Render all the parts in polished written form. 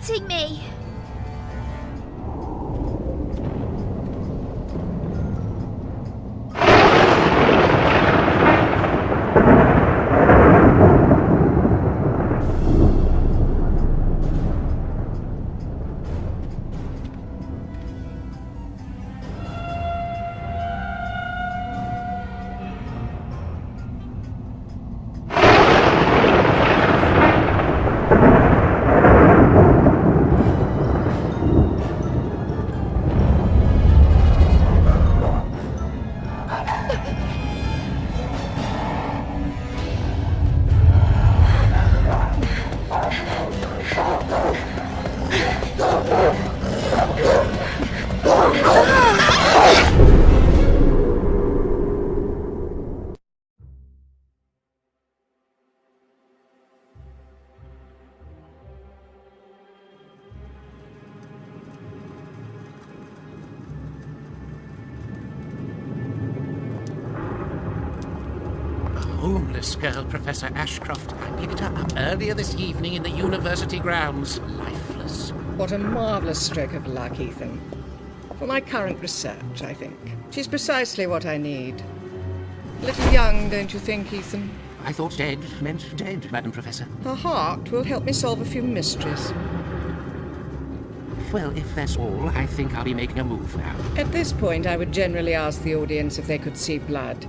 hurting me. Homeless girl, Professor Eschkroft. I picked her up earlier this evening in the university grounds. Lifeless. What a marvellous stroke of luck, Ethan. For my current research, I think. She's precisely what I need. A little young, don't you think, Ethan? I thought dead meant dead, Madam Professor. Her heart will help me solve a few mysteries. Well, if that's all, I think I'll be making a move now. At this point, I would generally ask the audience if they could see blood.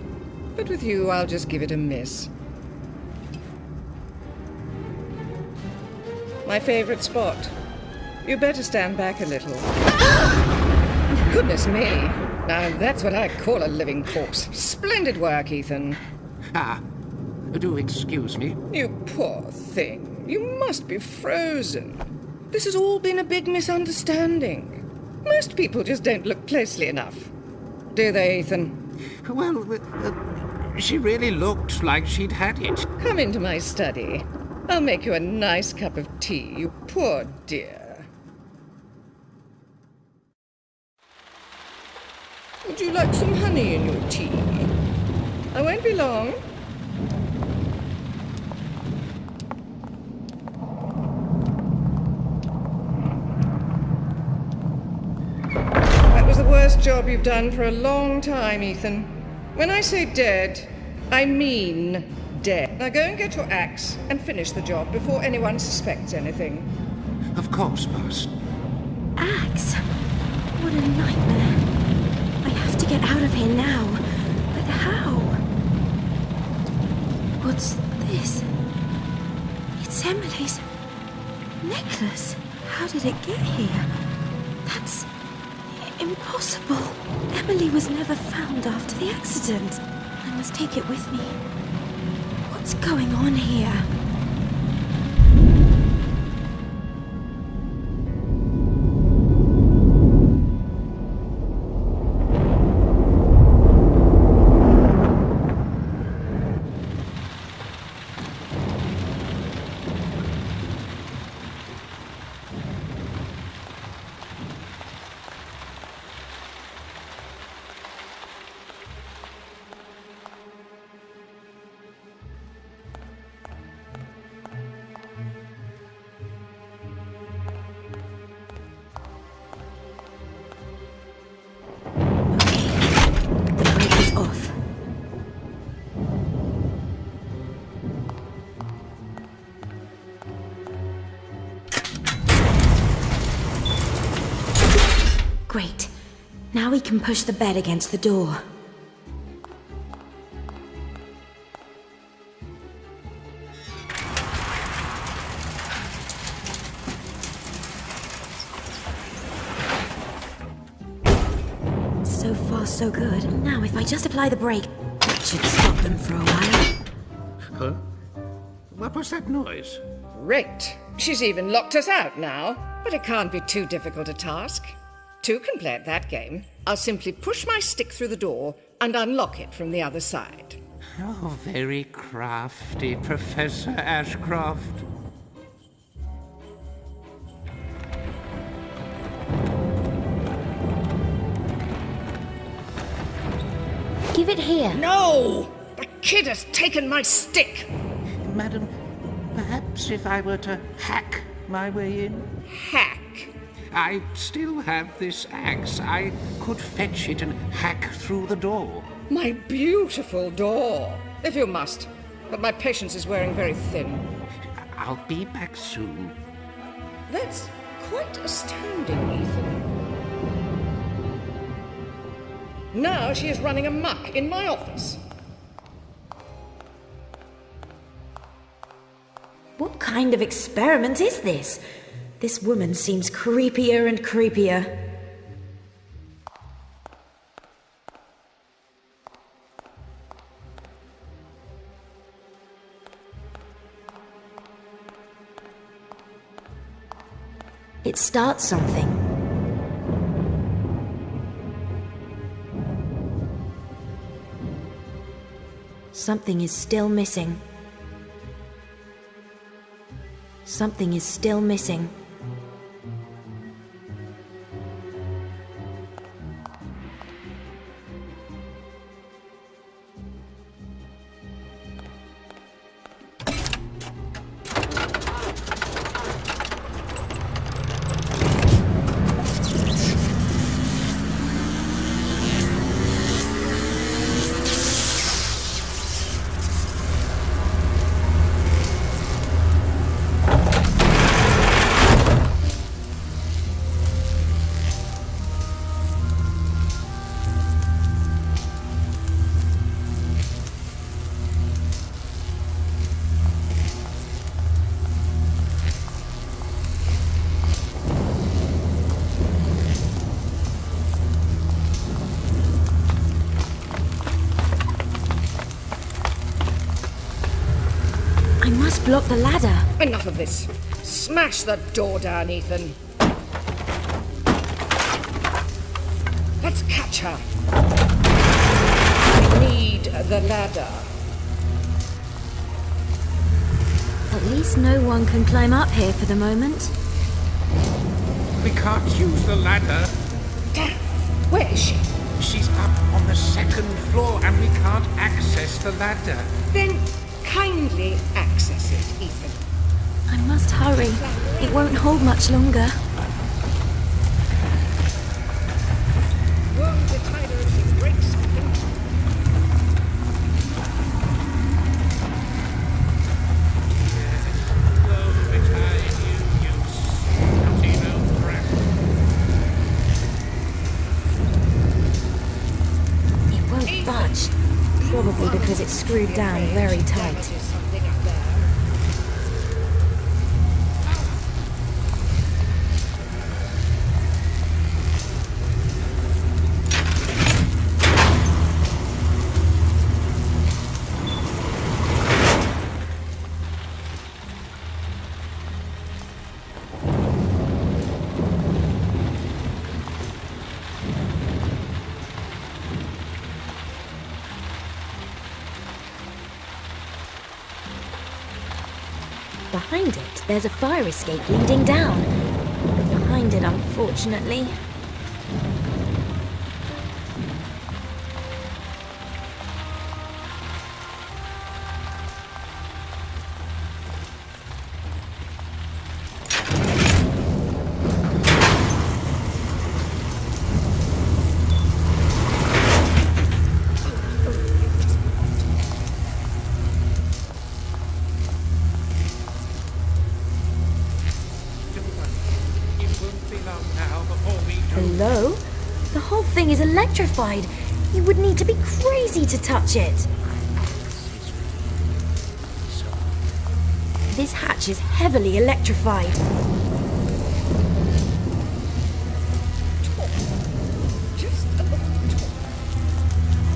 But with you, I'll just give it a miss. My favorite spot. You better stand back a little. Goodness me. Now, that's what I call a living corpse. Splendid work, Ethan. Do excuse me. You poor thing. You must be frozen. This has all been a big misunderstanding. Most people just don't look closely enough. Do they, Ethan? Well, she really looked like she'd had it. Come into my study. I'll make you a nice cup of tea, you poor dear. Would you like some honey in your tea? I won't be long. That was the worst job you've done for a long time, Ethan. When I say dead, I mean dead. Now go and get your axe and finish the job before anyone suspects anything. Of course, boss. Axe? What a nightmare. I have to get out of here now. But how? What's this? It's Emily's necklace. How did it get here? That's impossible. Emily was never found after the accident. I must take it with me. What's going on here? Great. Now we can push the bed against the door. So far, so good. Now, if I just apply the brake, that should stop them for a while. Huh? What was that noise? Great. She's even locked us out now. But it can't be too difficult a task. Two can play at that game. I'll simply push my stick through the door and unlock it from the other side. Oh, very crafty, Professor Eschkroft. Give it here. No! The kid has taken my stick! Madam, perhaps if I were to hack my way in? Hack. I still have this axe. I could fetch it and hack through the door. My beautiful door. If you must. But my patience is wearing very thin. I'll be back soon. That's quite astounding, Ethan. Now she is running amok in my office. What kind of experiment is this? This woman seems creepier and creepier. It starts something. Something is still missing. Something is still missing. Block the ladder. Enough of this. Smash the door down, Ethan. Let's catch her. We need the ladder. At least no one can climb up here for the moment. We can't use the ladder. Damn. Where is she? She's up on the second floor and we can't access the ladder. Then kindly access it, Ethan. I must hurry. It won't hold much longer. Won't the tighter if she breaks something? It won't budge. Probably because it's screwed down very tight. Behind it, there's a fire escape leading down. But behind it, unfortunately... Hello? The whole thing is electrified. You would need to be crazy to touch it. This hatch is heavily electrified.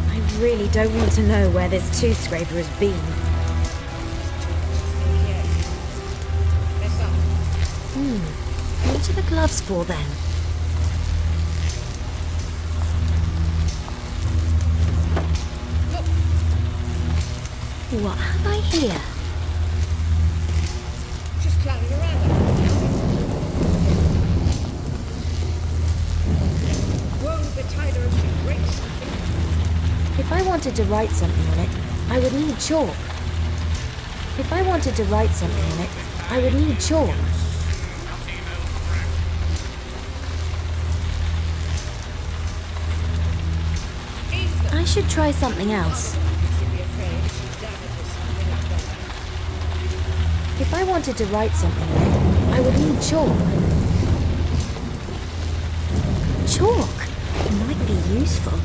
I really don't want to know where this tooth scraper has been. What are the gloves for then? What have I here? Just clowning around. Won't the tighter if she breaks something? If I wanted to write something on it, I would need chalk. If I wanted to write something on it, I would need chalk. should try something else. If I wanted to write something, I would need chalk. Chalk might be useful.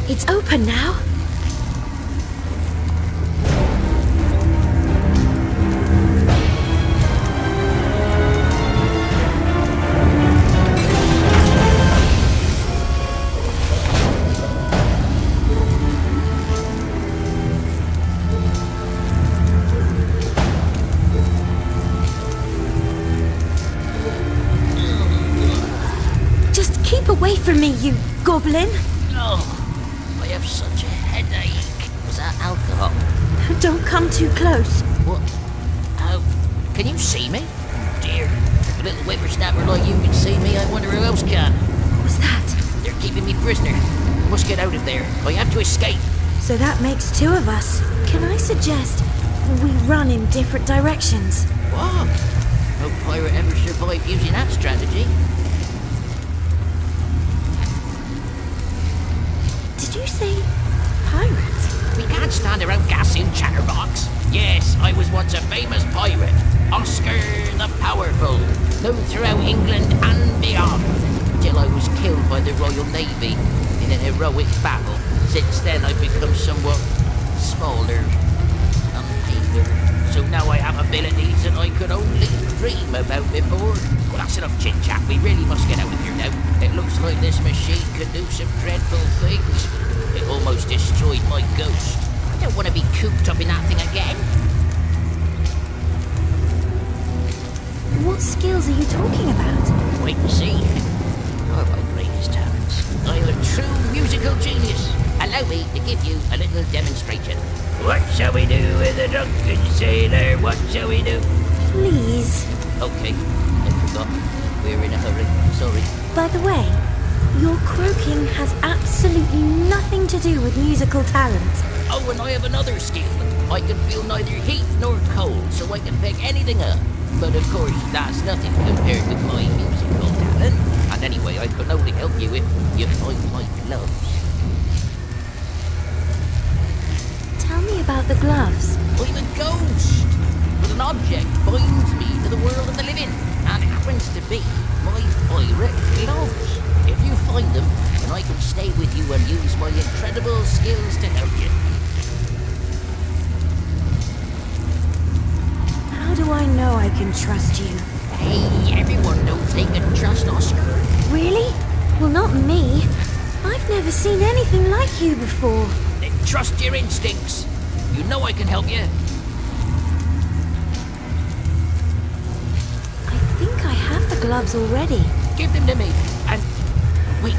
It's open now. Just keep away from me, you goblin. I have such a headache. Was that alcohol? Don't come too close. What? Oh, can you see me? Dear, if a little whippersnapper like you can see me, I wonder who else can. What was that? They're keeping me prisoner. Must get out of there. I have to escape. So that makes two of us. Can I suggest we run in different directions? What? No pirate ever survived using that strategy. Did you say pirates? We can't stand around gassing chatterbox. Yes, I was once a famous pirate. Oscar the Powerful. Known throughout England and beyond. Till I was killed by the Royal Navy in an heroic battle. Since then I've become somewhat smaller and meager. So now I have abilities that I could only dream about before. Well, that's enough chit-chat. We really must get out of here now. It looks like this machine could do some dreadful things. It almost destroyed my ghost. I don't want to be cooped up in that thing again. What skills are you talking about? Wait and see. Are my greatest talents. I'm a true musical genius. Allow me to give you a little demonstration. What shall we do with a drunken sailor? What shall we do? Please. Okay, I forgot. We're in a hurry. Sorry. By the way, your croaking has absolutely nothing to do with musical talent. Oh, and I have another skill. I can feel neither heat nor cold, so I can pick anything up. But of course, that's nothing compared to my musical talent. And anyway, I can only help you if you find my gloves. Tell me about the gloves. I'm a ghost, but an object binds me to the world of the living, and it happens to be my pirate gloves. If you find them, then I can stay with you and use my incredible skills to help you. How do I know I can trust you? Hey, everyone knows they can trust Oscar. Really? Well, not me. I've never seen anything like you before. Then trust your instincts. You know I can help you. I think I have the gloves already. Give them to me. And wait,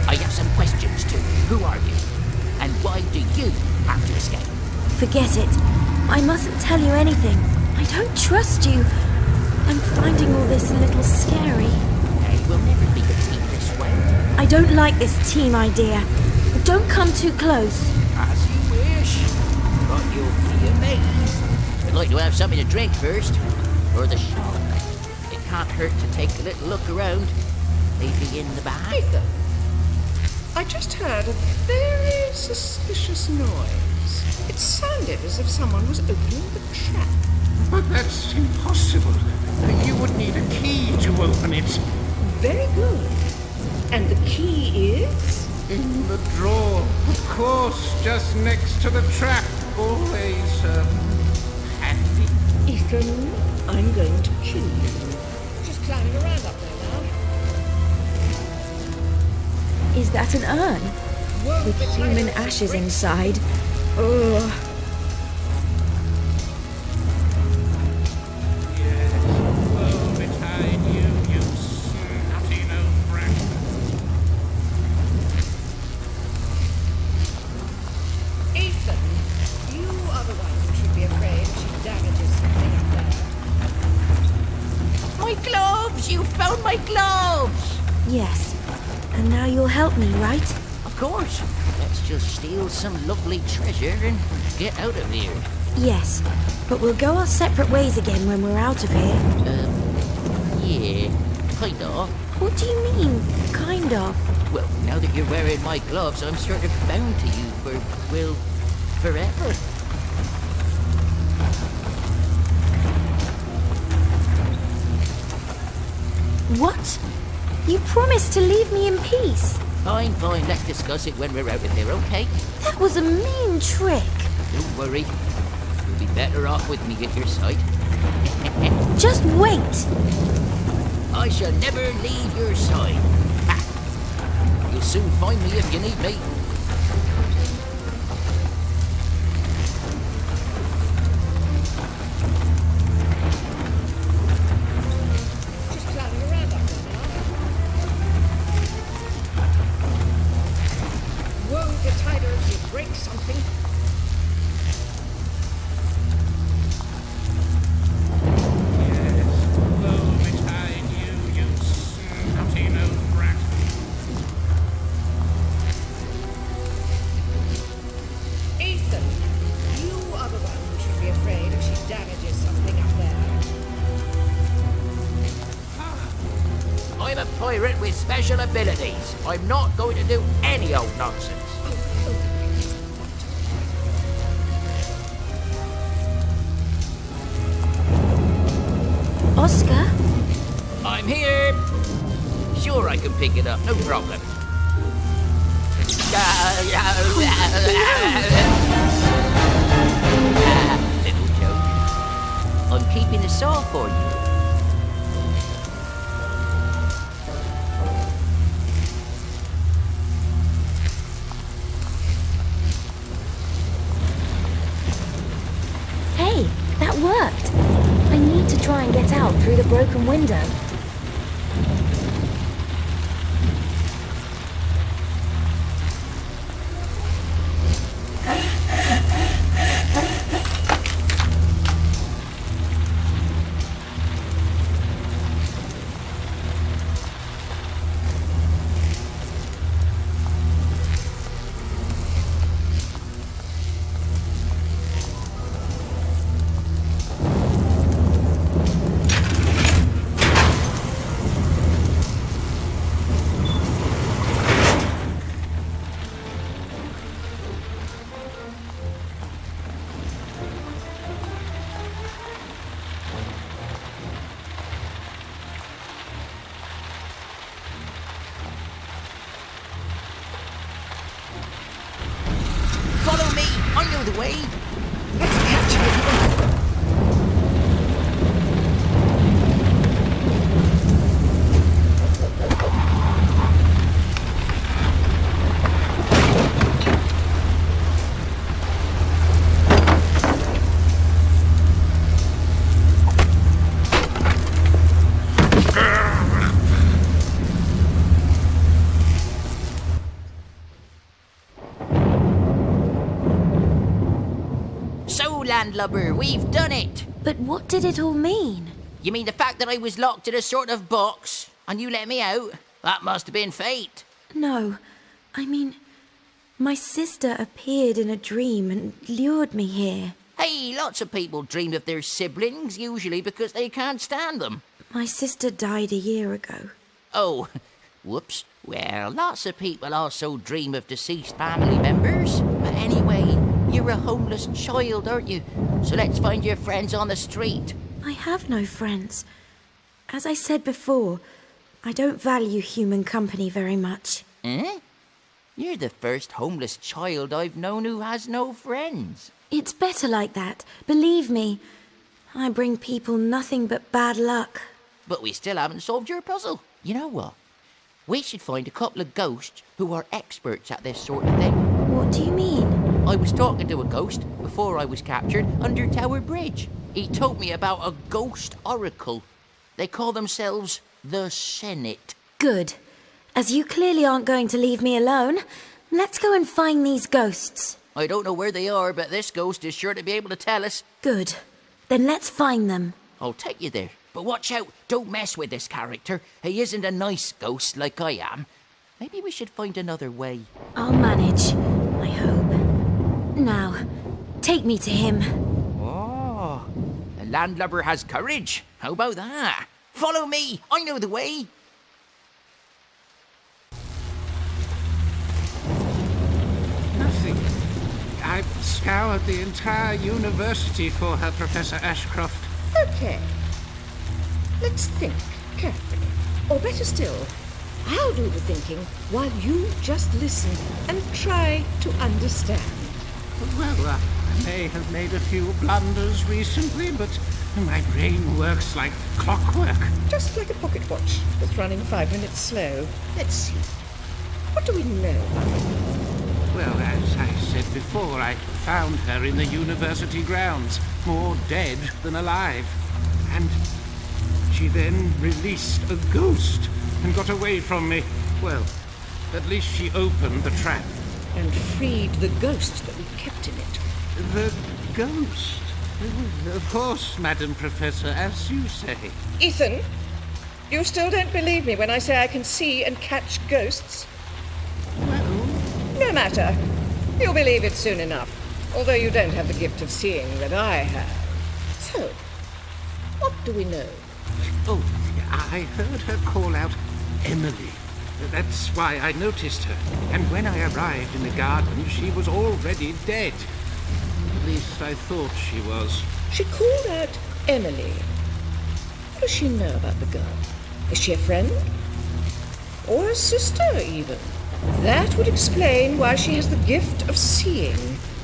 I have some questions too. Who are you? And why do you have to escape? Forget it. I mustn't tell you anything. I don't trust you. I'm finding all this a little scary. Hey, we'll never be a team this way. I don't like this team idea. Don't come too close. As you wish. But you'll be amazed. I'd like to have something to drink first. Or the shop. It can't hurt to take a little look around. Maybe in the back. Ethan, I just heard a very suspicious noise. It sounded as if someone was opening the trap. But that's impossible. You would need a key to open it. Very good. And the key is? In the drawer, of course, just next to the trap. Always, handy. Ethan, I'm going to kill you. Just climbing around up there now. Is that an urn? With human ashes inside. Ugh. Ethan, you are the one who should be afraid if she damages something up there. My gloves! You found my gloves! Yes. And now you'll help me, right? Of course. Let's just steal some lovely treasure and get out of here. Yes. But we'll go our separate ways again when we're out of here. Yeah, kind of. What do you mean, kind of? Well, now that you're wearing my gloves, I'm sort of bound to you for, well, forever. What? You promised to leave me in peace. Fine, let's discuss it when we're out of here, okay? That was a mean trick. Don't worry. You'll be better off with me at your side. Just wait. I shall never leave your side. Ha! You'll soon find me if you need me. Just climbing around up there now. Won't get tighter if she breaks something. Ethan, you are the one who should be afraid if she damages something up there. I'm a pirate with special abilities. I'm not going to do any old nonsense. Oscar? I'm here. Sure, I can pick it up, no problem. Little joke. I'm keeping a saw for you. Hey, that worked. I need to try and get out through the broken window. Follow me. I know the way. Let's capture it. landlubber, we've done it! But what did it all mean? You mean the fact that I was locked in a sort of box, and you let me out? That must have been fate. No, I mean, my sister appeared in a dream and lured me here. Hey, lots of people dream of their siblings, usually because they can't stand them. My sister died a year ago. Oh, whoops. Well, lots of people also dream of deceased family members. But anyway, you're a homeless child, aren't you? So let's find your friends on the street. I have no friends. As I said before, I don't value human company very much. Eh? You're the first homeless child I've known who has no friends. It's better like that, believe me. I bring people nothing but bad luck. But we still haven't solved your puzzle. You know what? We should find a couple of ghosts who are experts at this sort of thing. What do you mean? I was talking to a ghost before I was captured under Tower Bridge. He told me about a ghost oracle. They call themselves the Senate. Good. As you clearly aren't going to leave me alone, let's go and find these ghosts. I don't know where they are, but this ghost is sure to be able to tell us. Good. Then let's find them. I'll take you there. But watch out, don't mess with this character. He isn't a nice ghost like I am. Maybe we should find another way. I'll manage, I hope. Now, take me to him. Oh, the landlubber has courage. How about that? Follow me, I know the way. Nothing. I've scoured the entire university for her, Professor Ashcroft. Okay. Let's think carefully. Or better still, I'll do the thinking while you just listen and try to understand. Well, I may have made a few blunders recently, but my brain works like clockwork. Just like a pocket watch that's running 5 minutes slow. Let's see. What do we know about her? Well, as I said before, I found her in the university grounds, more dead than alive. And she then released a ghost and got away from me. Well, at least she opened the trap. And freed the ghost that we kept in it. The ghost? Of course, Madam Professor, as you say. Ethan, you still don't believe me when I say I can see and catch ghosts? Well, No matter. You'll believe it soon enough. Although you don't have the gift of seeing that I have. So, what do we know? oh, I heard her call out Emily. That's why I noticed her. And when I arrived in the garden, she was already dead. At least I thought she was. She called out Emily. What does she know about the girl? Is she a friend? Or a sister, even? That would explain why she has the gift of seeing.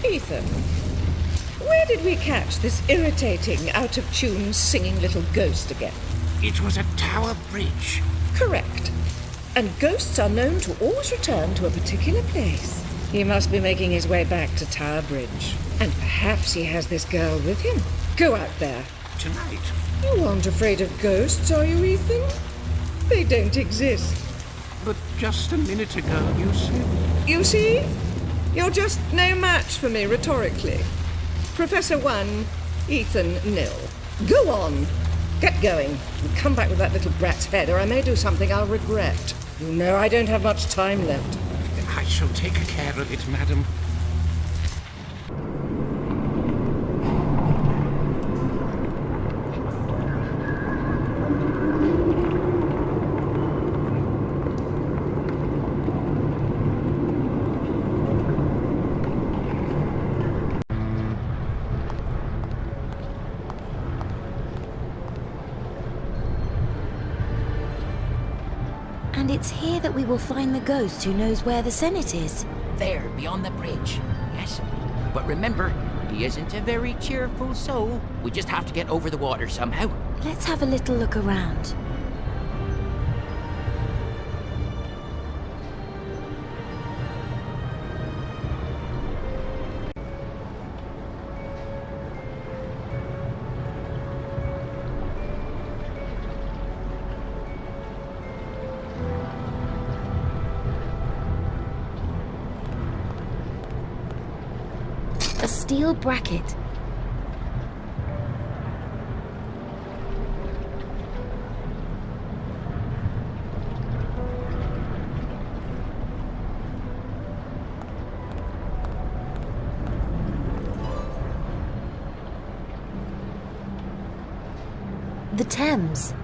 Ethan, where did we catch this irritating, out-of-tune, singing little ghost again? It was at Tower Bridge. Correct. And ghosts are known to always return to a particular place. He must be making his way back to Tower Bridge. And perhaps he has this girl with him. Go out there. Tonight. You aren't afraid of ghosts, are you, Ethan? They don't exist. But just a minute ago, you said... You see? You're just no match for me rhetorically. Professor 1, Ethan 0. Go on. Get going. And come back with that little brat's head, or I may do something I'll regret. You know I don't have much time left. I shall take care of it, madam. And it's here that we will find the ghost who knows where the Senate is. There, beyond the bridge. Yes. But remember, he isn't a very cheerful soul. We just have to get over the water somehow. Let's have a little look around. A steel bracket. The Thames.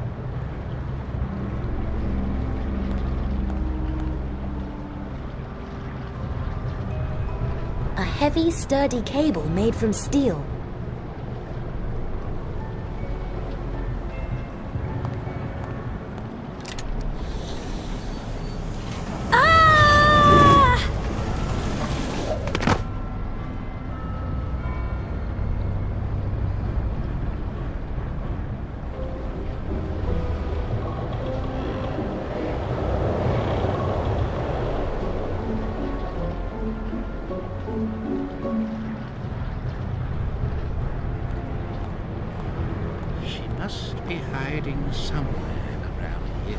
A heavy, sturdy cable made from steel. Somewhere around here.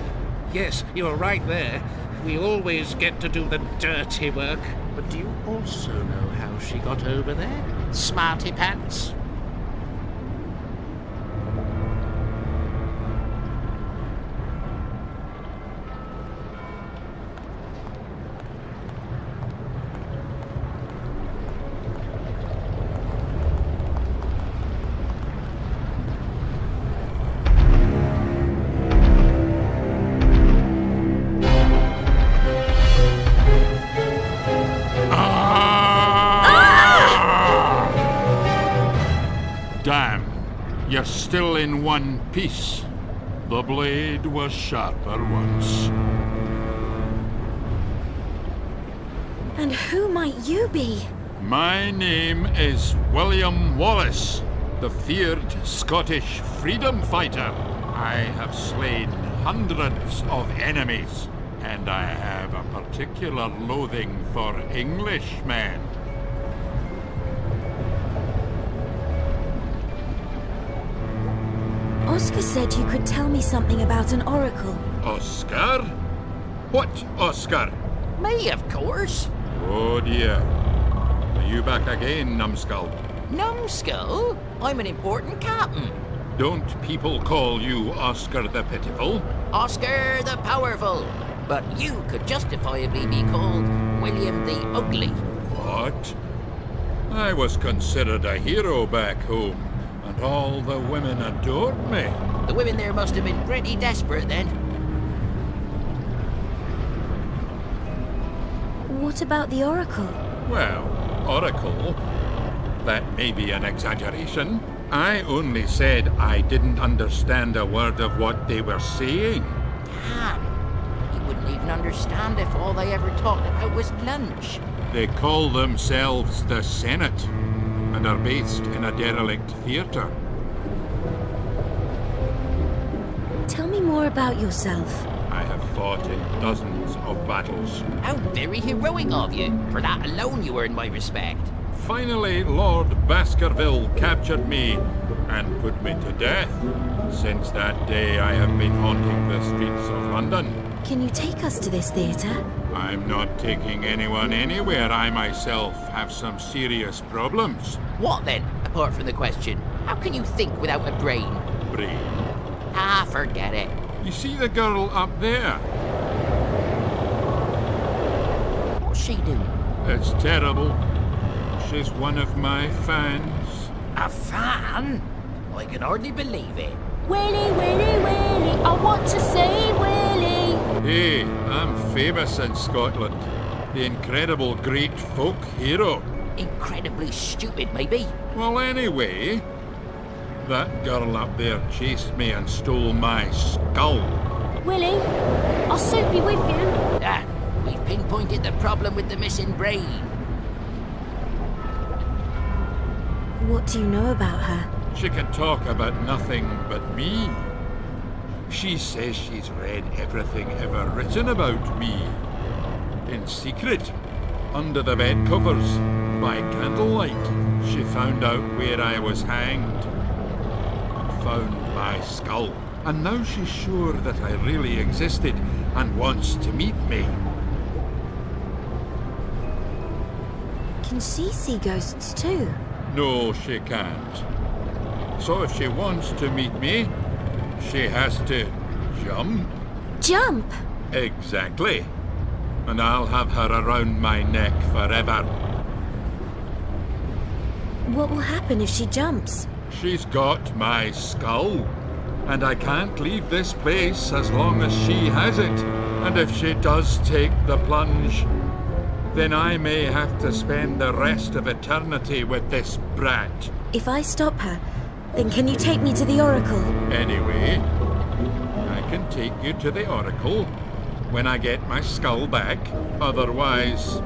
Yes, you're right there. We always get to do the dirty work. But do you also know how she got over there? Smarty pants? Damn, you're still in one piece. The blade was sharper once. And who might you be? My name is William Wallace, the feared Scottish freedom fighter. I have slain hundreds of enemies, and I have a particular loathing for Englishmen. Oscar said you could tell me something about an oracle. Oscar? What Oscar? Me, of course. Oh dear. Are you back again, numbskull? Numbskull? I'm an important captain. Don't people call you Oscar the Pitiful? Oscar the Powerful. But you could justifiably be called William the Ugly. What? I was considered a hero back home, and all the women adored me. The women there must have been pretty desperate then. What about the oracle? Well, oracle? That may be an exaggeration. I only said I didn't understand a word of what they were saying. Damn. He wouldn't even understand if all they ever talked about was lunch. They call themselves the Senate, and are based in a derelict theatre. Tell me more about yourself. I have fought in dozens of battles. How very heroic of you. For that alone you earn my respect. Finally, Lord Baskerville captured me and put me to death. Since that day, I have been haunting the streets of London. Can you take us to this theatre? I'm not taking anyone anywhere. I myself have some serious problems. What then, apart from the question? How can you think without a brain? Brain? Ah, forget it. You see the girl up there? What's she doing? It's terrible. She's one of my fans. A fan? I can hardly believe it. Willy, Willy, Willy, I want to see Willy. Hey, I'm famous in Scotland. The incredible great folk hero. Incredibly stupid, maybe. Well, anyway, that girl up there chased me and stole my skull. Willy, I'll soon be with you. Ah, we've pinpointed the problem with the missing brain. What do you know about her? She can talk about nothing but me. She says she's read everything ever written about me. In secret, under the bed covers, by candlelight, she found out where I was hanged and found my skull. And now she's sure that I really existed and wants to meet me. Can she see ghosts too? No, she can't. So if she wants to meet me, she has to jump. Jump? Exactly. And I'll have her around my neck forever. What will happen if she jumps? She's got my skull. And I can't leave this place as long as she has it. And if she does take the plunge, then I may have to spend the rest of eternity with this brat. If I stop her, then can you take me to the Oracle? Anyway, I can take you to the Oracle when I get my skull back. Otherwise,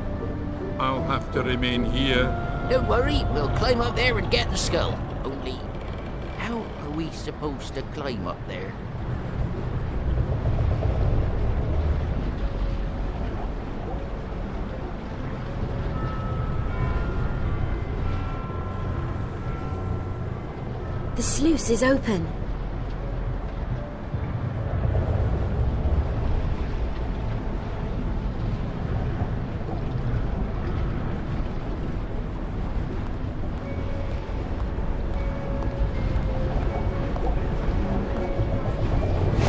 I'll have to remain here. Don't worry, we'll climb up there and get the skull. Only, how are we supposed to climb up there? The sluice is open.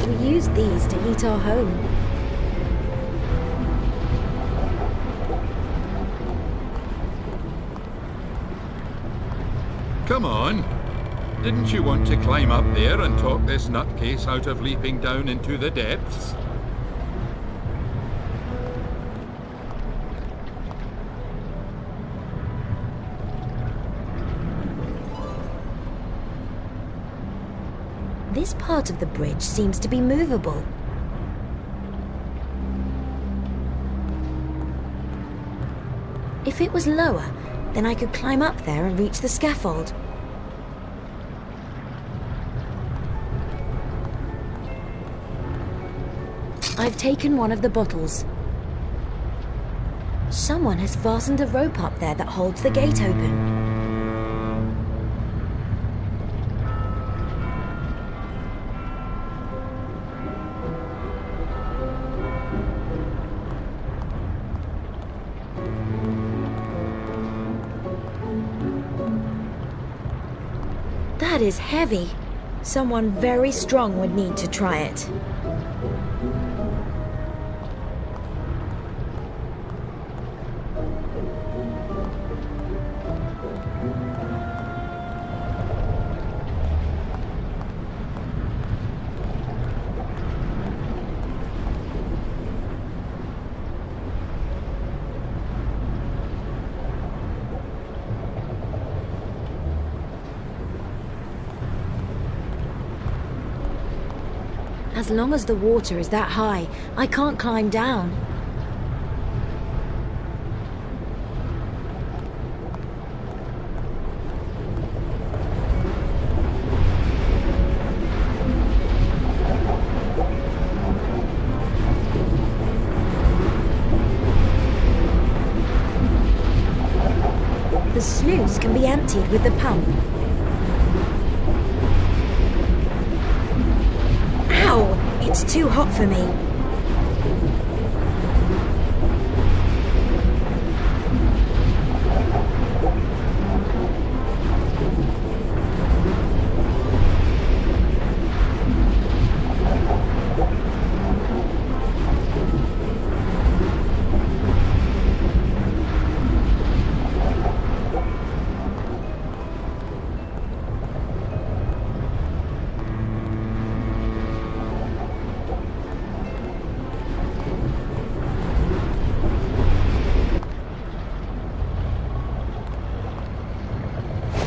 We use these to heat our home. Come on. Didn't you want to climb up there and talk this nutcase out of leaping down into the depths? This part of the bridge seems to be movable. If it was lower, then I could climb up there and reach the scaffold. I've taken one of the bottles. Someone has fastened a rope up there that holds the gate open. That is heavy. Someone very strong would need to try it. As long as the water is that high, I can't climb down. The sluice can be emptied with the pump. It's too hot for me.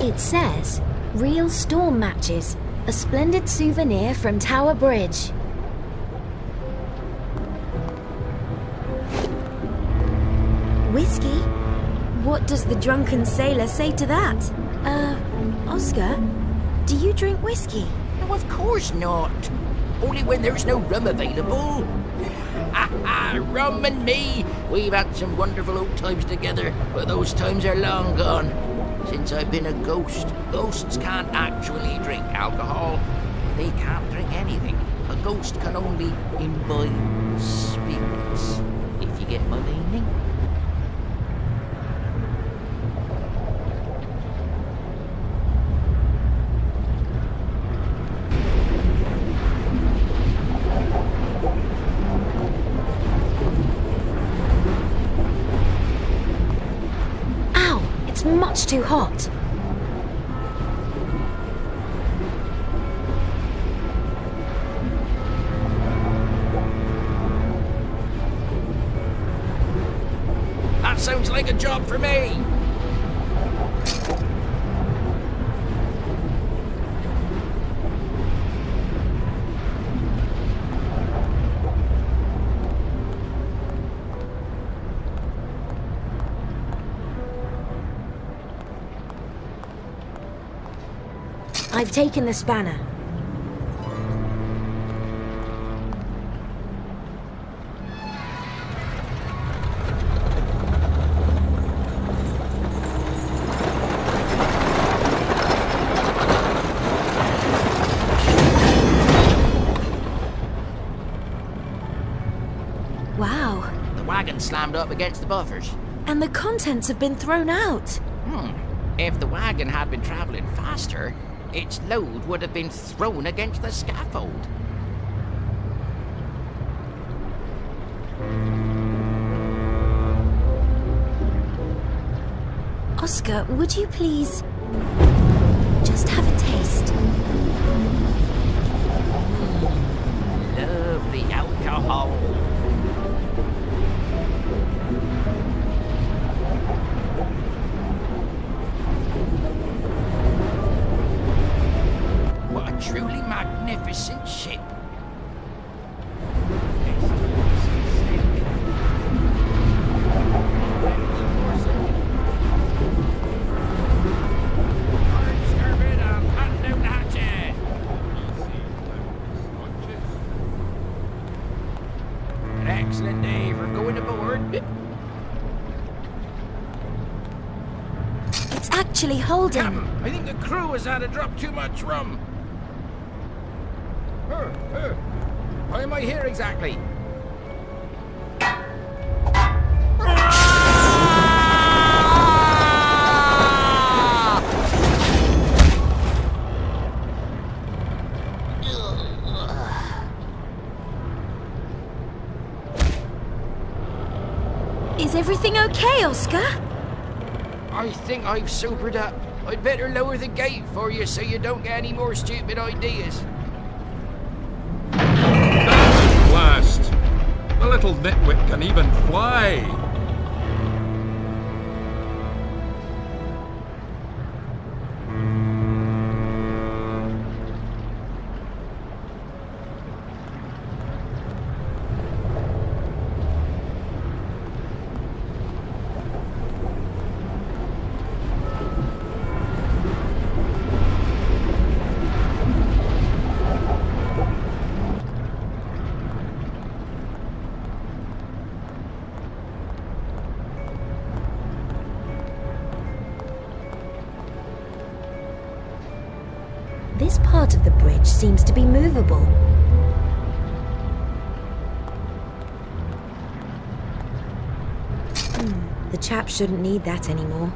It says, real storm matches, a splendid souvenir from Tower Bridge. Whiskey? What does the drunken sailor say to that? Oscar, do you drink whiskey? No, of course not. Only when there's no rum available. Ha ha, rum and me. We've had some wonderful old times together, but those times are long gone. Since I've been a ghost, ghosts can't actually drink alcohol. They can't drink anything. A ghost can only imbibe spirits. If you get my meaning. It's much too hot. like a job for me. I've taken the spanner. Wow. The wagon slammed up against the buffers. And the contents have been thrown out. If the wagon had been travelling faster, its load would have been thrown against the scaffold. Oscar, would you please just have a taste? Lovely alcohol. What a truly magnificent ship. Excellent day for going aboard. It's actually holding. Captain, I think the crew has had a drop too much rum. Why am I here exactly? Is everything okay, Oscar? I think I've sobered up. I'd better lower the gate for you so you don't get any more stupid ideas. At last! The little nitwit can even fly! This part of the bridge seems to be movable. The chap shouldn't need that anymore.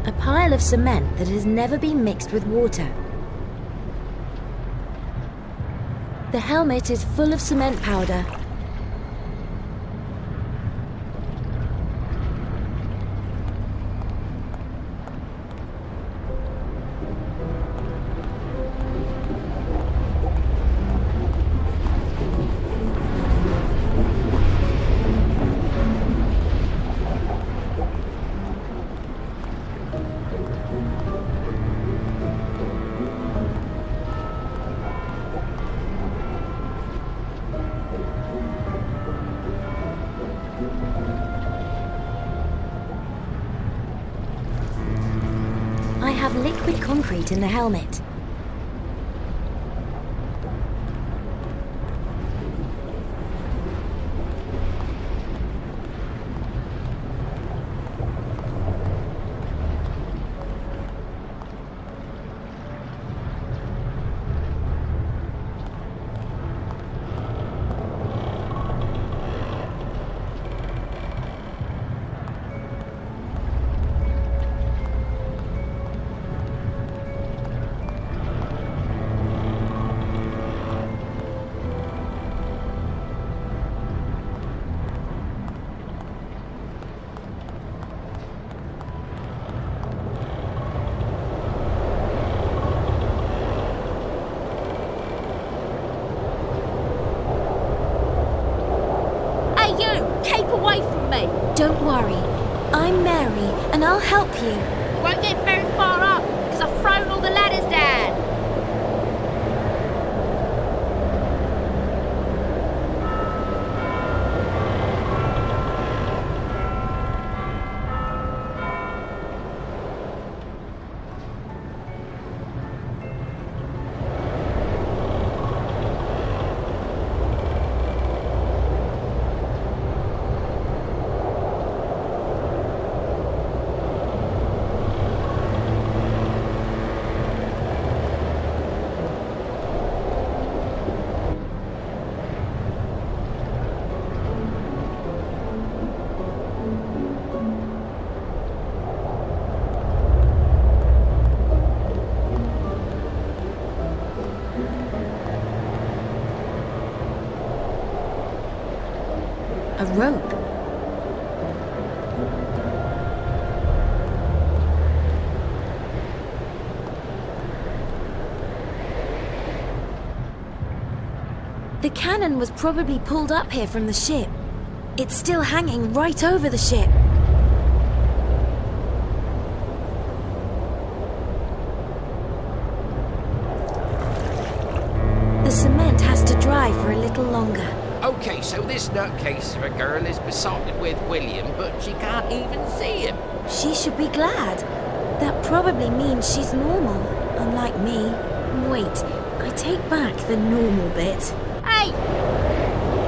A pile of cement that has never been mixed with water. The helmet is full of cement powder. I have liquid concrete in the helmet. me. Don't worry. I'm Mary, and I'll help you. You won't get very far up, because I've thrown all the ladders down. A rope. The cannon was probably pulled up here from the ship. It's still hanging right over the ship. The cement has to dry for a little longer. Okay, so this nutcase of a girl is besotted with William, but she can't even see him. She should be glad. That probably means she's normal, unlike me. Wait, I take back the normal bit. Hey!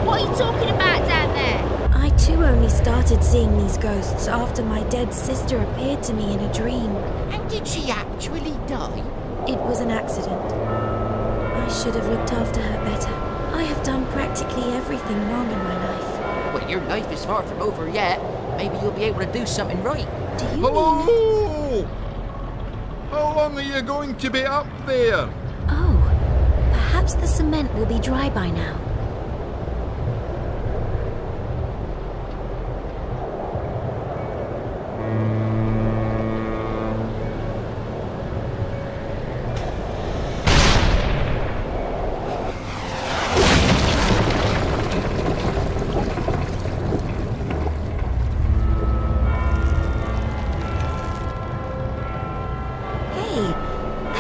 What are you talking about down there? I too only started seeing these ghosts after my dead sister appeared to me in a dream. And did she actually die? It was an accident. I should have looked after her better. I have done practically everything wrong in my life. Well, your life is far from over yet. Maybe you'll be able to do something right. Do you mean... Hello! How long are you going to be up there? Oh, perhaps the cement will be dry by now.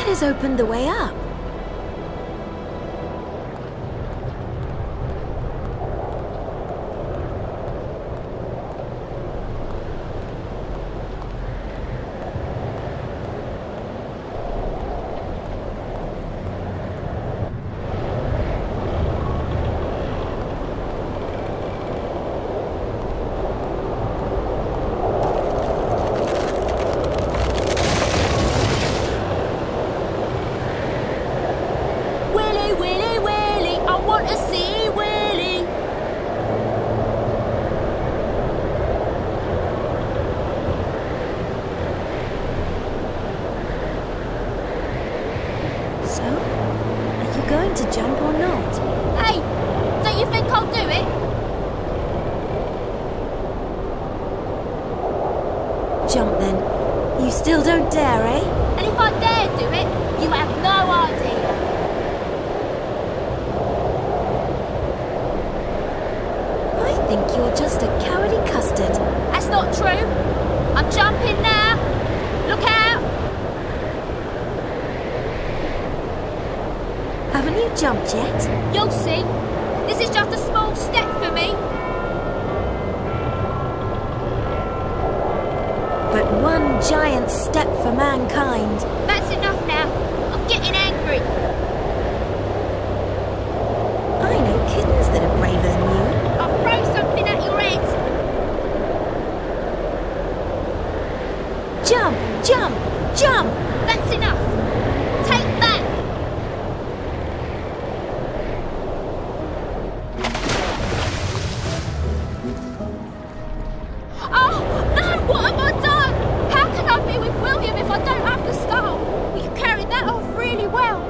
Has opened the way up. Jump then. You still don't dare, eh? And if I dare do it, you have no idea. I think you're just a cowardly custard. That's not true. I'm jumping now. Look out! Haven't you jumped yet? You'll see. This is just a small step for me. But one giant step for mankind. That's enough now. I'm getting angry. I know kittens that are braver than you. I'll throw something at your head. Jump! Jump! Jump! That's enough. Take that. Oh, no! What have I done? How can I be with William if I don't have the skull? You carried that off really well.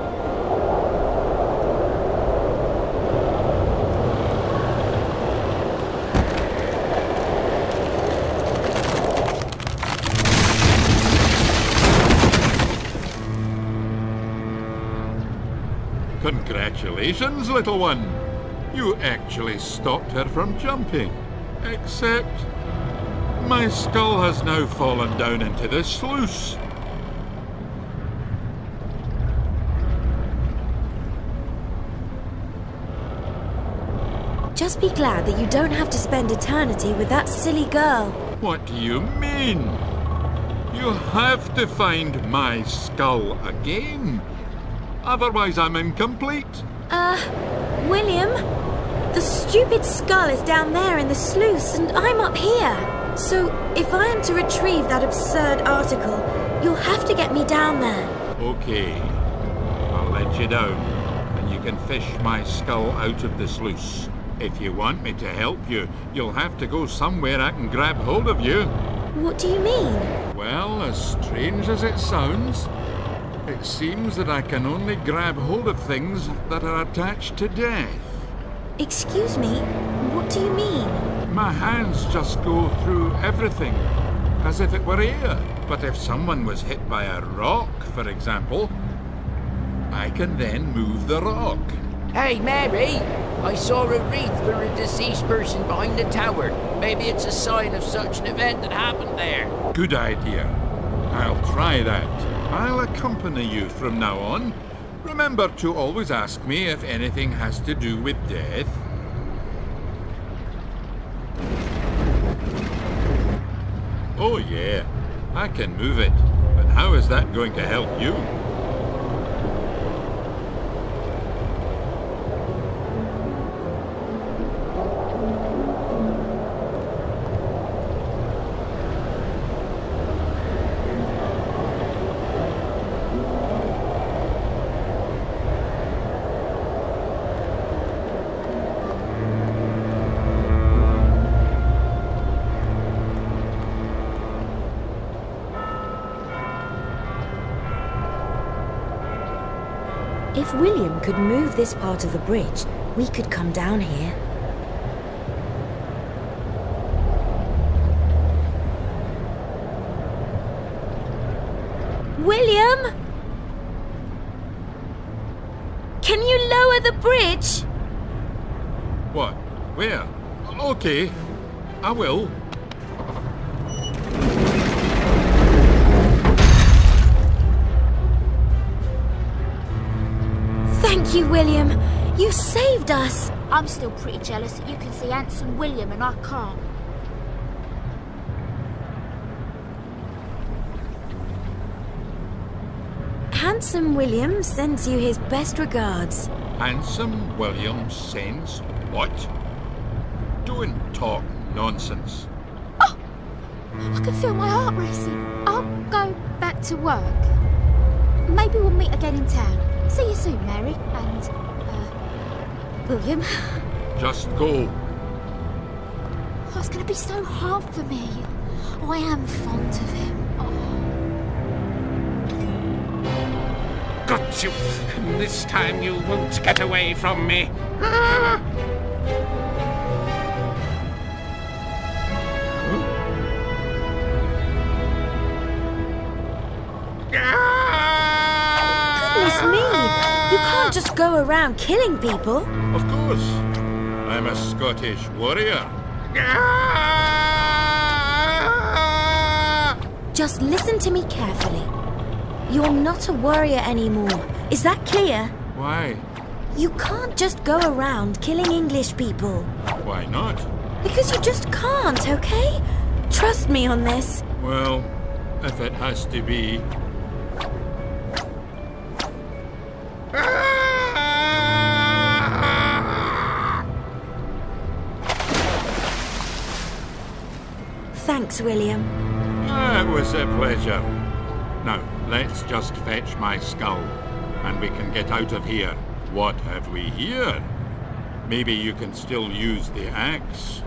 Congratulations, little one. You actually stopped her from jumping. Except my skull has now fallen down into the sluice. Just be glad that you don't have to spend eternity with that silly girl. What do you mean? You have to find my skull again. Otherwise I'm incomplete. William? The stupid skull is down there in the sluice and I'm up here. So, if I am to retrieve that absurd article, you'll have to get me down there. Okay, I'll let you down, and you can fish my skull out of the sluice. If you want me to help you, you'll have to go somewhere I can grab hold of you. What do you mean? Well, as strange as it sounds, it seems that I can only grab hold of things that are attached to death. Excuse me? What do you mean? My hands just go through everything, as if it were air. But if someone was hit by a rock, for example, I can then move the rock. Hey, Mary! I saw a wreath for a deceased person behind the tower. Maybe it's a sign of such an event that happened there. Good idea. I'll try that. I'll accompany you from now on. Remember to always ask me if anything has to do with death. Oh yeah, I can move it. But how is that going to help you? If William could move this part of the bridge, we could come down here. William? Can you lower the bridge? What? Where? Okay, I will. Thank you, William. You saved us. I'm still pretty jealous that you can see handsome William and I can't. Handsome William sends you his best regards. Handsome William sends what? Don't talk nonsense. Oh! I can feel my heart racing. I'll go back to work. Maybe we'll meet again in town. See you soon, Mary. And, William. Just go. Oh, it's going to be so hard for me. I am fond of him. Oh. Got you. This time you won't get away from me. Goodness me! You can't just go around killing people. Of course. I'm a Scottish warrior. Just listen to me carefully. You're not a warrior anymore. Is that clear? Why? You can't just go around killing English people. Why not? Because you just can't, okay? Trust me on this. Well, if it has to be. Thanks, William. It was a pleasure. Now, let's just fetch my skull, and we can get out of here. What have we here? Maybe you can still use the axe.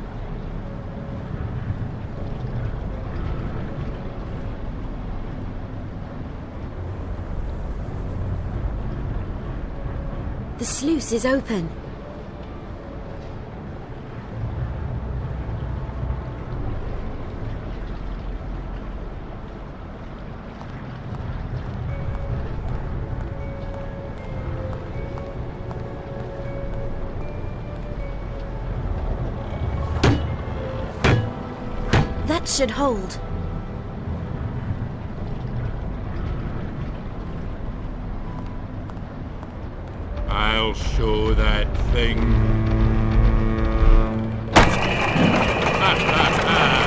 The sluice is open. That should hold. I'll show that thing. Ha ha ha!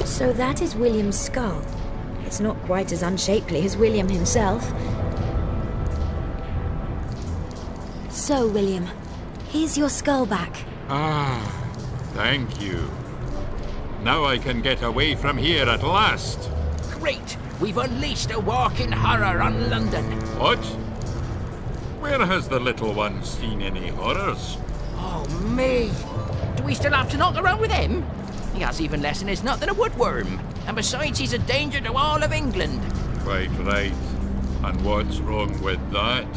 So that is William's skull. It's not quite as unshapely as William himself. So, William, here's your skull back. Ah, thank you. Now I can get away from here at last. Great! We've unleashed a walking horror on London. What? Where has the little one seen any horrors? Oh, me! Do we still have to knock around with him? He has even less in his nut than a woodworm. And besides, he's a danger to all of England. Quite right. And what's wrong with that?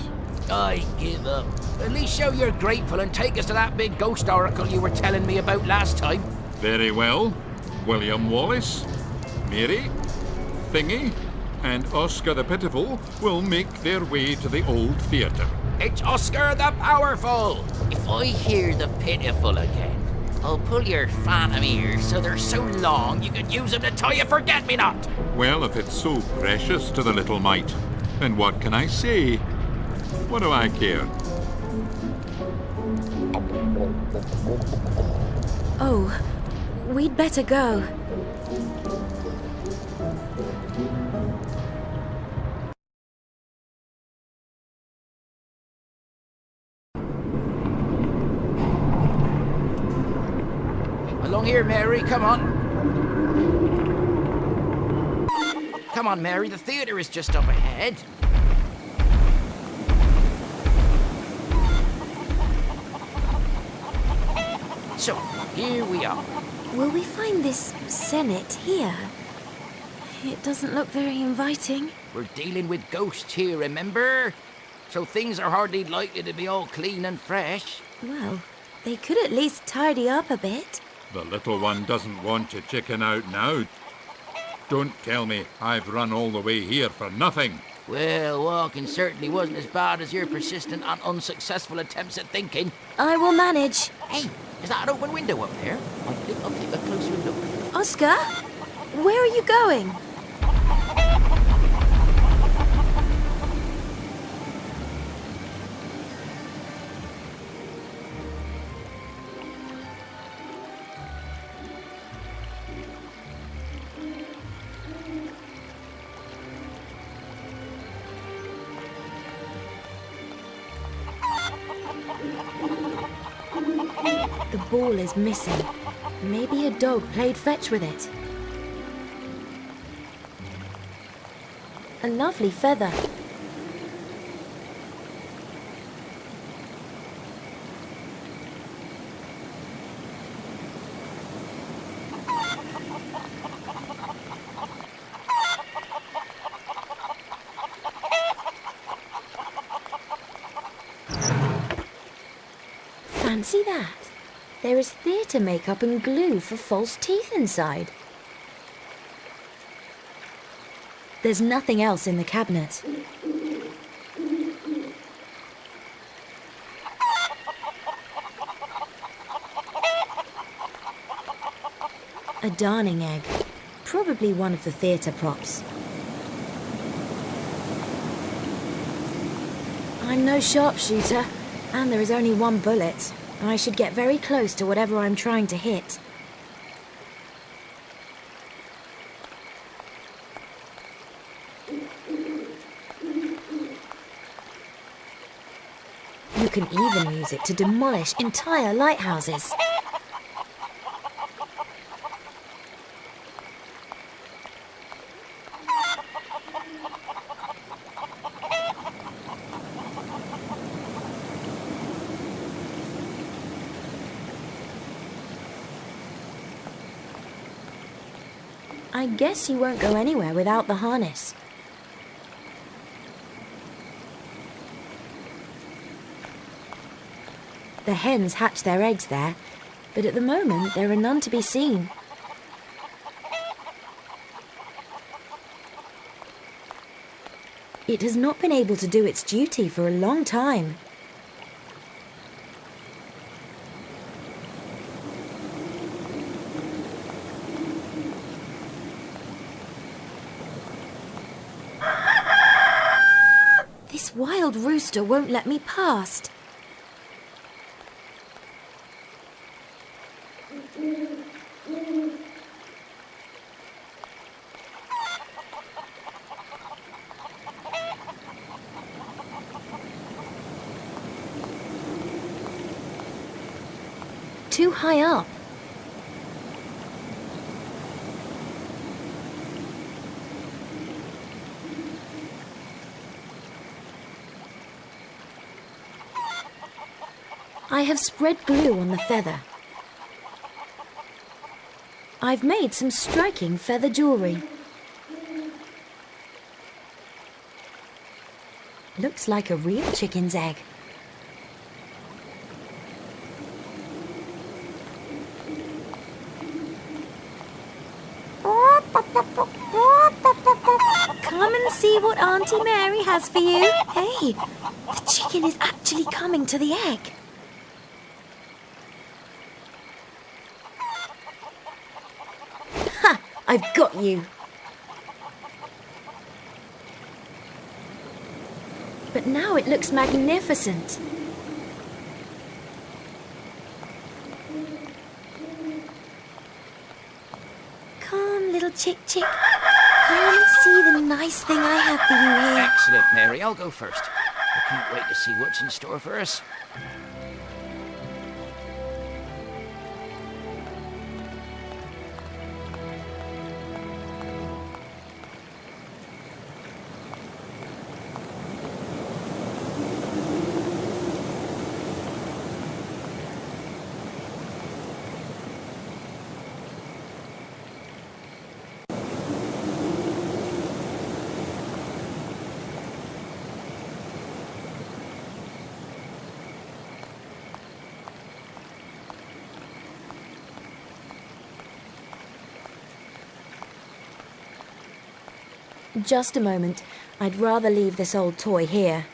I give up. At least show you're grateful and take us to that big ghost oracle you were telling me about last time. Very well. William Wallace, Mary, Thingy, and Oscar the Pitiful will make their way to the old theatre. It's Oscar the Powerful! If I hear the Pitiful again, I'll pull your phantom ears so they're so long you could use them to tie a forget-me-not! Well, if it's so precious to the little mite, then what can I say? What do I care? Oh, we'd better go. Along here, Mary, come on. Come on, Mary, the theatre is just up ahead. So, here we are. Will we find this Senate here? It doesn't look very inviting. We're dealing with ghosts here, remember? So things are hardly likely to be all clean and fresh. Well, they could at least tidy up a bit. The little one doesn't want to chicken out now. Don't tell me I've run all the way here for nothing. Well, walking certainly wasn't as bad as your persistent and unsuccessful attempts at thinking. I will manage. Hey, is that an open window up there? I think I'll take a closer look. Oscar, where are you going? The ball is missing. Maybe a dog played fetch with it. A lovely feather. Fancy that. There is theatre makeup and glue for false teeth inside. There's nothing else in the cabinet. A darning egg. Probably one of the theatre props. I'm no sharpshooter, and there is only one bullet. I should get very close to whatever I'm trying to hit. You can even use it to demolish entire lighthouses. I guess you won't go anywhere without the harness. The hens hatch their eggs there, but at the moment there are none to be seen. It has not been able to do its duty for a long time. This wild rooster won't let me past. Too high up. I have spread glue on the feather. I've made some striking feather jewellery. Looks like a real chicken's egg. Come and see what Auntie Mary has for you. Hey, the chicken is actually coming to the egg. Ha! I've got you. But now it looks magnificent. Come, little chick. Come and see the nice thing I have for you here. Excellent, Mary. I'll go first. I can't wait to see what's in store for us. Just a moment. I'd rather leave this old toy here.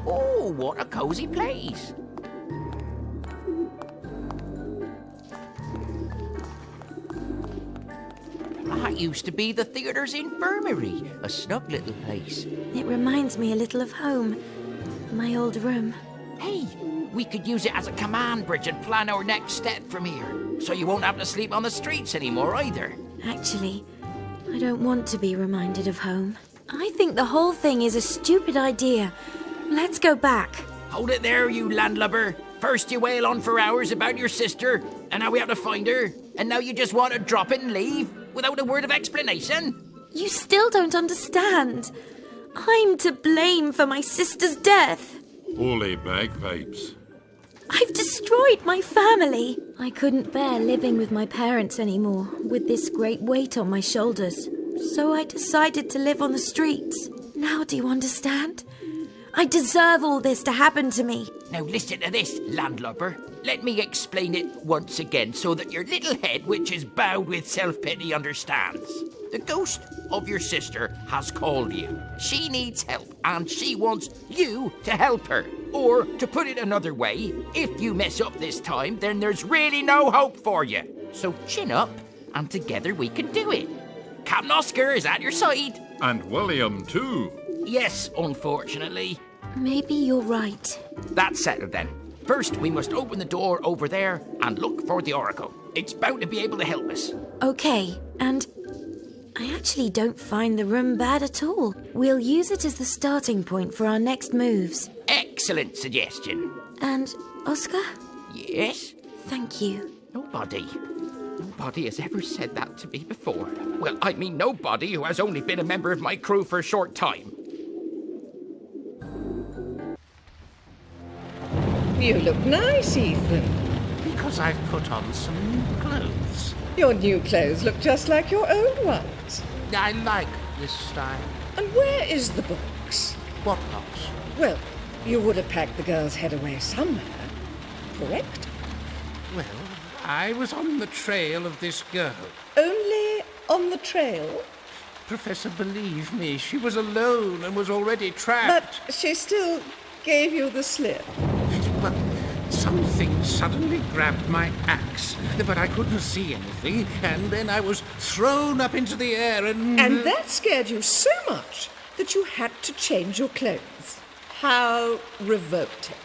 Oh, what a cosy place. That used to be the theatre's infirmary, a snug little place. It reminds me a little of home. My old room. Hey, we could use it as a command bridge and plan our next step from here, so you won't have to sleep on the streets anymore either. Actually, I don't want to be reminded of home. I think the whole thing is a stupid idea. Let's go back. Hold it there, you landlubber. First you wail on for hours about your sister, and now we have to find her, and now you just want to drop it and leave without a word of explanation? You still don't understand. I'm to blame for my sister's death. Holy bagpipes. I've destroyed my family. I couldn't bear living with my parents anymore, with this great weight on my shoulders. So I decided to live on the streets. Now do you understand? I deserve all this to happen to me. Now listen to this, landlubber. Let me explain it once again so that your little head, which is bowed with self-pity, understands. The ghost of your sister has called you. She needs help, and she wants you to help her. Or, to put it another way, if you mess up this time, then there's really no hope for you. So chin up, and together we can do it. Captain Oscar is at your side. And William, too. Yes, unfortunately. Maybe you're right. That's settled then. First, we must open the door over there and look for the oracle. It's bound to be able to help us. Okay, and I actually don't find the room bad at all. We'll use it as the starting point for our next moves. Excellent suggestion. And, Oscar? Yes? Thank you. Nobody has ever said that to me before. Well, I mean nobody who has only been a member of my crew for a short time. You look nice, Ethan. Because I've put on some new clothes. Your new clothes look just like your old ones. I like this style. And where is the box? What box? Well, you would have packed the girl's head away somewhere, correct? Well, I was on the trail of this girl. Only on the trail? Professor, believe me, she was alone and was already trapped. But she still gave you the slip. Well, something suddenly grabbed my axe, but I couldn't see anything, and then I was thrown up into the air and... And that scared you so much that you had to change your clothes. How revolting.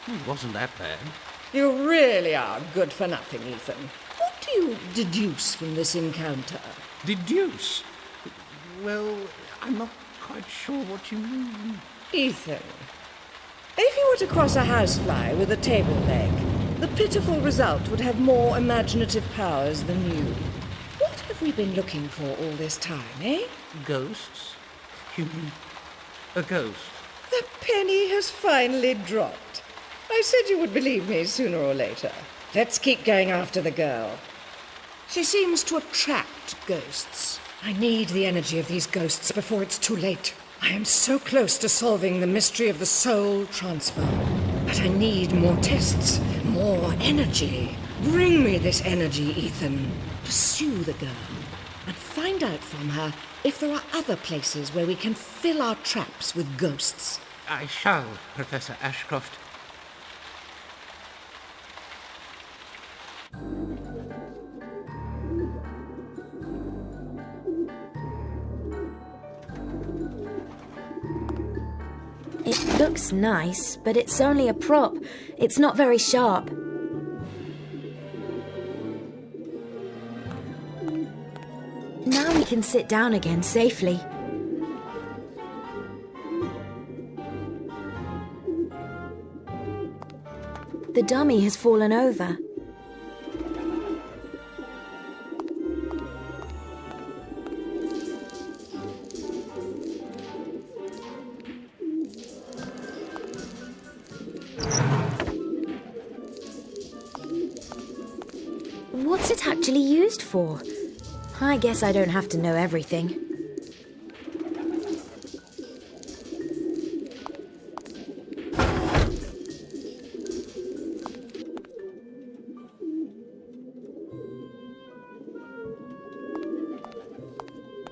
It wasn't that bad. You really are good for nothing, Ethan. What do you deduce from this encounter? Deduce? Well, I'm not quite sure what you mean. Ethan, if you were to cross a housefly with a table leg, the pitiful result would have more imaginative powers than you. What have we been looking for all this time, eh? Ghosts? You mean a ghost? The penny has finally dropped. I said you would believe me sooner or later. Let's keep going after the girl. She seems to attract ghosts. I need the energy of these ghosts before it's too late. I am so close to solving the mystery of the soul transfer. But I need more tests, more energy. Bring me this energy, Ethan. Pursue the girl and find out from her if there are other places where we can fill our traps with ghosts. I shall, Professor Ashcroft. It looks nice, but it's only a prop. It's not very sharp. Now we can sit down again safely. The dummy has fallen over. What's it actually used for? I guess I don't have to know everything.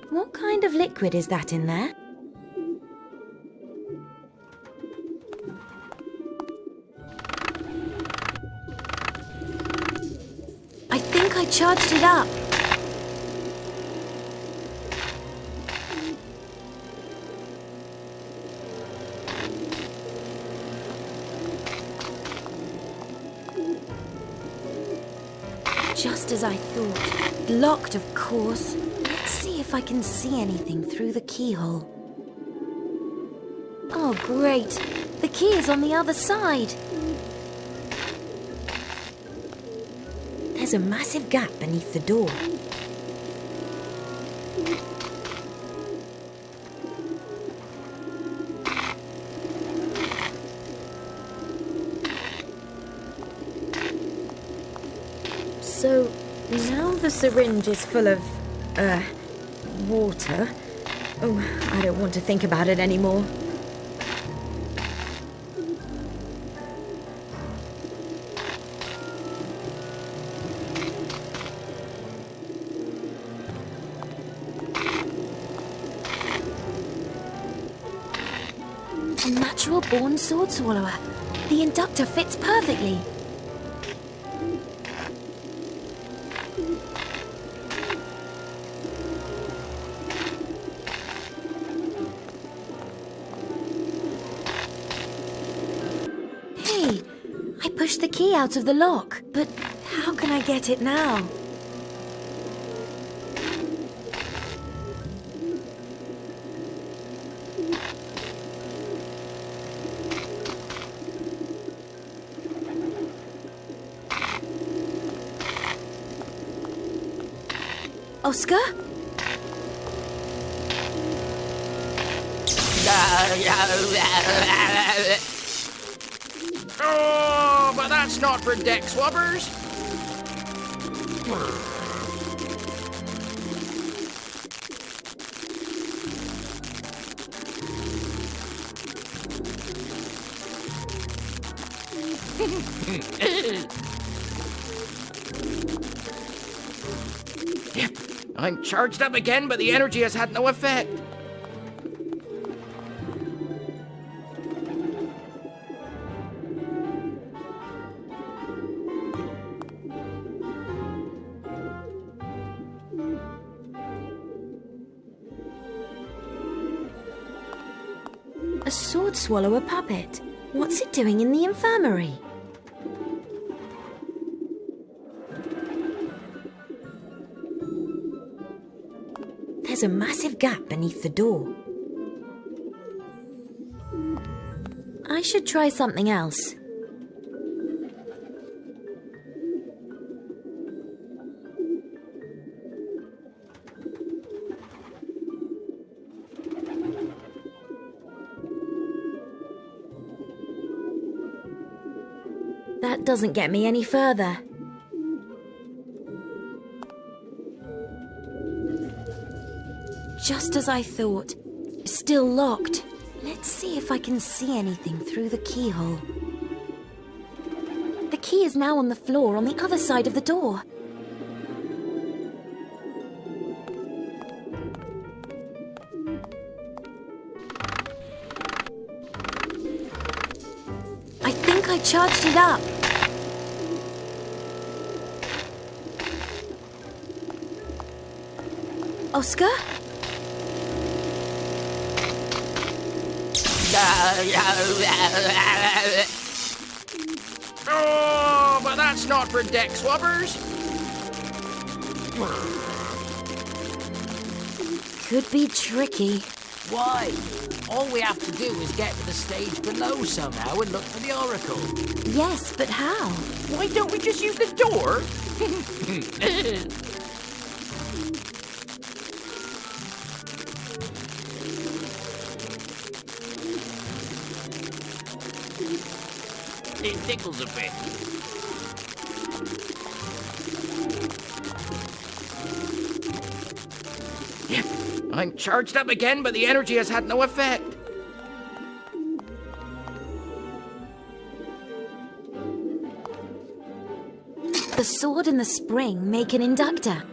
What kind of liquid is that in there? I think I charged it up. Just as I thought. Locked, of course. Let's see if I can see anything through the keyhole. Oh, great. The key is on the other side. There's a massive gap beneath the door. So, now the syringe is full of, water. Oh, I don't want to think about it anymore. A natural-born sword swallower. The inductor fits perfectly. Hey, I pushed the key out of the lock, but how can I get it now? Oscar? Oh, but that's not for deck swabbers. Yep, I'm charged up again, but the energy has had no effect. A sword swallower puppet. What's it doing in the infirmary? There's a massive gap beneath the door. I should try something else. That doesn't get me any further. Just as I thought. Still locked. Let's see if I can see anything through the keyhole. The key is now on the floor on the other side of the door. I think I charged it up. Oscar? Oh, but that's not for deck swabbers. Could be tricky. Why? All we have to do is get to the stage below somehow and look for the oracle. Yes, but how? Why don't we just use the door? It tickles a bit. Yep, I'm charged up again, but the energy has had no effect. The sword and the spring make an inductor.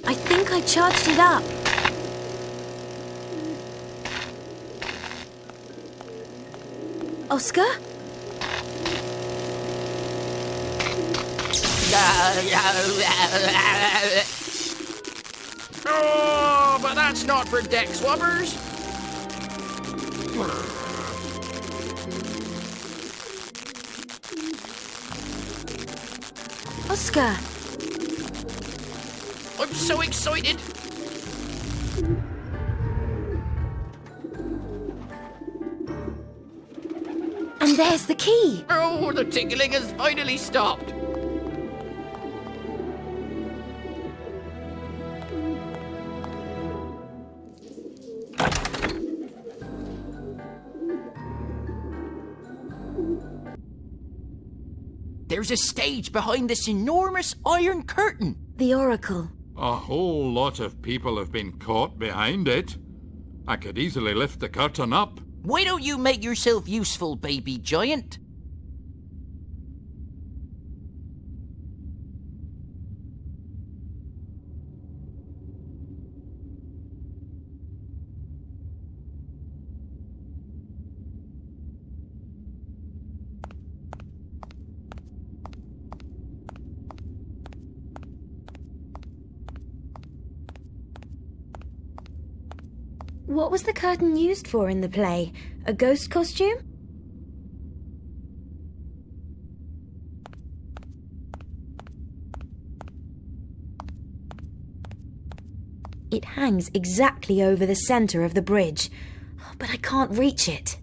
I think I charged it up. Oscar? Oh, but that's not for deck swabbers. Oscar! I'm so excited. And there's the key. Oh, the tickling has finally stopped. There's a stage behind this enormous iron curtain. The oracle. A whole lot of people have been caught behind it. I could easily lift the curtain up. Why don't you make yourself useful, baby giant? What was the curtain used for in the play? A ghost costume? It hangs exactly over the centre of the bridge, but I can't reach it.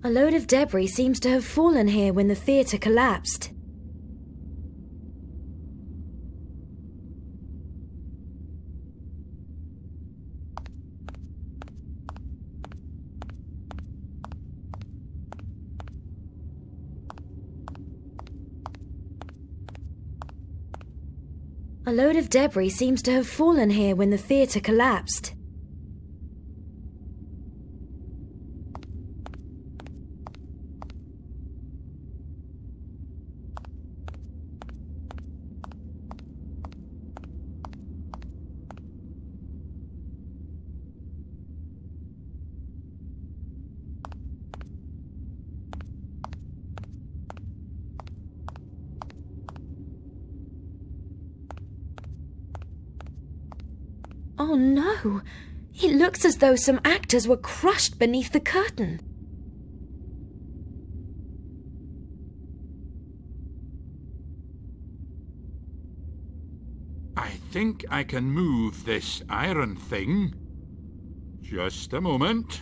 A load of debris seems to have fallen here when the theatre collapsed. A load of debris seems to have fallen here when the theatre collapsed. Oh no! It looks as though some actors were crushed beneath the curtain. I think I can move this iron thing. Just a moment.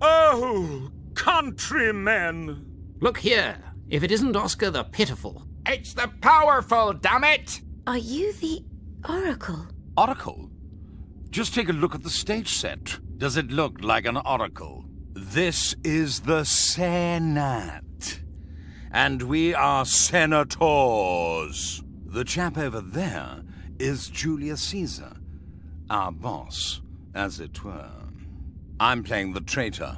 Oh, countrymen! Look here. If it isn't Oscar the Pitiful. It's the powerful, damn it! Are you the oracle? Oracle? Just take a look at the stage set. Does it look like an oracle? This is the Senate. And we are senators. The chap over there is Julius Caesar, our boss, as it were. I'm playing the traitor,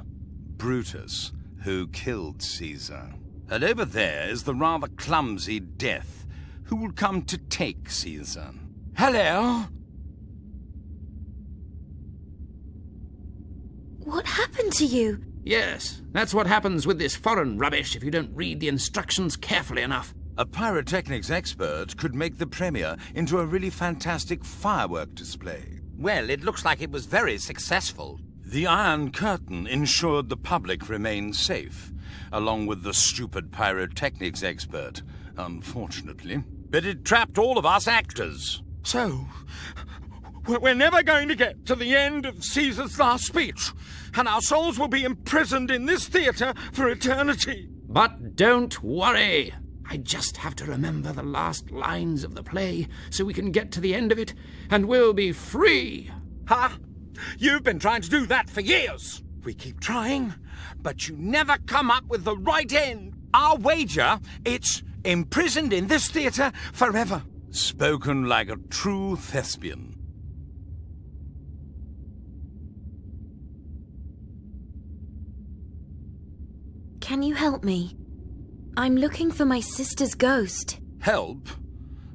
Brutus, who killed Caesar. And over there is the rather clumsy Death, who will come to take Caesar. Hello? What happened to you? Yes, that's what happens with this foreign rubbish if you don't read the instructions carefully enough. A pyrotechnics expert could make the premiere into a really fantastic firework display. Well, it looks like it was very successful. The Iron Curtain ensured the public remained safe, along with the stupid pyrotechnics expert, unfortunately. But it trapped all of us actors. So, we're never going to get to the end of Caesar's last speech, and our souls will be imprisoned in this theatre for eternity. But don't worry. I just have to remember the last lines of the play so we can get to the end of it, and we'll be free. Ha! You've been trying to do that for years. We keep trying, but you never come up with the right end. I'll wager it's imprisoned in this theatre forever. Spoken like a true thespian. Can you help me? I'm looking for my sister's ghost. Help?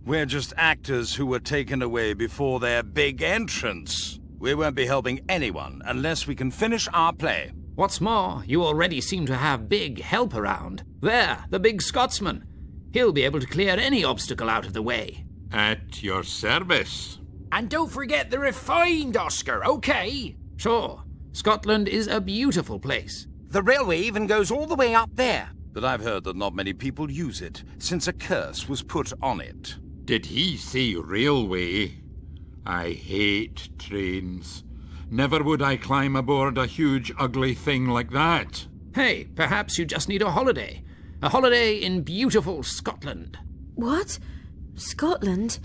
We're just actors who were taken away before their big entrance. We won't be helping anyone unless we can finish our play. What's more, you already seem to have big help around. There, the big Scotsman. He'll be able to clear any obstacle out of the way. At your service. And don't forget the refined Oscar, okay? Sure, Scotland is a beautiful place. The railway even goes all the way up there. But I've heard that not many people use it, since a curse was put on it. Did he say railway? I hate trains. Never would I climb aboard a huge, ugly thing like that. Hey, perhaps you just need a holiday. A holiday in beautiful Scotland. What? Scotland?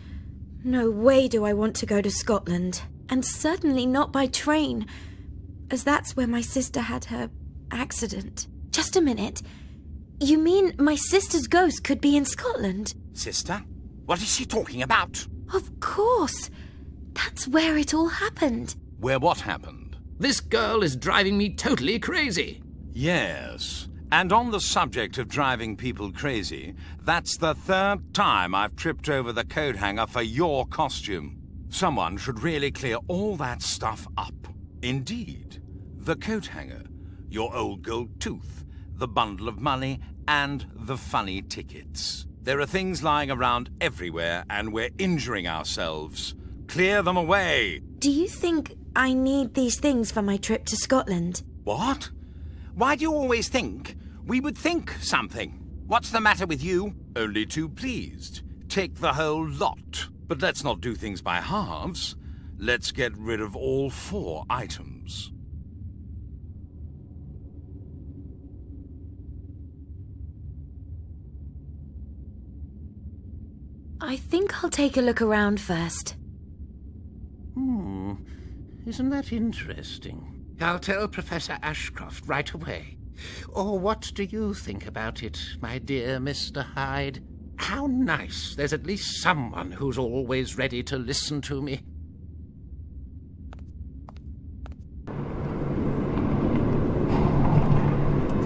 No way do I want to go to Scotland. And certainly not by train, as that's where my sister had her accident. Just a minute. You mean my sister's ghost could be in Scotland? Sister? What is she talking about? Of course. That's where it all happened. Where what happened? This girl is driving me totally crazy. Yes. And on the subject of driving people crazy, that's the third time I've tripped over the coat hanger for your costume. Someone should really clear all that stuff up. Indeed. The coat hanger, your old gold tooth, the bundle of money, and the funny tickets. There are things lying around everywhere, and we're injuring ourselves. Clear them away! Do you think I need these things for my trip to Scotland? What? Why do you always think we would think something? What's the matter with you? Only too pleased. Take the whole lot. But let's not do things by halves. Let's get rid of all 4 items. I think I'll take a look around first. Isn't that interesting? I'll tell Professor Ashcroft right away. Or what do you think about it, my dear Mr. Hyde? How nice there's at least someone who's always ready to listen to me.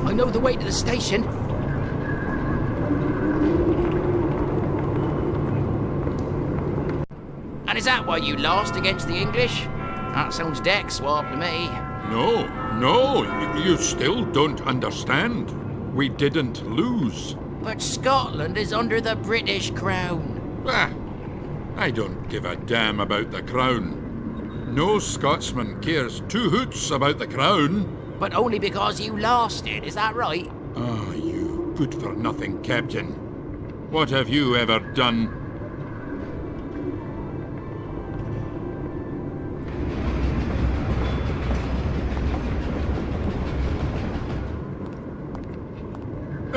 I know the way to the station. And is that why you lost against the English? That sounds deck swab to me. No, you still don't understand. We didn't lose. But Scotland is under the British crown. I don't give a damn about the crown. No Scotsman cares 2 hoots about the crown. But only because you lost it, is that right? Ah, you good-for-nothing captain. What have you ever done?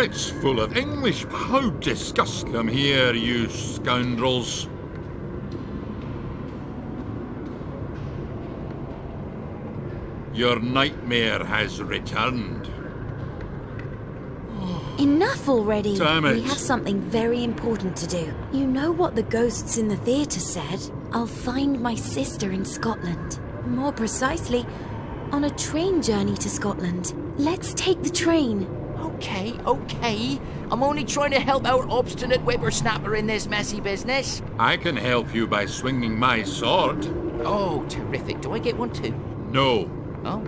It's full of English. How disgusting. Come here, you scoundrels. Your nightmare has returned. Enough already. Damn it. We have something very important to do. You know what the ghosts in the theatre said? I'll find my sister in Scotland. More precisely, on a train journey to Scotland. Let's take the train. Okay. I'm only trying to help our obstinate whippersnapper in this messy business. I can help you by swinging my sword. Oh, terrific. Do I get one too? No. Oh.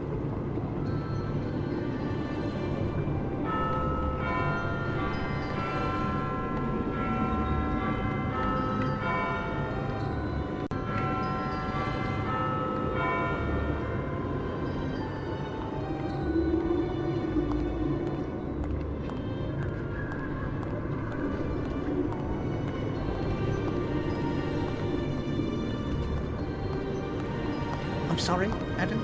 Sorry, Adam?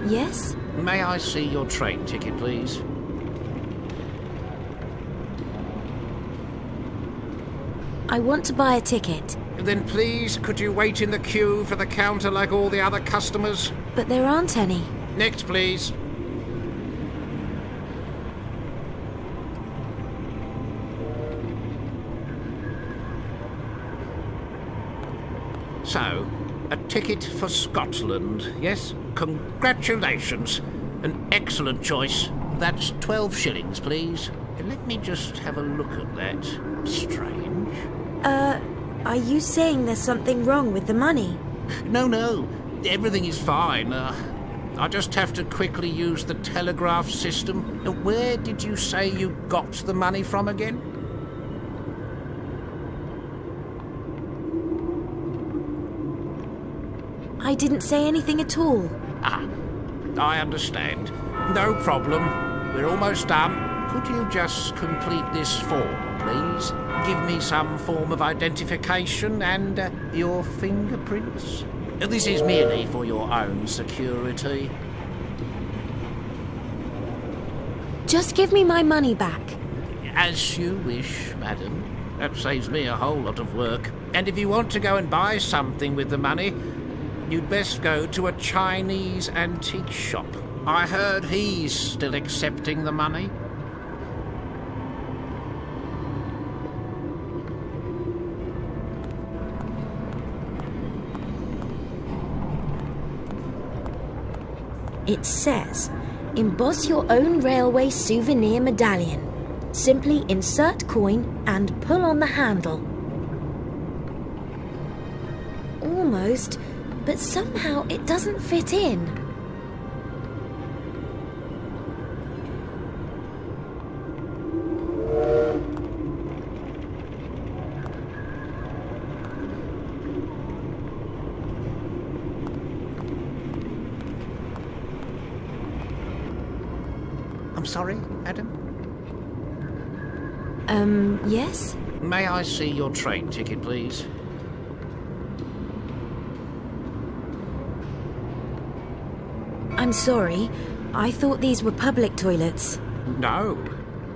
Yes? May I see your train ticket, please? I want to buy a ticket. Then please, could you wait in the queue for the counter like all the other customers? But there aren't any. Next, please. So, a ticket for Scotland, yes? Congratulations. An excellent choice. That's 12 shillings, please. Let me just have a look at that. Strange. Are you saying there's something wrong with the money? No. Everything is fine. I just have to quickly use the telegraph system. Now, where did you say you got the money from again? I didn't say anything at all. Ah, I understand. No problem. We're almost done. Could you just complete this form, please? Give me some form of identification and your fingerprints. This is merely for your own security. Just give me my money back. As you wish, madam. That saves me a whole lot of work. And if you want to go and buy something with the money, you'd best go to a Chinese antique shop. I heard he's still accepting the money. It says, emboss your own railway souvenir medallion. Simply insert coin and pull on the handle. Almost, but somehow it doesn't fit in. I'm sorry, madam? Yes? May I see your train ticket, please? I'm sorry. I thought these were public toilets. No.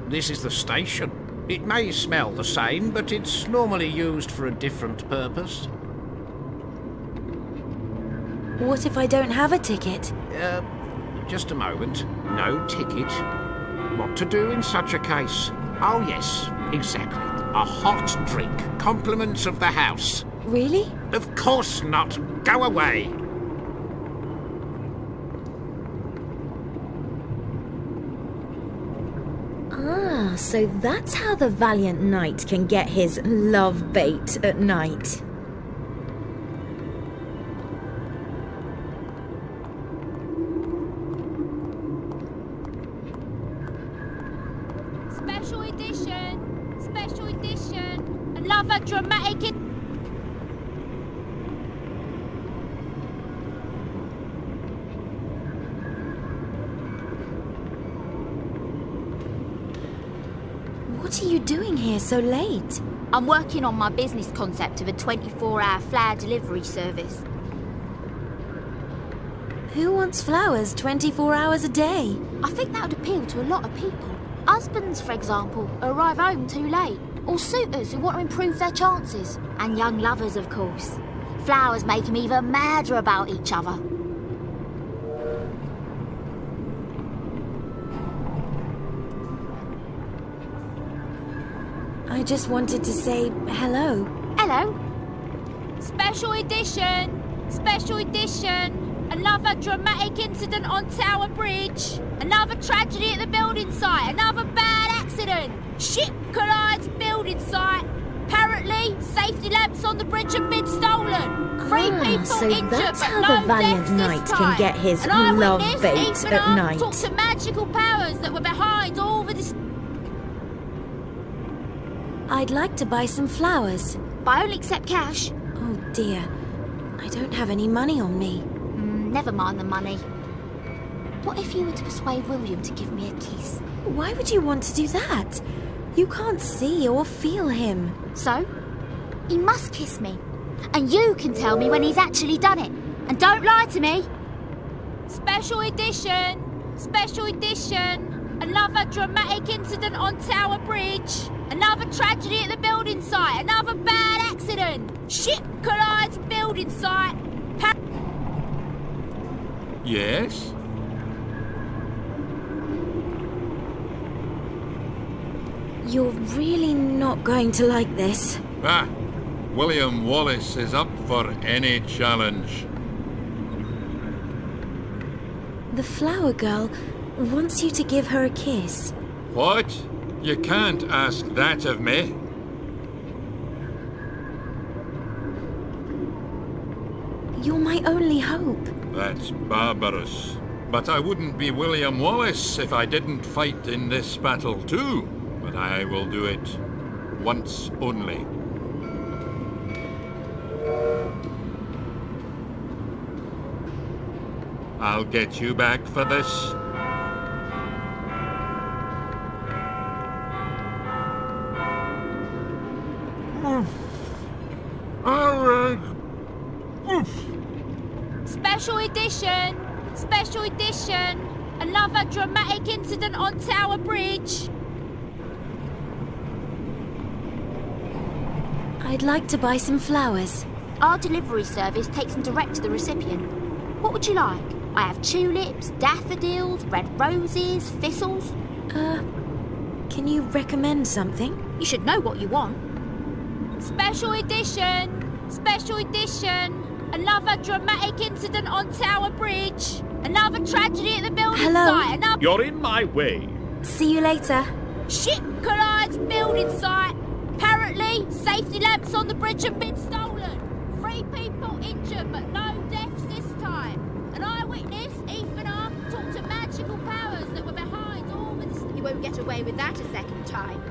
This is the station. It may smell the same, but it's normally used for a different purpose. What if I don't have a ticket? Just a moment. No ticket. What to do in such a case? Oh, yes, exactly. A hot drink. Compliments of the house. Really? Of course not. Go away. Ah, so that's how the valiant knight can get his love bait at night. Special edition! Special edition! Another dramatic... What are you doing here so late? I'm working on my business concept of a 24-hour flower delivery service. Who wants flowers 24 hours a day? I think that would appeal to a lot of people. Husbands, for example, who arrive home too late. Or suitors who want to improve their chances. And young lovers, of course. Flowers make them even madder about each other. I just wanted to say hello. Hello. Special edition! Special edition! Another dramatic incident on Tower Bridge. Another tragedy at the building site. Another bad accident. Ship collides building site. Apparently, safety lamps on the bridge have been stolen. 3 people so injured, that's but how no the valiant deaths knight this can time. get his An love eyewitness, bait Ethan at Hunt, night. talked to magical powers that were behind all the I'd like to buy some flowers. But I only accept cash. Oh dear, I don't have any money on me. Never mind the money. What if you were to persuade William to give me a kiss? Why would you want to do that? You can't see or feel him. So? He must kiss me. And you can tell me when he's actually done it. And don't lie to me. Special edition! Special edition! Another dramatic incident on Tower Bridge. Another tragedy at the building site. Another bad accident. Ship collides building site. Yes? You're really not going to like this. Ah, William Wallace is up for any challenge. The flower girl wants you to give her a kiss. What? You can't ask that of me. You're my only hope. That's barbarous. But I wouldn't be William Wallace if I didn't fight in this battle too. But I will do it once only. I'll get you back for this. Special edition! Special edition! Another dramatic incident on Tower Bridge! I'd like to buy some flowers. Our delivery service takes them direct to the recipient. What would you like? I have tulips, daffodils, red roses, thistles. Can you recommend something? You should know what you want. Special edition! Special edition! Another dramatic incident on Tower Bridge! Another tragedy at the building Hello? site! Another... You're in my way. See you later. Ship collides building site! Apparently, safety lamps on the bridge have been stolen. 3 people injured, but no deaths this time. An eyewitness, Ethan R, talked to magical powers that were behind all this. You won't get away with that a second time.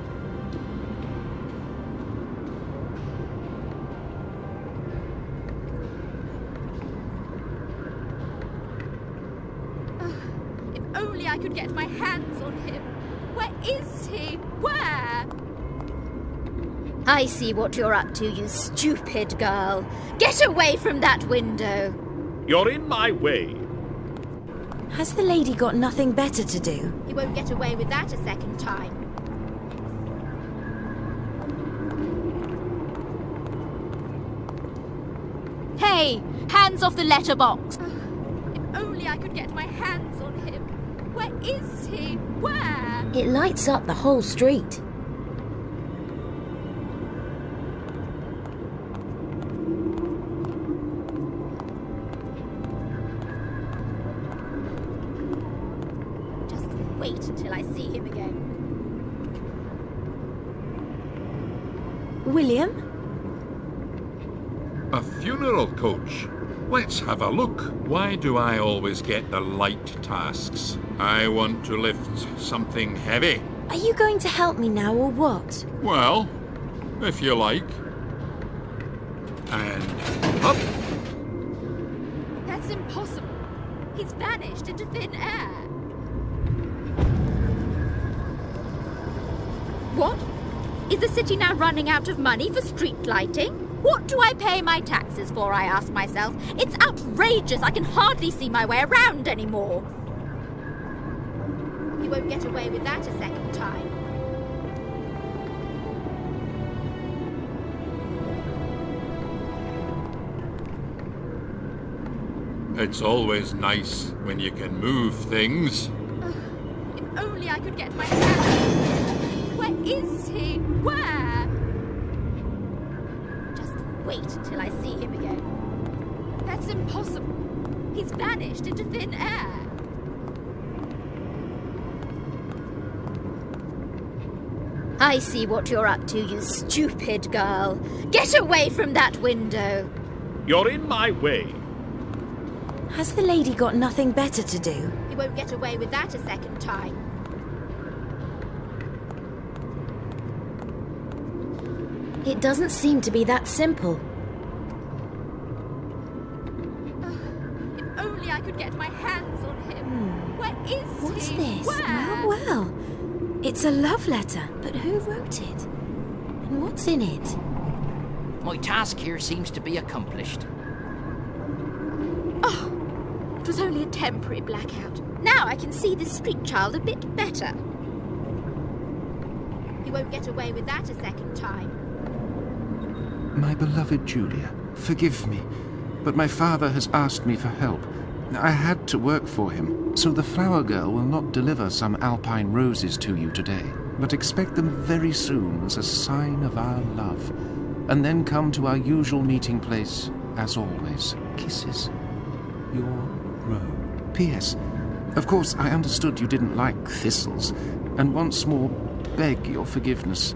If only I could get my hands on him. Where is he? Where? I see what you're up to, you stupid girl. Get away from that window. You're in my way. Has the lady got nothing better to do? You won't get away with that a second time. Hey, hands off the letterbox. If only I could get my hands on him. Where is he? Where? It lights up the whole street. Just wait until I see him again. William? A funeral coach? Let's have a look. Why do I always get the light tasks? I want to lift something heavy. Are you going to help me now or what? Well, if you like. And up. That's impossible. He's vanished into thin air. What? Is the city now running out of money for street lighting? What do I pay my taxes for, I ask myself? It's outrageous. I can hardly see my way around anymore. You won't get away with that a second time. It's always nice when you can move things. If only I could get my hands. Where is he? Where? Just wait until I see him again. That's impossible. He's vanished into thin air. I see what you're up to, you stupid girl. Get away from that window. You're in my way. Has the lady got nothing better to do? You won't get away with that a second time. It doesn't seem to be that simple. If only I could get my hands on him. Where is What's he? this? Where? Well, it's a love letter, but who wrote it? And what's in it? My task here seems to be accomplished. Oh, it was only a temporary blackout. Now I can see this street child a bit better. You won't get away with that a second time. My beloved Julia, forgive me, but my father has asked me for help. I had to work for him, so the flower girl will not deliver some alpine roses to you today, but expect them very soon as a sign of our love, and then come to our usual meeting place, as always. Kisses. Your Rose. P.S. Of course, I understood you didn't like thistles, and once more beg your forgiveness.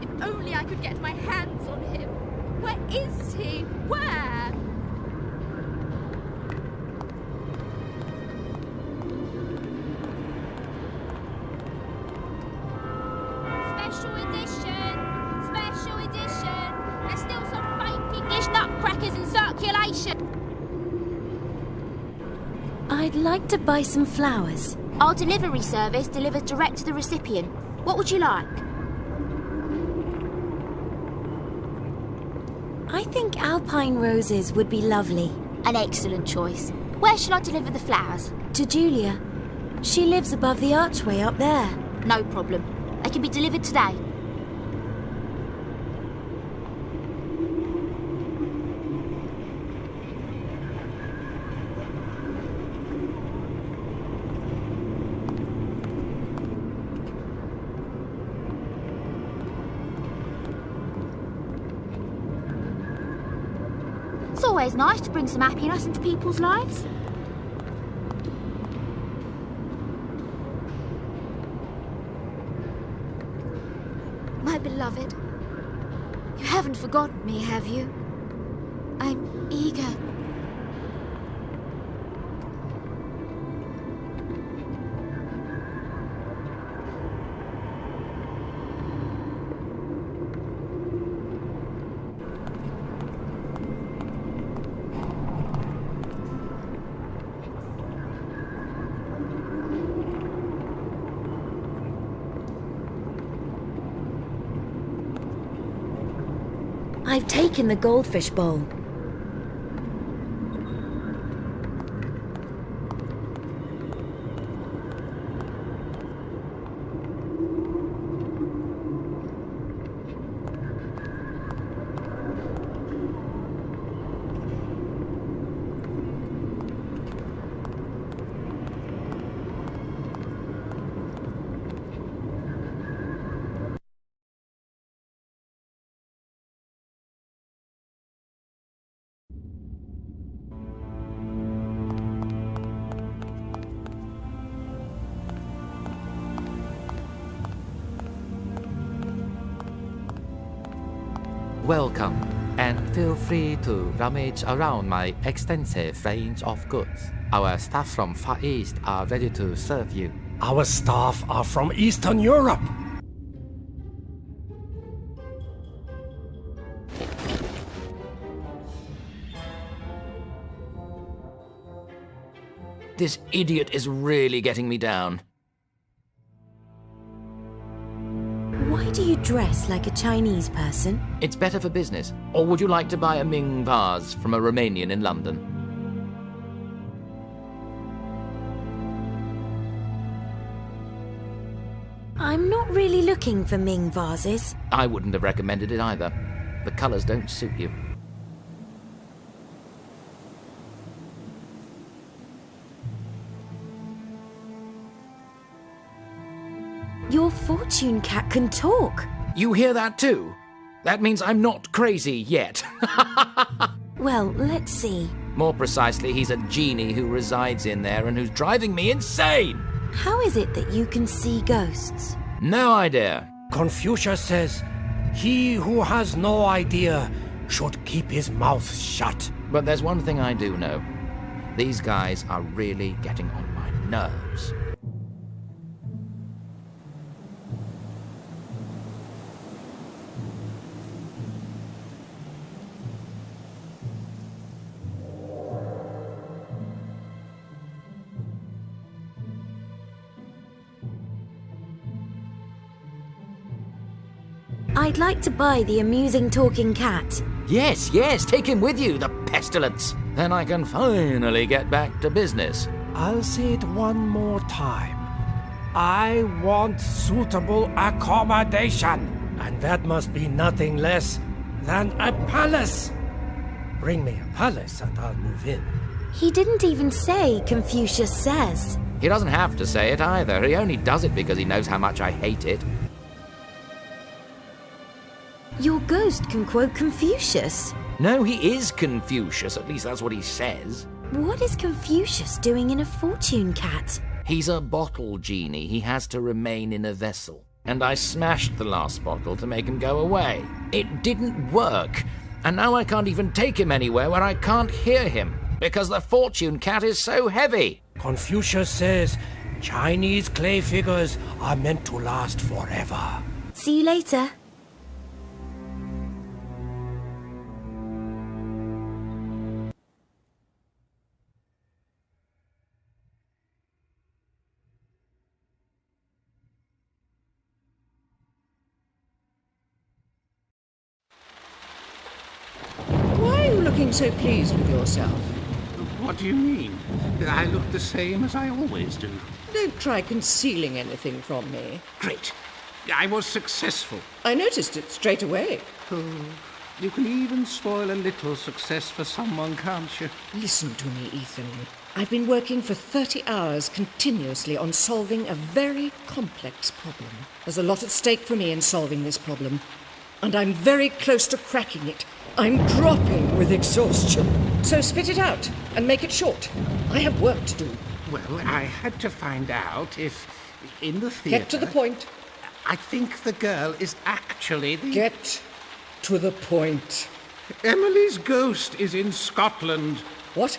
If only I could get my hands on him. Where is he? Where? Special edition! Special edition! There's still some fake English nutcrackers in circulation. I'd like to buy some flowers. Our delivery service delivers direct to the recipient. What would you like? I think alpine roses would be lovely. An excellent choice. Where shall I deliver the flowers? To Julia. She lives above the archway up there. No problem. They can be delivered today. It's always nice to bring some happiness into people's lives. My beloved, you haven't forgotten me, have you? I'm eager. I've taken the goldfish bowl. Welcome, and feel free to rummage around my extensive range of goods. Our staff from Far East are ready to serve you. Our staff are from Eastern Europe. This idiot is really getting me down. Why do you dress like a Chinese person? It's better for business. Or would you like to buy a Ming vase from a Romanian in London? I'm not really looking for Ming vases. I wouldn't have recommended it either. The colours don't suit you. Your fortune cat can talk. You hear that too? That means I'm not crazy yet. Well, let's see. More precisely, he's a genie who resides in there and who's driving me insane! How is it that you can see ghosts? No idea. Confucius says, he who has no idea should keep his mouth shut. But there's one thing I do know. These guys are really getting on my nerves. I'd like to buy the amusing talking cat. Yes, take him with you, the pestilence. Then I can finally get back to business. I'll say it one more time. I want suitable accommodation, and that must be nothing less than a palace. Bring me a palace and I'll move in. He didn't even say Confucius says. He doesn't have to say it either. He only does it because he knows how much I hate it. Your ghost can quote Confucius. No, he is Confucius. At least that's what he says. What is Confucius doing in a fortune cat? He's a bottle genie. He has to remain in a vessel. And I smashed the last bottle to make him go away. It didn't work. And now I can't even take him anywhere where I can't hear him, because the fortune cat is so heavy. Confucius says Chinese clay figures are meant to last forever. See you later. Why are you looking so pleased with yourself? What do you mean? I look the same as I always do. Don't try concealing anything from me. Great. I was successful. I noticed it straight away. Oh, you can even spoil a little success for someone, can't you? Listen to me, Ethan. I've been working for 30 hours continuously on solving a very complex problem. There's a lot at stake for me in solving this problem, and I'm very close to cracking it. I'm dropping with exhaustion. So spit it out and make it short. I have work to do. Well, I had to find out if, in the theatre... Get to the point. I think the girl is actually the... Get to the point. Emily's ghost is in Scotland. What?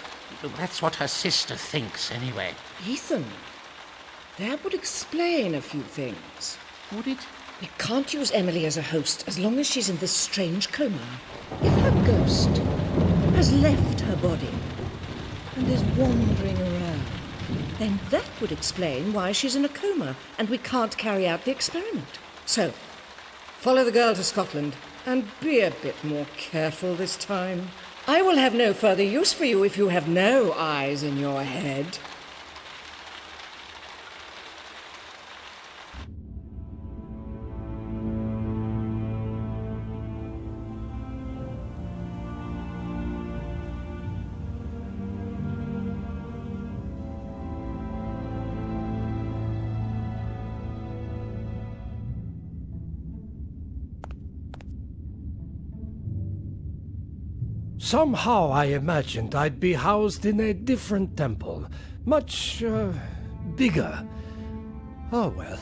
That's what her sister thinks, anyway. Ethan, that would explain a few things. Would it? We can't use Emily as a host as long as she's in this strange coma. If her ghost has left her body and is wandering around, then that would explain why she's in a coma and we can't carry out the experiment. So, follow the girl to Scotland and be a bit more careful this time. I will have no further use for you if you have no eyes in your head. Somehow I imagined I'd be housed in a different temple, much, bigger. Oh well.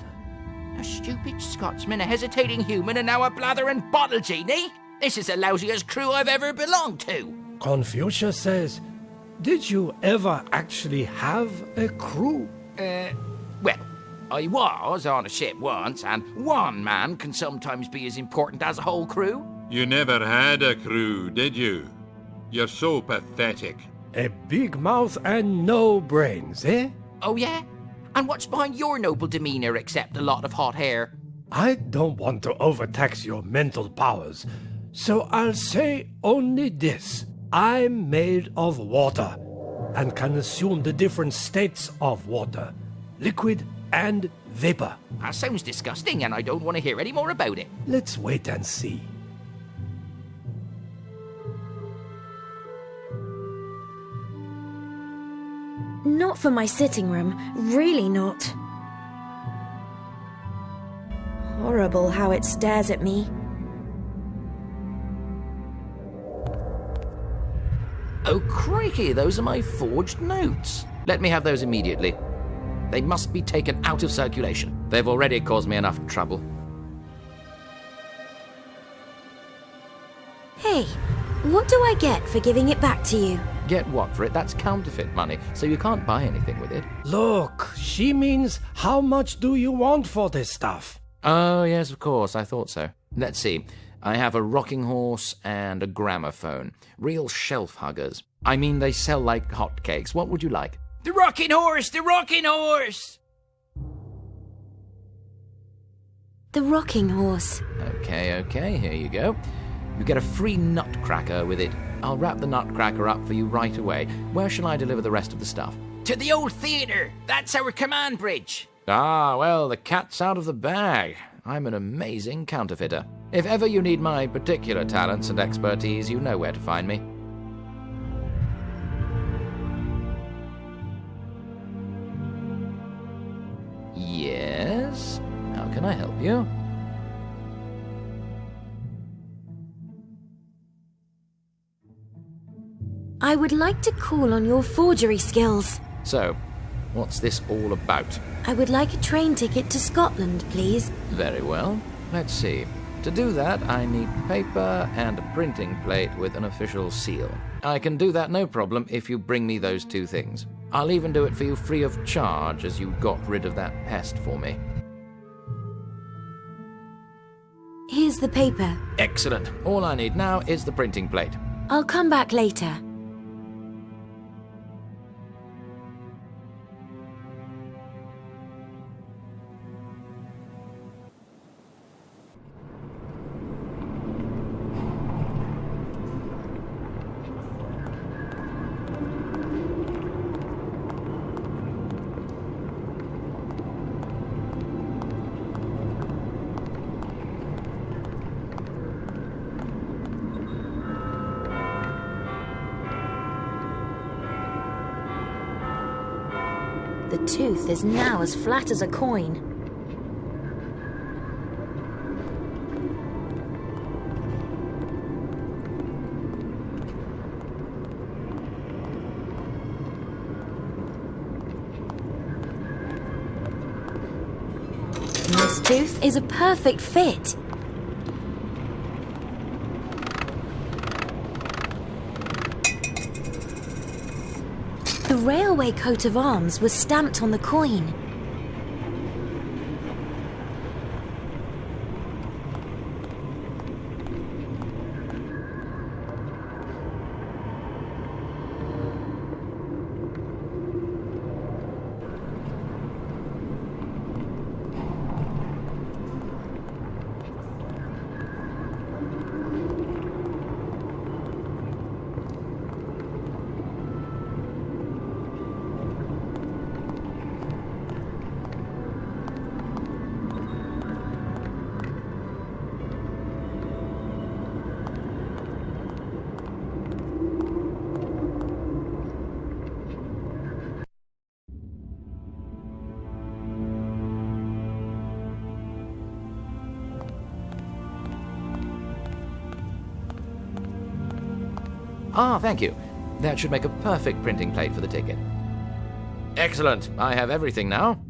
A stupid Scotsman, a hesitating human, and now a blathering bottle genie? This is the lousiest crew I've ever belonged to. Confucius says, did you ever actually have a crew? Well, I was on a ship once, and one man can sometimes be as important as a whole crew. You never had a crew, did you? You're so pathetic. A big mouth and no brains, eh? Oh, yeah? And what's behind your noble demeanor except a lot of hot hair? I don't want to overtax your mental powers, so I'll say only this. I'm made of water, and can assume the different states of water, liquid and vapor. That sounds disgusting, and I don't want to hear any more about it. Let's wait and see. Not for my sitting room, really not. Horrible how it stares at me. Oh, crikey, those are my forged notes. Let me have those immediately. They must be taken out of circulation. They've already caused me enough trouble. Hey, what do I get for giving it back to you? Get what for it? That's counterfeit money, so you can't buy anything with it. Look, she means how much do you want for this stuff? Oh, yes, of course, I thought so. Let's see. I have a rocking horse and a gramophone. Real shelf huggers. I mean, they sell like hotcakes. What would you like? The rocking horse! The rocking horse! The rocking horse. Okay, here you go. You get a free nutcracker with it. I'll wrap the nutcracker up for you right away. Where shall I deliver the rest of the stuff? To the old theatre! That's our command bridge! Ah, well, the cat's out of the bag. I'm an amazing counterfeiter. If ever you need my particular talents and expertise, you know where to find me. Yes? How can I help you? I would like to call on your forgery skills. So, what's this all about? I would like a train ticket to Scotland, please. Very well. Let's see. To do that, I need paper and a printing plate with an official seal. I can do that no problem if you bring me those two things. I'll even do it for you free of charge, as you got rid of that pest for me. Here's the paper. Excellent. All I need now is the printing plate. I'll come back later. The tooth is now as flat as a coin. This tooth is a perfect fit. The railway coat of arms was stamped on the coin. Ah, thank you. That should make a perfect printing plate for the ticket. Excellent. I have everything now.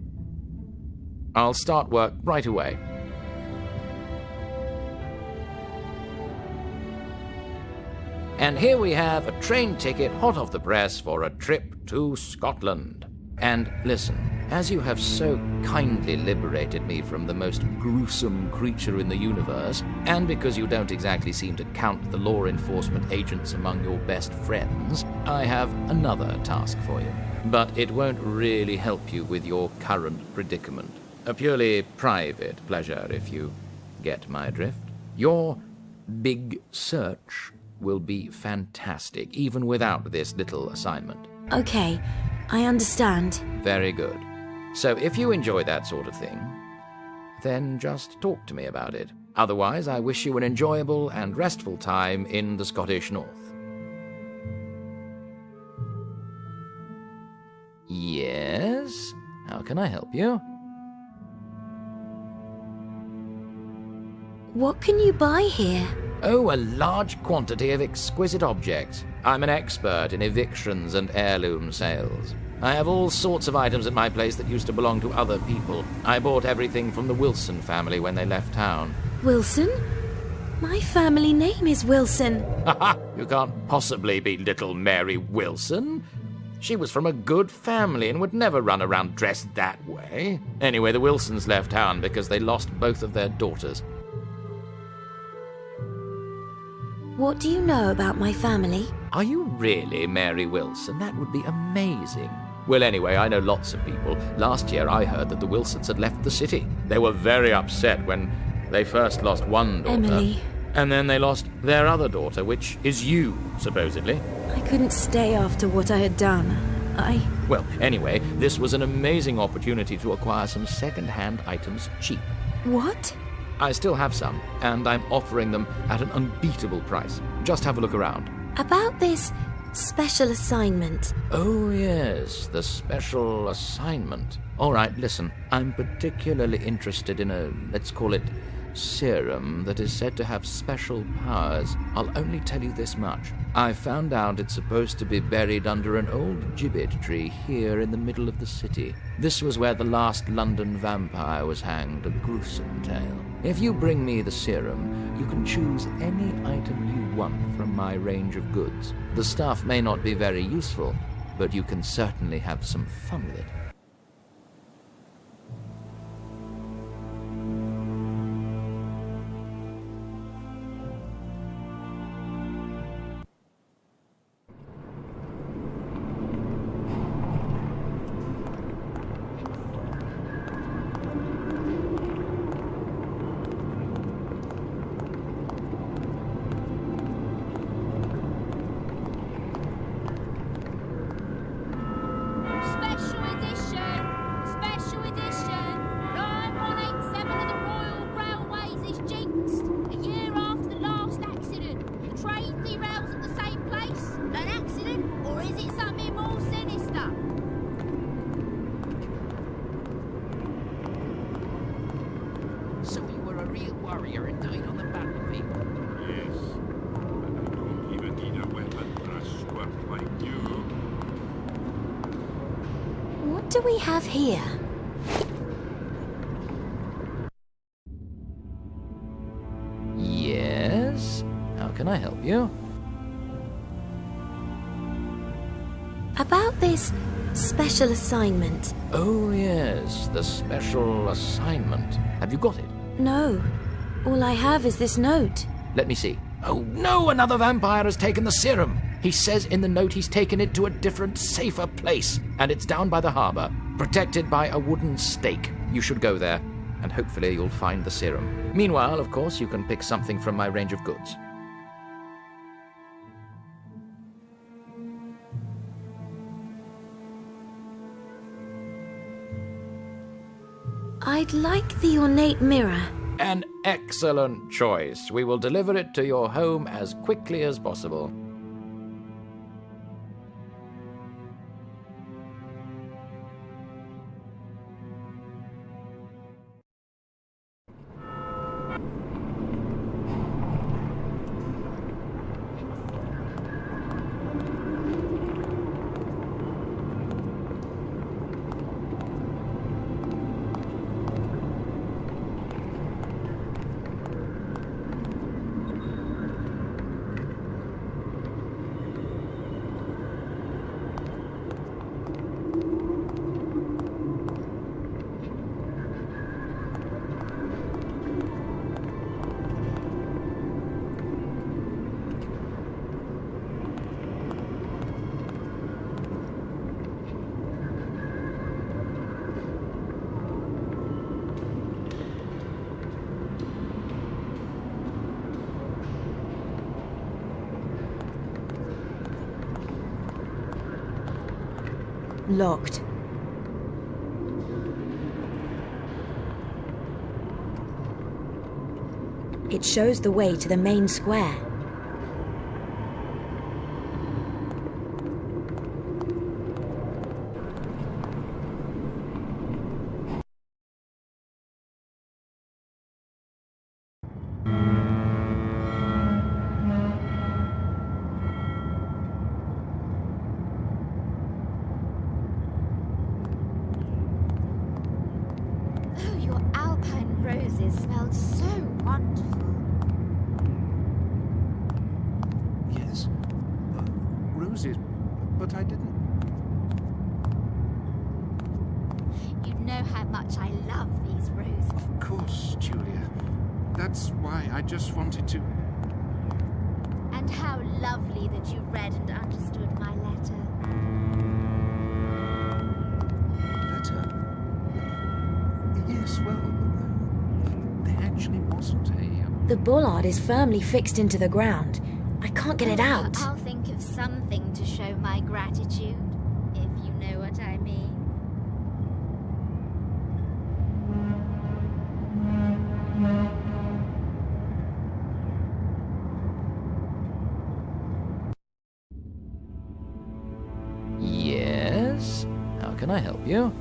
I'll start work right away. And here we have a train ticket hot off the press for a trip to Scotland. And listen, as you have so kindly liberated me from the most gruesome creature in the universe, and because you don't exactly seem to count the law enforcement agents among your best friends, I have another task for you. But it won't really help you with your current predicament. A purely private pleasure, if you get my drift. Your big search will be fantastic, even without this little assignment. Okay, I understand. Very good. So if you enjoy that sort of thing, then just talk to me about it. Otherwise, I wish you an enjoyable and restful time in the Scottish North. Yes? How can I help you? What can you buy here? Oh, a large quantity of exquisite objects. I'm an expert in evictions and heirloom sales. I have all sorts of items at my place that used to belong to other people. I bought everything from the Wilson family when they left town. Wilson? My family name is Wilson. Haha! You can't possibly be little Mary Wilson. She was from a good family and would never run around dressed that way. Anyway, the Wilsons left town because they lost both of their daughters. What do you know about my family? Are you really Mary Wilson? That would be amazing. Well, anyway, I know lots of people. Last year I heard that the Wilsons had left the city. They were very upset when they first lost one daughter. Emily. And then they lost their other daughter, which is you, supposedly. I couldn't stay after what I had done. Well, anyway, this was an amazing opportunity to acquire some second-hand items cheap. What? I still have some, and I'm offering them at an unbeatable price. Just have a look around. About this special assignment. Oh, yes, the special assignment. All right, listen. I'm particularly interested in a, let's call it, serum that is said to have special powers. I'll only tell you this much. I found out it's supposed to be buried under an old gibbet tree here in the middle of the city. This was where the last London vampire was hanged, a gruesome tale. If you bring me the serum, you can choose any item you want from my range of goods. The stuff may not be very useful, but you can certainly have some fun with it. What do we have here? Yes? How can I help you? About this special assignment. Oh, yes, the special assignment. Have you got it? No. All I have is this note. Let me see. Oh, no, another vampire has taken the serum. He says in the note he's taken it to a different, safer place, and it's down by the harbour, protected by a wooden stake. You should go there, and hopefully you'll find the serum. Meanwhile, of course, you can pick something from my range of goods. I'd like the ornate mirror. An excellent choice. We will deliver it to your home as quickly as possible. Locked. It shows the way to the main square. Smelled so wonderful. Yes. Roses, but I didn't. You know how much I love these roses. Of course, Julia. That's why I just wanted to... And how lovely that you read and understood my letter. Letter? Yes, well... There actually wasn't a... The bollard is firmly fixed into the ground. I can't get it out. I'll think of something to show my gratitude, if you know what I mean. Yes? How can I help you?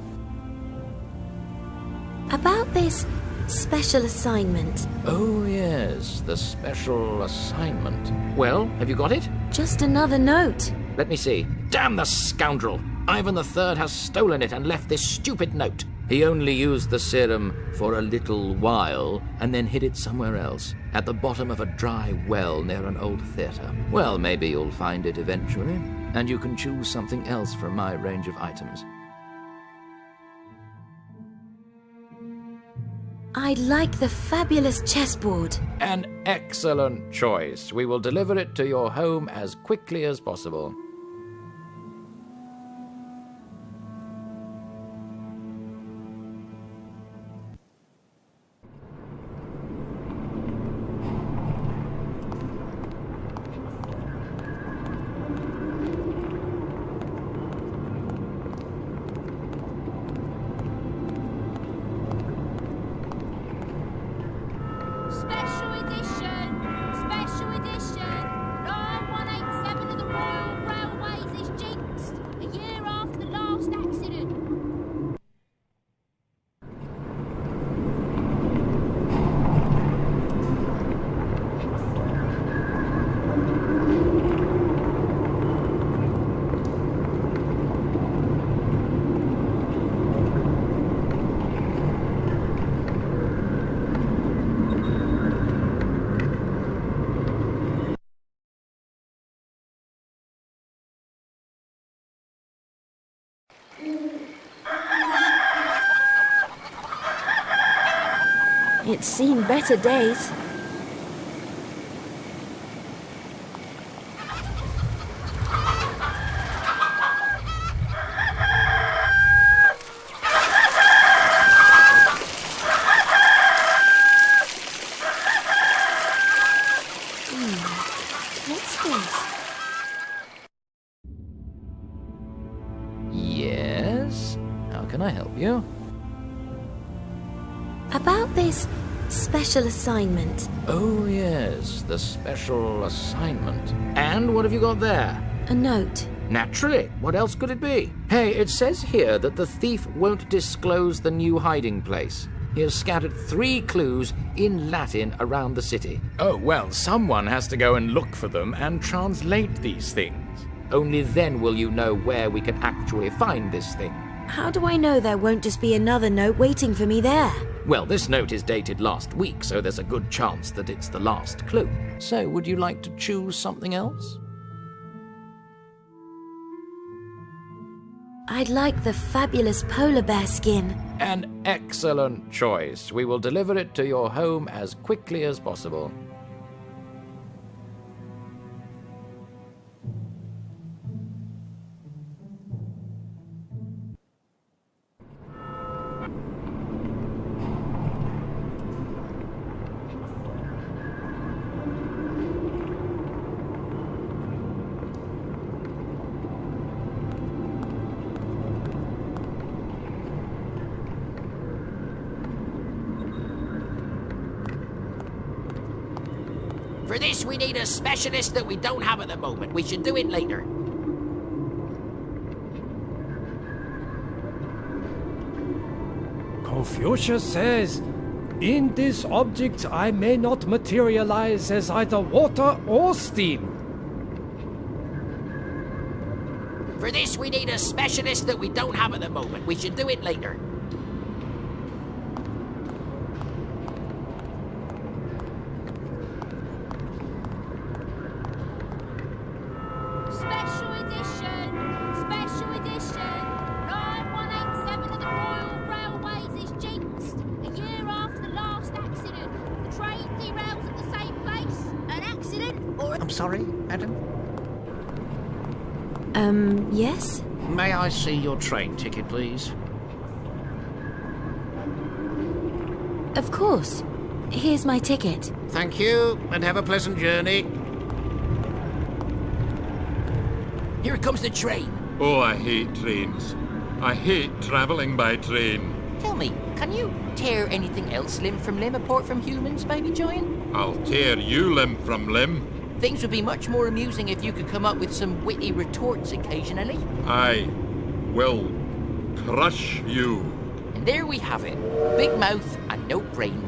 About this special assignment. Oh, yes, the special assignment. Well, have you got it? Just another note. Let me see. Damn the scoundrel! Ivan III has stolen it and left this stupid note. He only used the serum for a little while and then hid it somewhere else, at the bottom of a dry well near an old theatre. Well, maybe you'll find it eventually, and you can choose something else from my range of items. I'd like the fabulous chessboard. An excellent choice. We will deliver it to your home as quickly as possible. Special edition! Special edition! Line 187 of the Royal Railways is jinxed, a year after the last accident. It's seen better days. What's this? Yes? How can I help you? About this special assignment. Oh, yes, the special assignment. And what have you got there? A note. Naturally. What else could it be? Hey, it says here that the thief won't disclose the new hiding place. He has scattered 3 clues in Latin around the city. Oh, well, someone has to go and look for them and translate these things. Only then will you know where we can actually find this thing. How do I know there won't just be another note waiting for me there? Well, this note is dated last week, so there's a good chance that it's the last clue. So, would you like to choose something else? I'd like the fabulous polar bear skin. An excellent choice. We will deliver it to your home as quickly as possible. For this, we need a specialist that we don't have at the moment. We should do it later. Confucius says, "In this object I may not materialize as either water or steam." For this, we need a specialist that we don't have at the moment. We should do it later. Special edition! Special edition! Line 187 of the Royal Railways is jinxed, a year after the last accident. The train derails at the same place. An accident or... I'm sorry, madam? Yes? May I see your train ticket, please? Of course. Here's my ticket. Thank you, and have a pleasant journey. Here comes the train. Oh, I hate trains. I hate travelling by train. Tell me, can you tear anything else limb from limb apart from humans, Baby Giant? I'll tear you limb from limb. Things would be much more amusing if you could come up with some witty retorts occasionally. I will crush you. And there we have it. Big mouth and no brain.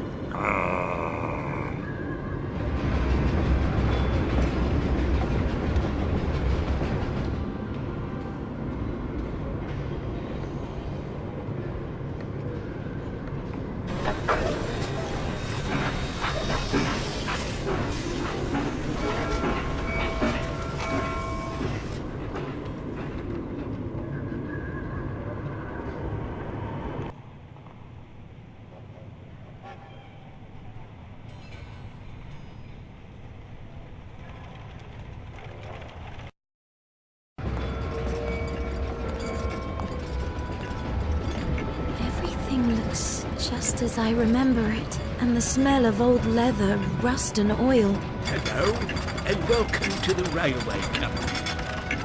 Everything looks just as I remember it, and the smell of old leather, rust and oil. Hello, and welcome to the railway company.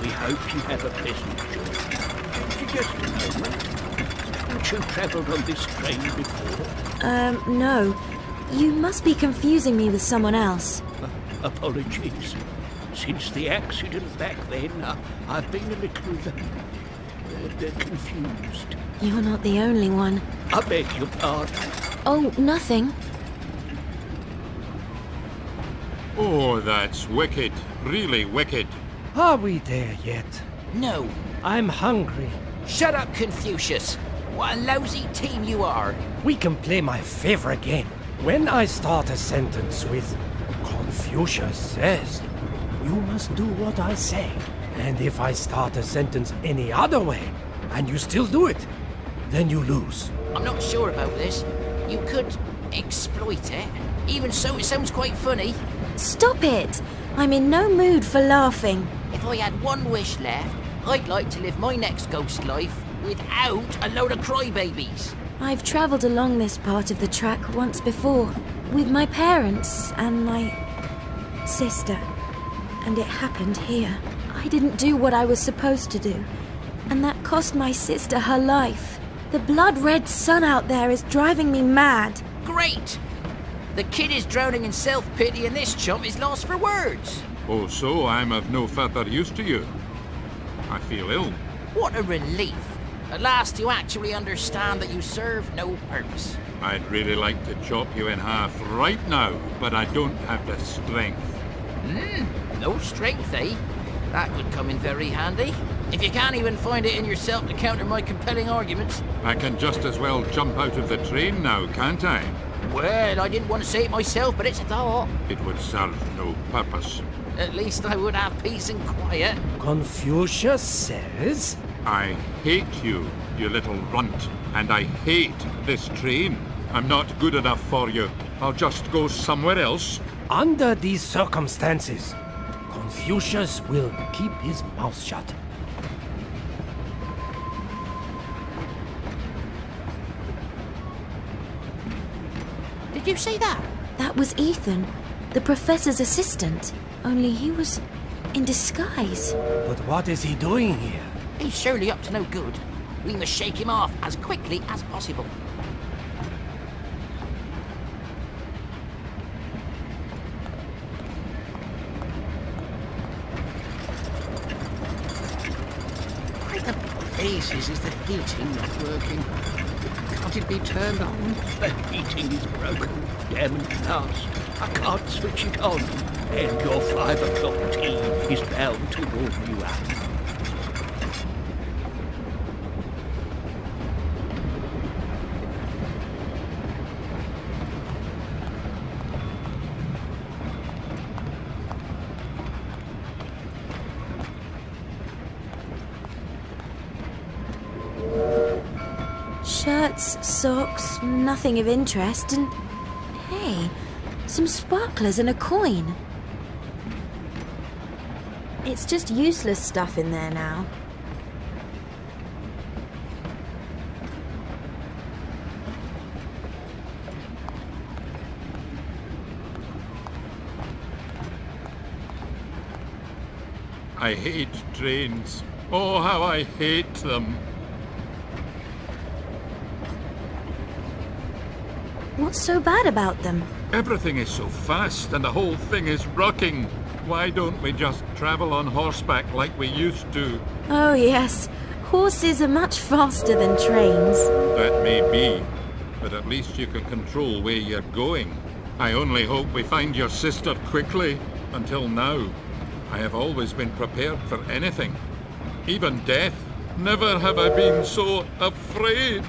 We hope you have a pleasant journey. Just a moment. Haven't you travelled on this train before? No. You must be confusing me with someone else. Apologies. Since the accident back then, I've been a little confused. You're not the only one. I beg your pardon. Oh, nothing. Oh, that's wicked. Really wicked. Are we there yet? No. I'm hungry. Shut up, Confucius. What a lousy team you are. We can play my favorite game. When I start a sentence with Confucius says, you must do what I say. And if I start a sentence any other way, and you still do it, then you lose. I'm not sure about this. You could exploit it. Even so, it sounds quite funny. Stop it! I'm in no mood for laughing. If I had one wish left, I'd like to live my next ghost life without a load of crybabies. I've travelled along this part of the track once before, with my parents and my sister. And it happened here. I didn't do what I was supposed to do, and that cost my sister her life. The blood-red sun out there is driving me mad. Great! The kid is drowning in self-pity and this chump is lost for words. Oh, so I'm of no further use to you. I feel ill. What a relief. At last you actually understand that you serve no purpose. I'd really like to chop you in half right now, but I don't have the strength. No strength, eh? That could come in very handy. If you can't even find it in yourself to counter my compelling arguments. I can just as well jump out of the train now, can't I? Well, I didn't want to say it myself, but it's a thought. It would serve no purpose. At least I would have peace and quiet. Confucius says... I hate you, you little runt, and I hate this train. I'm not good enough for you. I'll just go somewhere else. Under these circumstances, Confucius will keep his mouth shut. Did you say that? That was Ethan, the professor's assistant. Only he was in disguise. But what is he doing here? He's surely up to no good. We must shake him off as quickly as possible. Why the blazes is the heating not working? Can't it be turned on? The heating is broken. Damn blast. I can't switch it on. And your 5 o'clock tea is bound to warm you up. Shirts, socks, nothing of interest, and... hey, some sparklers and a coin. It's just useless stuff in there now. I hate trains. Oh, how I hate them. What's so bad about them? Everything is so fast and the whole thing is rocking. Why don't we just travel on horseback like we used to? Oh yes, horses are much faster than trains. That may be, but at least you can control where you're going. I only hope we find your sister quickly. Until now, I have always been prepared for anything, even death. Never have I been so afraid.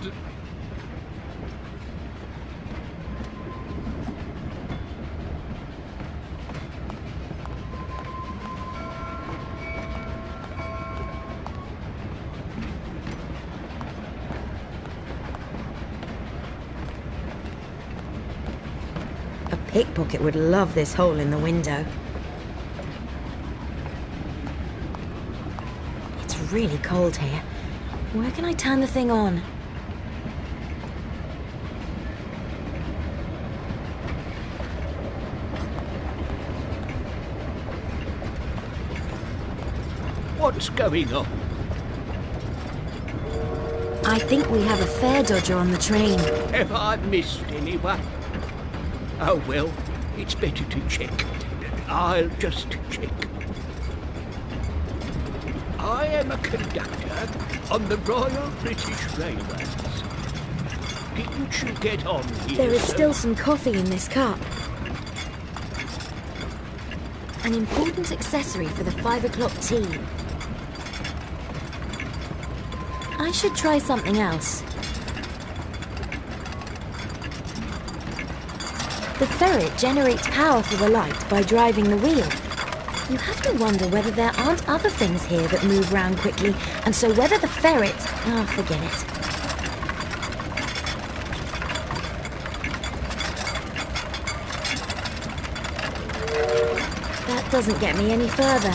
A pickpocket would love this hole in the window. It's really cold here. Where can I turn the thing on? What's going on? I think we have a fare dodger on the train. Have I missed anyone? Oh well, it's better to check. I'll just check. I am a conductor on the Royal British Railways. Didn't you get on here? There is still some coffee in this cup. An important accessory for the 5 o'clock tea. I should try something else. The ferret generates power for the light by driving the wheel. You have to wonder whether there aren't other things here that move round quickly, and so whether the ferret... Oh, forget it. That doesn't get me any further.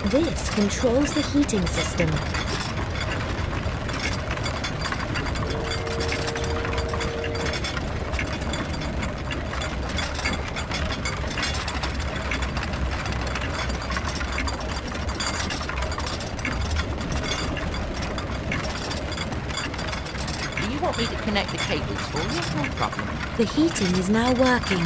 This controls the heating system. Do you want me to connect the cables for you? No problem. The heating is now working.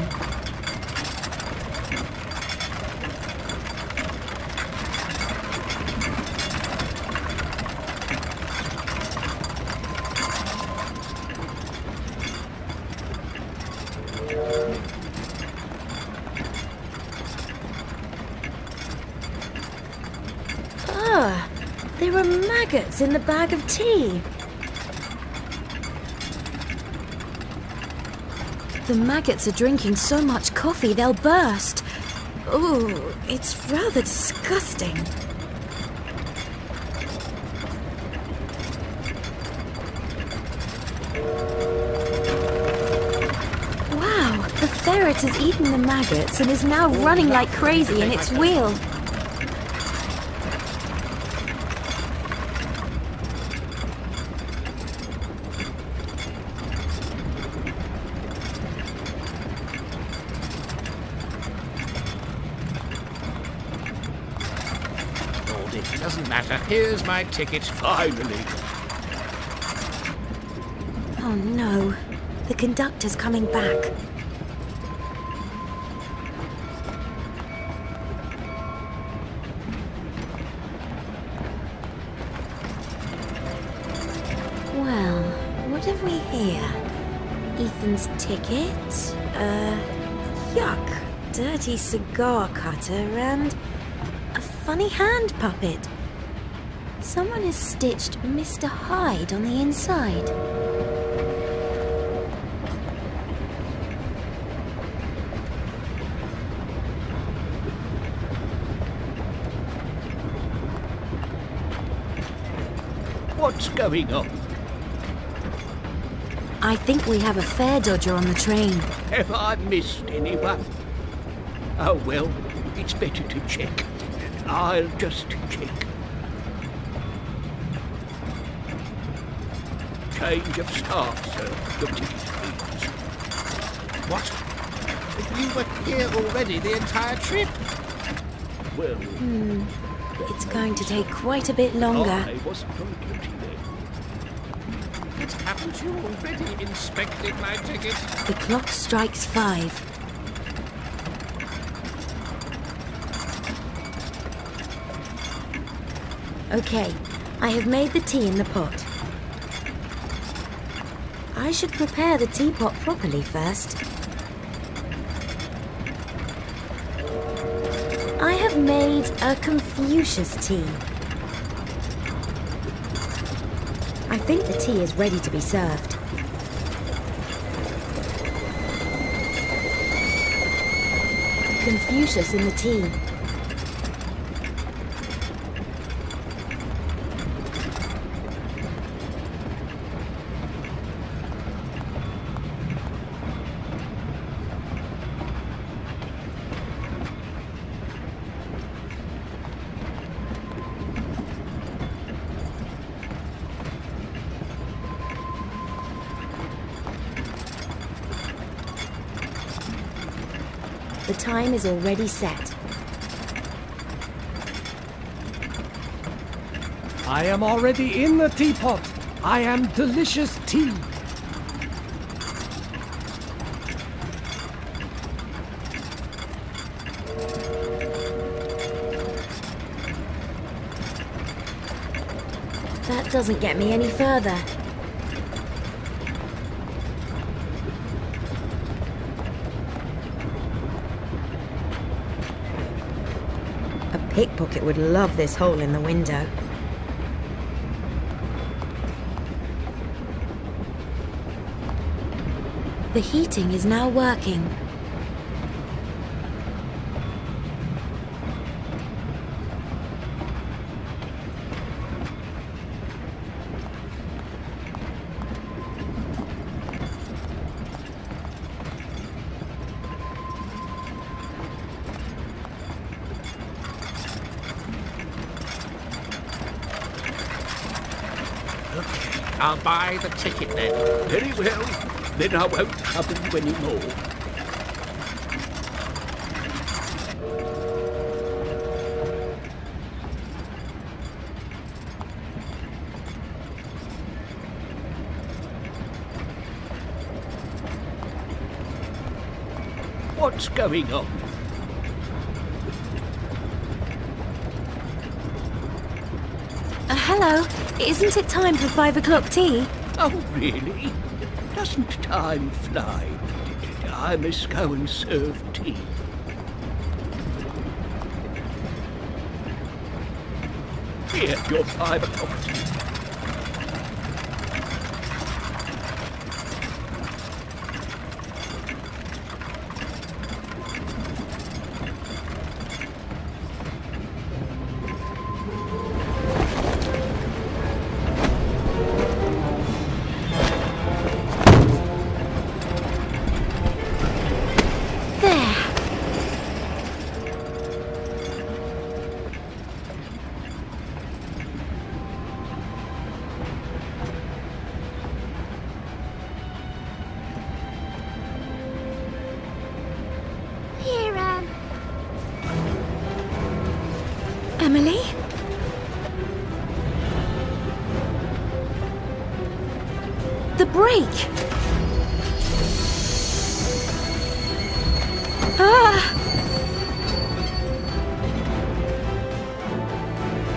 There are maggots in the bag of tea. The maggots are drinking so much coffee they'll burst. Ooh, it's rather disgusting. Wow, the ferret has eaten the maggots and is now running like crazy in its wheel. It doesn't matter. Here's my ticket. Finally. Oh no, the conductor's coming back. Well, what have we here? Ethan's ticket, yuck, dirty cigar cutter and a funny hand puppet. Someone has stitched Mr. Hyde on the inside. What's going on? I think we have a fare dodger on the train. Have I missed anyone? Oh well, it's better to check. I'll just check. Change of staff, sir. Your ticket, please. What? You were here already the entire trip? Well... It's going to take quite a bit longer. I wasn't on duty then. But haven't you already inspected my ticket? The clock strikes 5. Okay, I have made the tea in the pot. I should prepare the teapot properly first. I have made a Confucius tea. I think the tea is ready to be served. Confucius in the tea. The time is already set. I am already in the teapot. I am delicious tea. That doesn't get me any further. A pickpocket would love this hole in the window. The heating is now working. I'll buy the ticket then. Very well. Then I won't trouble you anymore. What's going on? Hello. Isn't it time for 5 o'clock tea? Oh, really? Doesn't time fly? I must go and serve tea. Here, your 5 o'clock tea. Emily? The brake! Ah!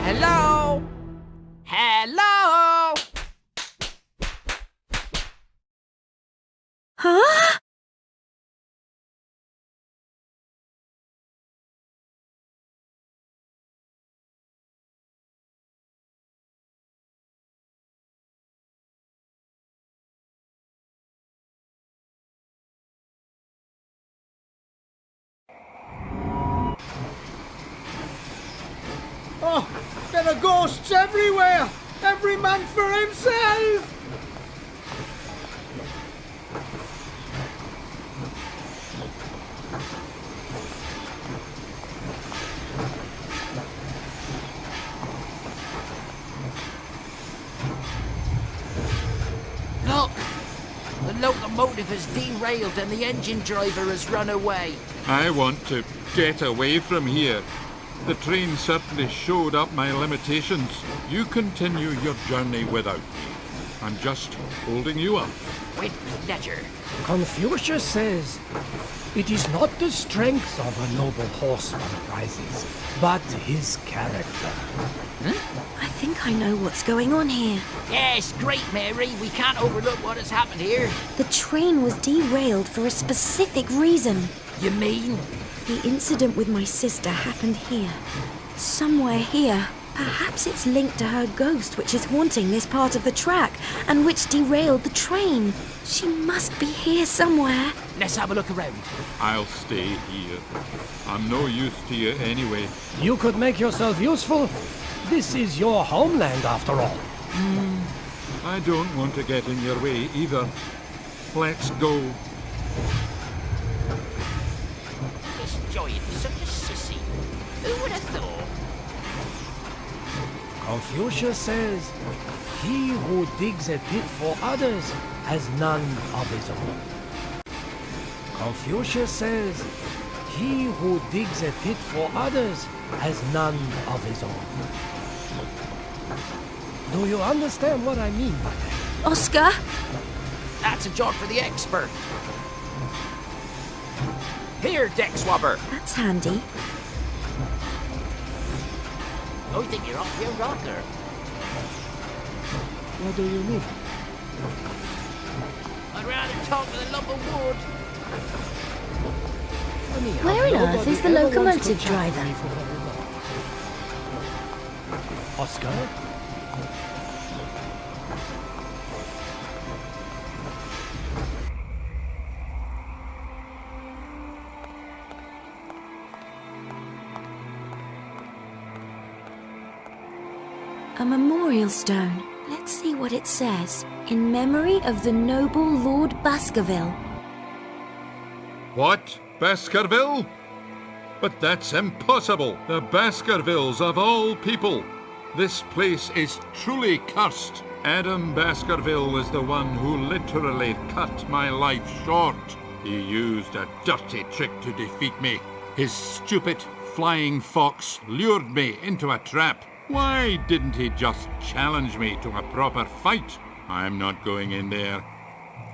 Hello? Hello? Huh? Oh, there are ghosts everywhere! Every man for himself! Look! The locomotive has derailed and the engine driver has run away. I want to get away from here. The train certainly showed up my limitations. You continue your journey without me. I'm just holding you up. With pleasure. Confucius says, it is not the strength of a noble horseman prizes, but his character. I think I know what's going on here. Yes, great, Mary. We can't overlook what has happened here. The train was derailed for a specific reason. You mean? The incident with my sister happened here. Somewhere here. Perhaps it's linked to her ghost, which is haunting this part of the track, and which derailed the train. She must be here somewhere. Let's have a look around. I'll stay here. I'm no use to you anyway. You could make yourself useful. This is your homeland, after all. I don't want to get in your way either. Let's go. This giant is such a sissy. Who would have thought? Confucius says, he who digs a pit for others has none of his own. Confucius says, he who digs a pit for others has none of his own. Do you understand what I mean by that? Oscar? That's a job for the expert. Here, deck swabber. That's handy. I think you're off your rocker. What do you mean? I'd rather talk with a lump of wood. Funny how Where on earth nobody is the ever wants to locomotive chat to driver? me for very long. Oscar? A memorial stone. Let's see what it says. In memory of the noble Lord Baskerville. What? Baskerville? But that's impossible. The Baskervilles of all people. This place is truly cursed. Adam Baskerville is the one who literally cut my life short. He used a dirty trick to defeat me. His stupid flying fox lured me into a trap. Why didn't he just challenge me to a proper fight? I'm not going in there.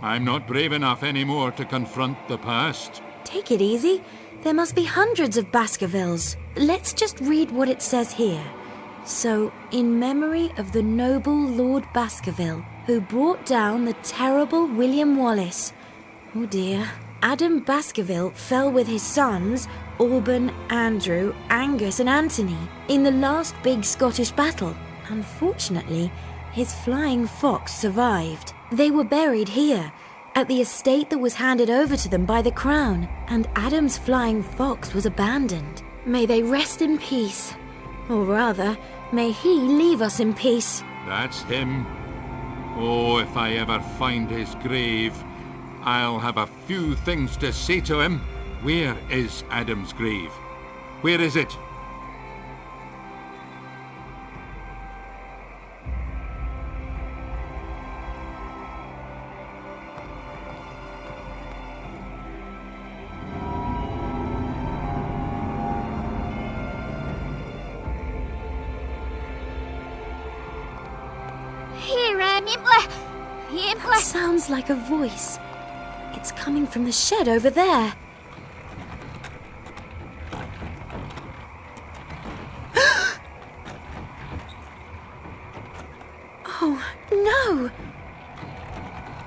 I'm not brave enough anymore to confront the past. Take it easy. There must be hundreds of Baskervilles. Let's just read what it says here. So, in memory of the noble Lord Baskerville, who brought down the terrible William Wallace. Oh dear. Adam Baskerville fell with his sons, Alban, Andrew, Angus and Anthony, in the last big Scottish battle. Unfortunately, his flying fox survived. They were buried here, at the estate that was handed over to them by the Crown, and Adam's flying fox was abandoned. May they rest in peace. Or rather, may he leave us in peace. That's him. Oh, if I ever find his grave, I'll have a few things to say to him. Where is Adam's grave? Where is it? That sounds like a voice. It's coming from the shed over there. Oh, no!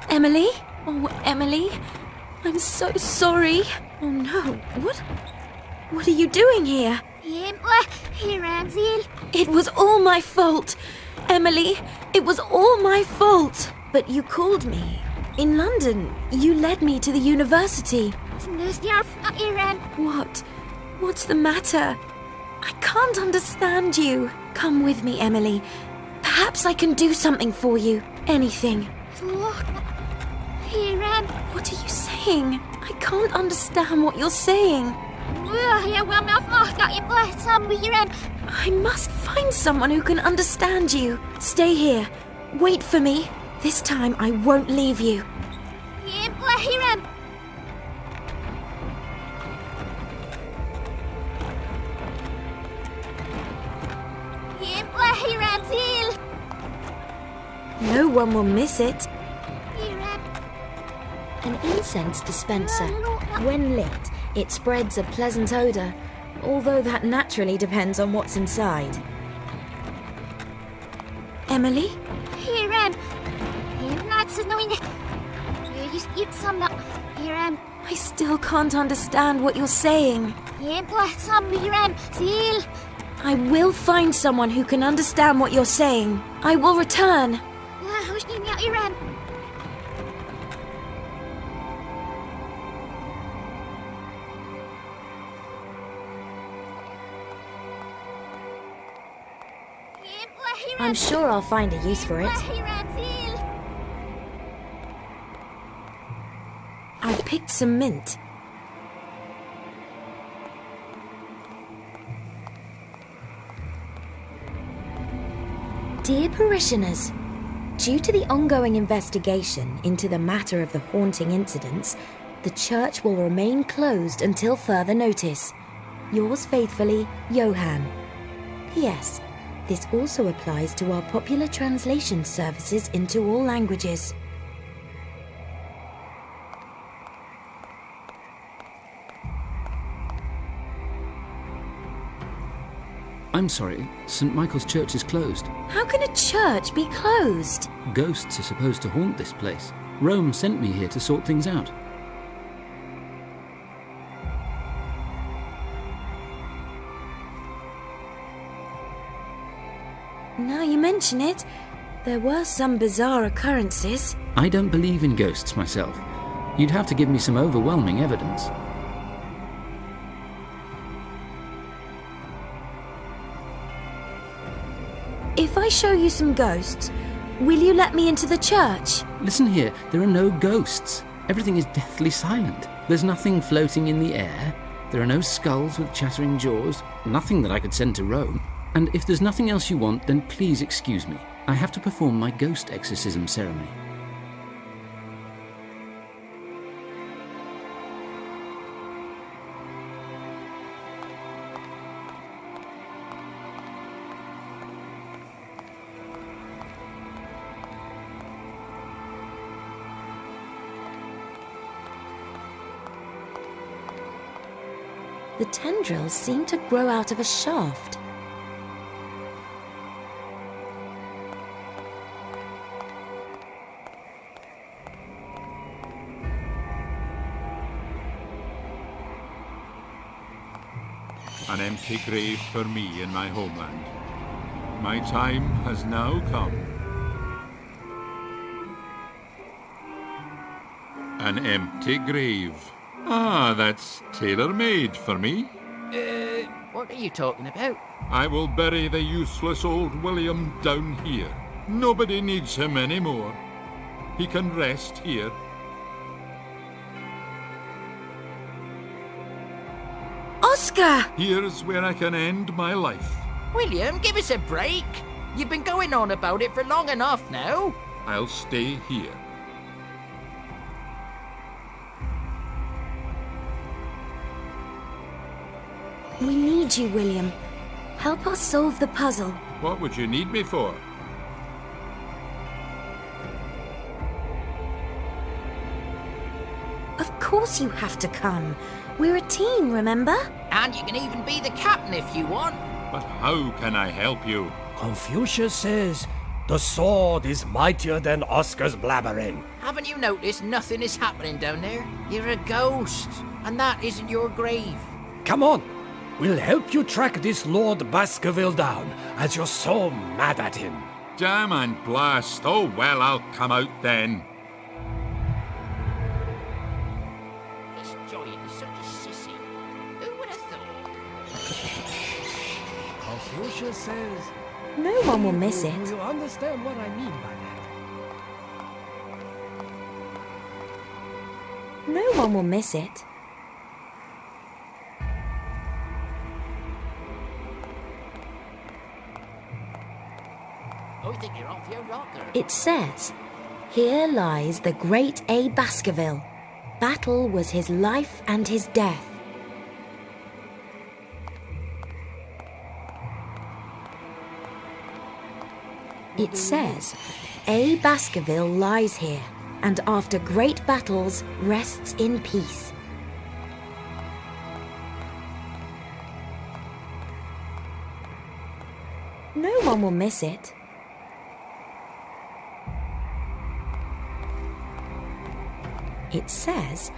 Emily? Oh, Emily, I'm so sorry. Oh, no. What are you doing here? It was all my fault. Emily, it was all my fault. But you called me. In London, you led me to the university. What? What's the matter? I can't understand you. Come with me, Emily. Perhaps I can do something for you. Anything. What are you saying? I can't understand what you're saying. I must find someone who can understand you. Stay here. Wait for me. This time I won't leave you. No one will miss it. An incense dispenser. When lit, it spreads a pleasant odour, although that naturally depends on what's inside. Emily? Here, lads, there's no in it. You some that. Here, I still can't understand what you're saying. Some here, seal. I will find someone who can understand what you're saying. I will return. Who's getting out here, I'm sure I'll find a use for it. I've picked some mint. Dear parishioners, due to the ongoing investigation into the matter of the haunting incidents, the church will remain closed until further notice. Yours faithfully, Johann. P.S. This also applies to our popular translation services into all languages. I'm sorry, St. Michael's Church is closed. How can a church be closed? Ghosts are supposed to haunt this place. Rome sent me here to sort things out. Now you mention it, there were some bizarre occurrences. I don't believe in ghosts myself. You'd have to give me some overwhelming evidence. If I show you some ghosts, will you let me into the church? Listen here, there are no ghosts. Everything is deathly silent. There's nothing floating in the air. There are no skulls with chattering jaws. Nothing that I could send to Rome. And if there's nothing else you want, then please excuse me. I have to perform my ghost exorcism ceremony. The tendrils seem to grow out of a shaft. An empty grave for me in my homeland. My time has now come. An empty grave. Ah, that's tailor-made for me. What are you talking about? I will bury the useless old William down here. Nobody needs him anymore. He can rest here. Oscar! Here's where I can end my life. William, give us a break. You've been going on about it for long enough now. I'll stay here. We need you, William. Help us solve the puzzle. What would you need me for? Of course you have to come. We're a team, remember? And you can even be the captain if you want. But how can I help you? Confucius says, the sword is mightier than Oscar's blabbering. Haven't you noticed nothing is happening down there? You're a ghost, and that isn't your grave. Come on, we'll help you track this Lord Baskerville down, as you're so mad at him. Damn and blast. Oh, well, I'll come out then. This giant is such a sissy. Who would have thought? Confucius says... No one will miss it. You understand what I mean by that? No one will miss it. I think you're off your rocker. It says, "Here lies the great A. Baskerville. Battle was his life and his death." It says, A. Baskerville lies here, and after great battles rests in peace. No one will miss it. It says,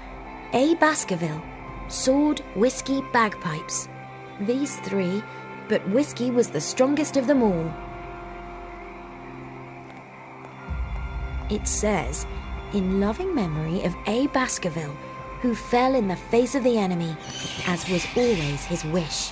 A. Baskerville, sword, whiskey, bagpipes. These three, but whiskey was the strongest of them all. It says, in loving memory of A. Baskerville, who fell in the face of the enemy, as was always his wish.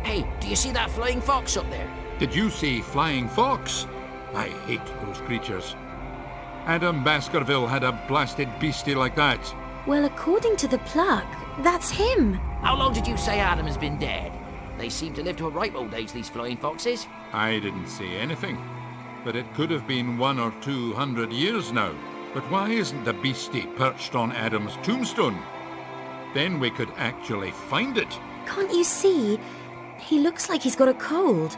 Hey, do you see that flying fox up there? Did you see flying fox? I hate those creatures. Adam Baskerville had a blasted beastie like that. Well, according to the plaque, that's him. How long did you say Adam has been dead? They seem to live to a ripe old age, these flying foxes. I didn't say anything. But it could have been 100 or 200 years now. But why isn't the beastie perched on Adam's tombstone? Then we could actually find it. Can't you see? He looks like he's got a cold.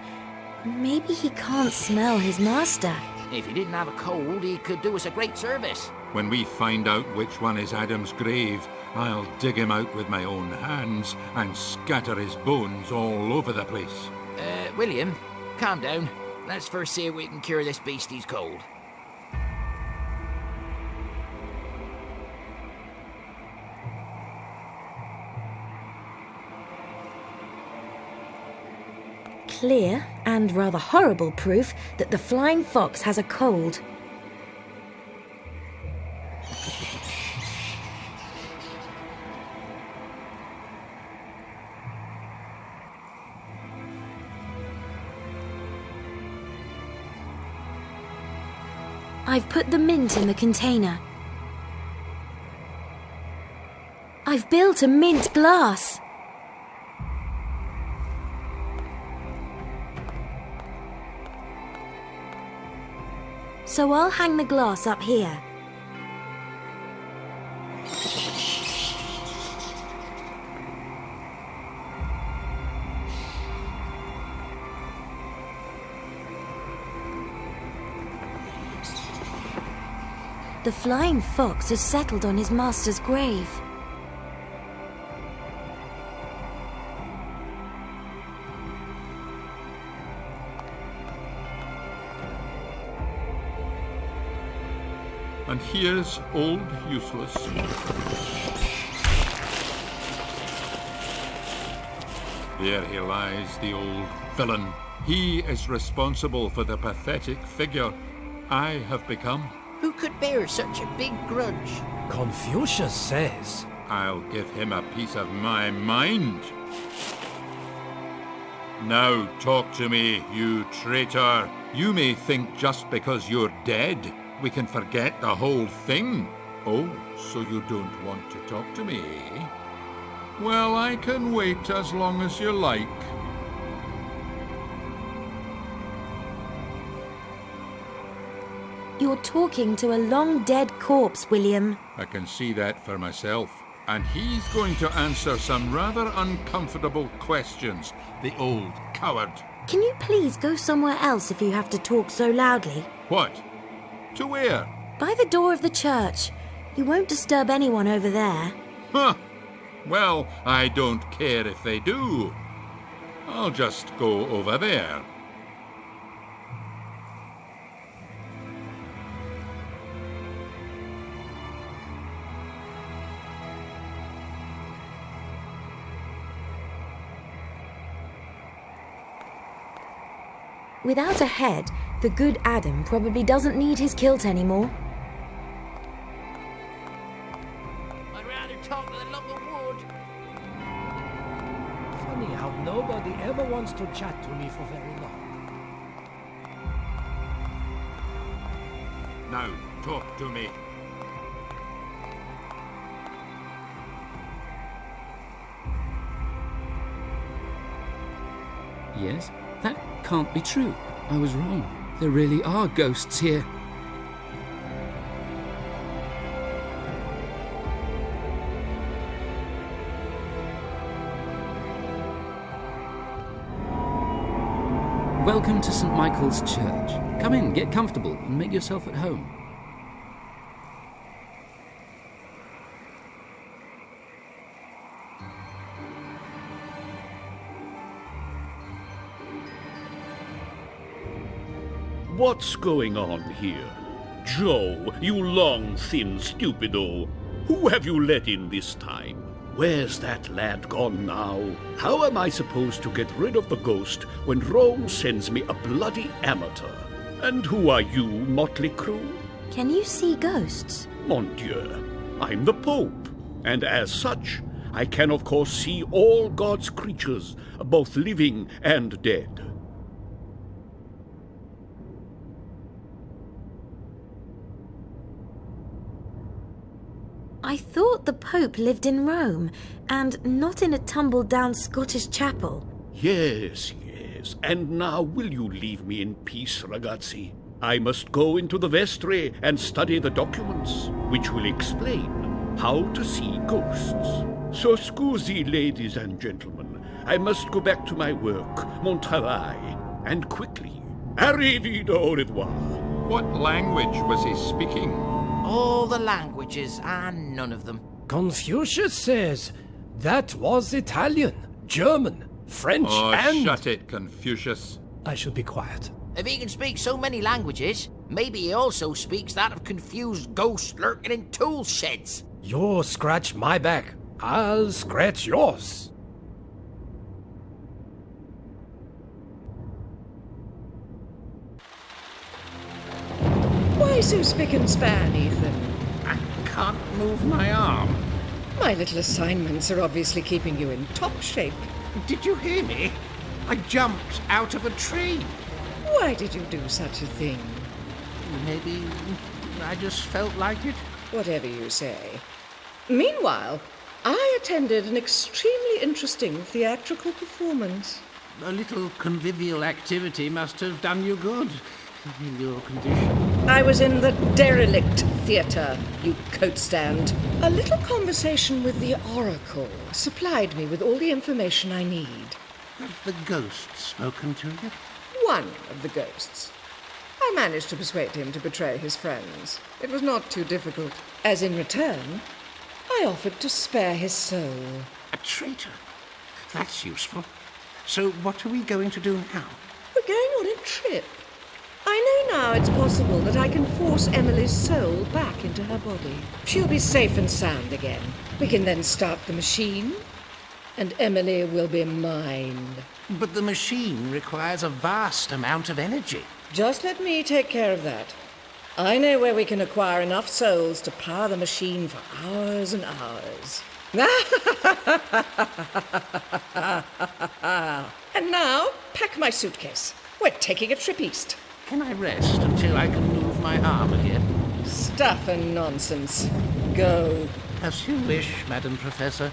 Maybe he can't smell his master. If he didn't have a cold, he could do us a great service. When we find out which one is Adam's grave, I'll dig him out with my own hands and scatter his bones all over the place. William, calm down. Let's first see if we can cure this beastie's cold. Clear and rather horrible proof that the flying fox has a cold. I've put the mint in the container. I've built a mint glass. So I'll hang the glass up here. The flying fox has settled on his master's grave. And here's old Useless. There he lies, the old villain. He is responsible for the pathetic figure I have become. Who could bear such a big grudge? Confucius says... I'll give him a piece of my mind. Now talk to me, you traitor. You may think just because you're dead, we can forget the whole thing. Oh, so you don't want to talk to me, eh? Well, I can wait as long as you like. You're talking to a long-dead corpse, William. I can see that for myself. And he's going to answer some rather uncomfortable questions, the old coward. Can you please go somewhere else if you have to talk so loudly? What? To where? By the door of the church. You won't disturb anyone over there. Huh. Well, I don't care if they do. I'll just go over there. Without a head, the good Adam probably doesn't need his kilt anymore. I'd rather talk to the lump of wood. Funny how nobody ever wants to chat to me for very long. Now, talk to me. Yes? That can't be true. I was wrong. There really are ghosts here. Welcome to St. Michael's Church. Come in, get comfortable, and make yourself at home. What's going on here? Joe, you long, thin stupido. Who have you let in this time? Where's that lad gone now? How am I supposed to get rid of the ghost when Rome sends me a bloody amateur? And who are you, motley crew? Can you see ghosts? Mon Dieu, I'm the Pope, and as such, I can of course see all God's creatures, both living and dead. I thought the Pope lived in Rome, and not in a tumble-down Scottish chapel. Yes, yes. And now will you leave me in peace, ragazzi? I must go into the vestry and study the documents, which will explain how to see ghosts. So scusi, ladies and gentlemen. I must go back to my work, mon travail, and quickly. Arrivederci, au revoir. What language was he speaking? All the languages and none of them. Confucius says that was Italian, German, French, and... shut it, Confucius. I shall be quiet. If he can speak so many languages, maybe he also speaks that of confused ghosts lurking in tool sheds. You scratch my back, I'll scratch yours. Why so spick and span, Ethan? I can't move my arm. My little assignments are obviously keeping you in top shape. Did you hear me? I jumped out of a tree. Why did you do such a thing? Maybe I just felt like it. Whatever you say. Meanwhile, I attended an extremely interesting theatrical performance. A little convivial activity must have done you good in your condition. I was in the derelict theatre, you coat stand. A little conversation with the Oracle supplied me with all the information I need. Have the ghost spoken to you? One of the ghosts. I managed to persuade him to betray his friends. It was not too difficult, as in return, I offered to spare his soul. A traitor? That's useful. So what are we going to do now? We're going on a trip. I know now it's possible that I can force Emily's soul back into her body. She'll be safe and sound again. We can then start the machine, and Emily will be mine. But the machine requires a vast amount of energy. Just let me take care of that. I know where we can acquire enough souls to power the machine for hours and hours. And now, pack my suitcase. We're taking a trip east. Can I rest until I can move my arm again? Stuff and nonsense. Go. As you wish, Madam Professor.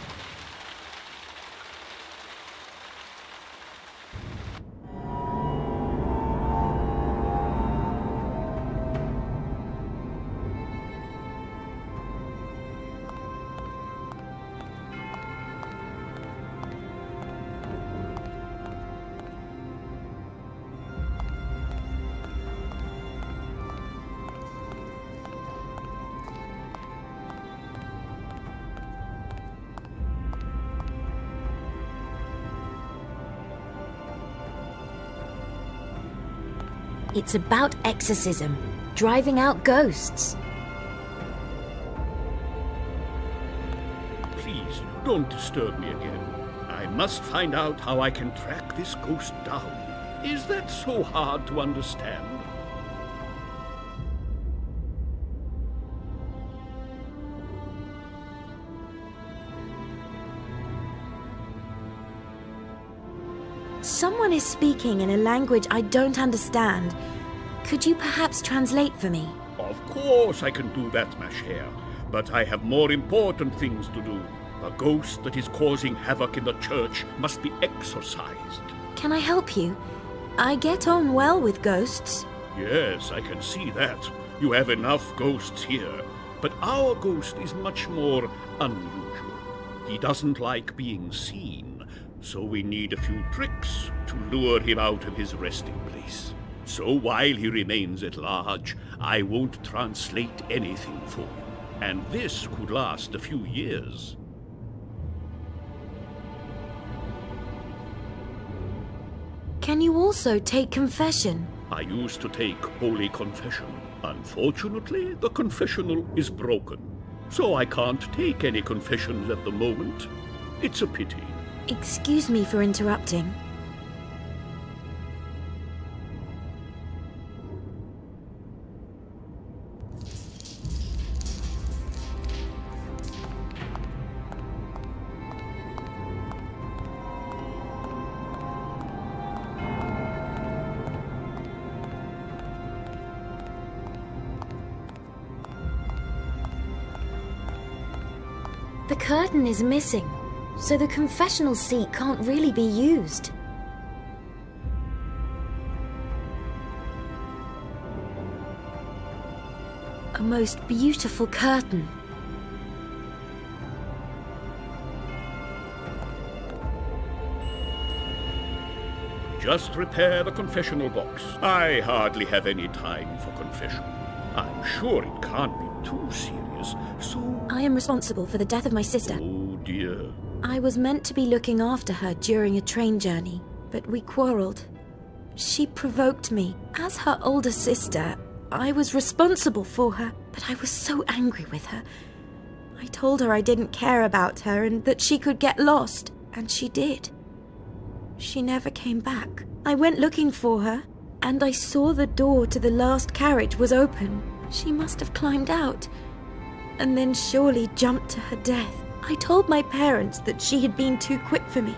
It's about exorcism, driving out ghosts. Please, don't disturb me again. I must find out how I can track this ghost down. Is that so hard to understand? Someone is speaking in a language I don't understand. Could you perhaps translate for me? Of course I can do that, ma chère. But I have more important things to do. The ghost that is causing havoc in the church must be exorcised. Can I help you? I get on well with ghosts. Yes, I can see that. You have enough ghosts here. But our ghost is much more unusual. He doesn't like being seen. So we need a few tricks to lure him out of his resting place. So while he remains at large, I won't translate anything for you. And this could last a few years. Can you also take confession? I used to take holy confession. Unfortunately, the confessional is broken. So I can't take any confessions at the moment. It's a pity. Excuse me for interrupting. The curtain is missing, so the confessional seat can't really be used. A most beautiful curtain. Just repair the confessional box. I hardly have any time for confession. I'm sure it can't be too serious, so... I am responsible for the death of my sister. Oh dear. I was meant to be looking after her during a train journey, but we quarreled. She provoked me. As her older sister, I was responsible for her, but I was so angry with her. I told her I didn't care about her and that she could get lost, and she did. She never came back. I went looking for her, and I saw the door to the last carriage was open. She must have climbed out, and then surely jumped to her death. I told my parents that she had been too quick for me,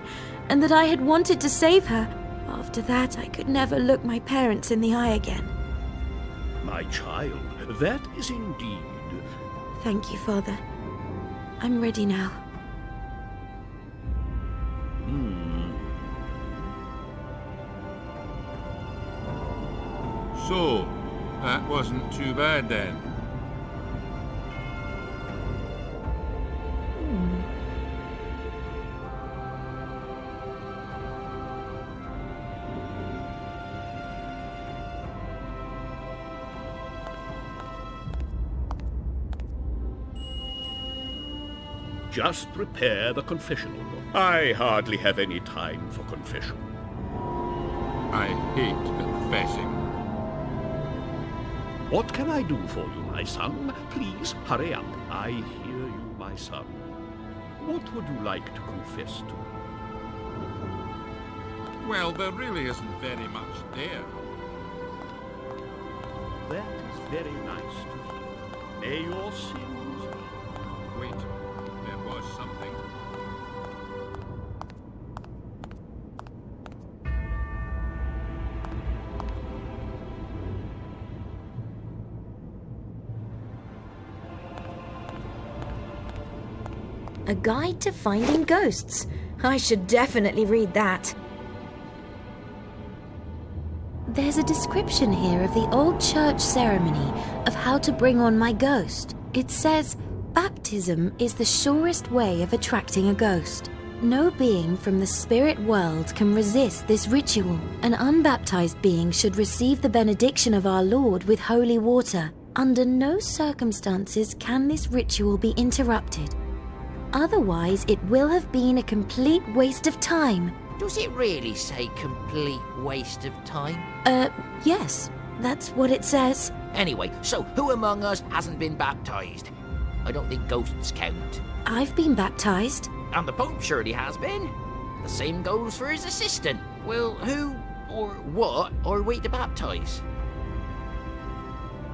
and that I had wanted to save her. After that, I could never look my parents in the eye again. My child, that is indeed... Thank you, Father. I'm ready now. So, that wasn't too bad then. Just repair the confessional box. I hardly have any time for confession. I hate confessing. What can I do for you, my son? Please, hurry up. I hear you, my son. What would you like to confess to? Well, there really isn't very much there. That is very nice to hear. May your sins... Wait, there was something. A guide to finding ghosts. I should definitely read that. There's a description here of the old church ceremony of how to bring on my ghost. It says, baptism is the surest way of attracting a ghost. No being from the spirit world can resist this ritual. An unbaptized being should receive the benediction of our Lord with holy water. Under no circumstances can this ritual be interrupted. Otherwise, it will have been a complete waste of time. Does it really say complete waste of time? Yes. That's what it says. Anyway, so who among us hasn't been baptized? I don't think ghosts count. I've been baptized. And the Pope surely has been. The same goes for his assistant. Well, who or what are we to baptize?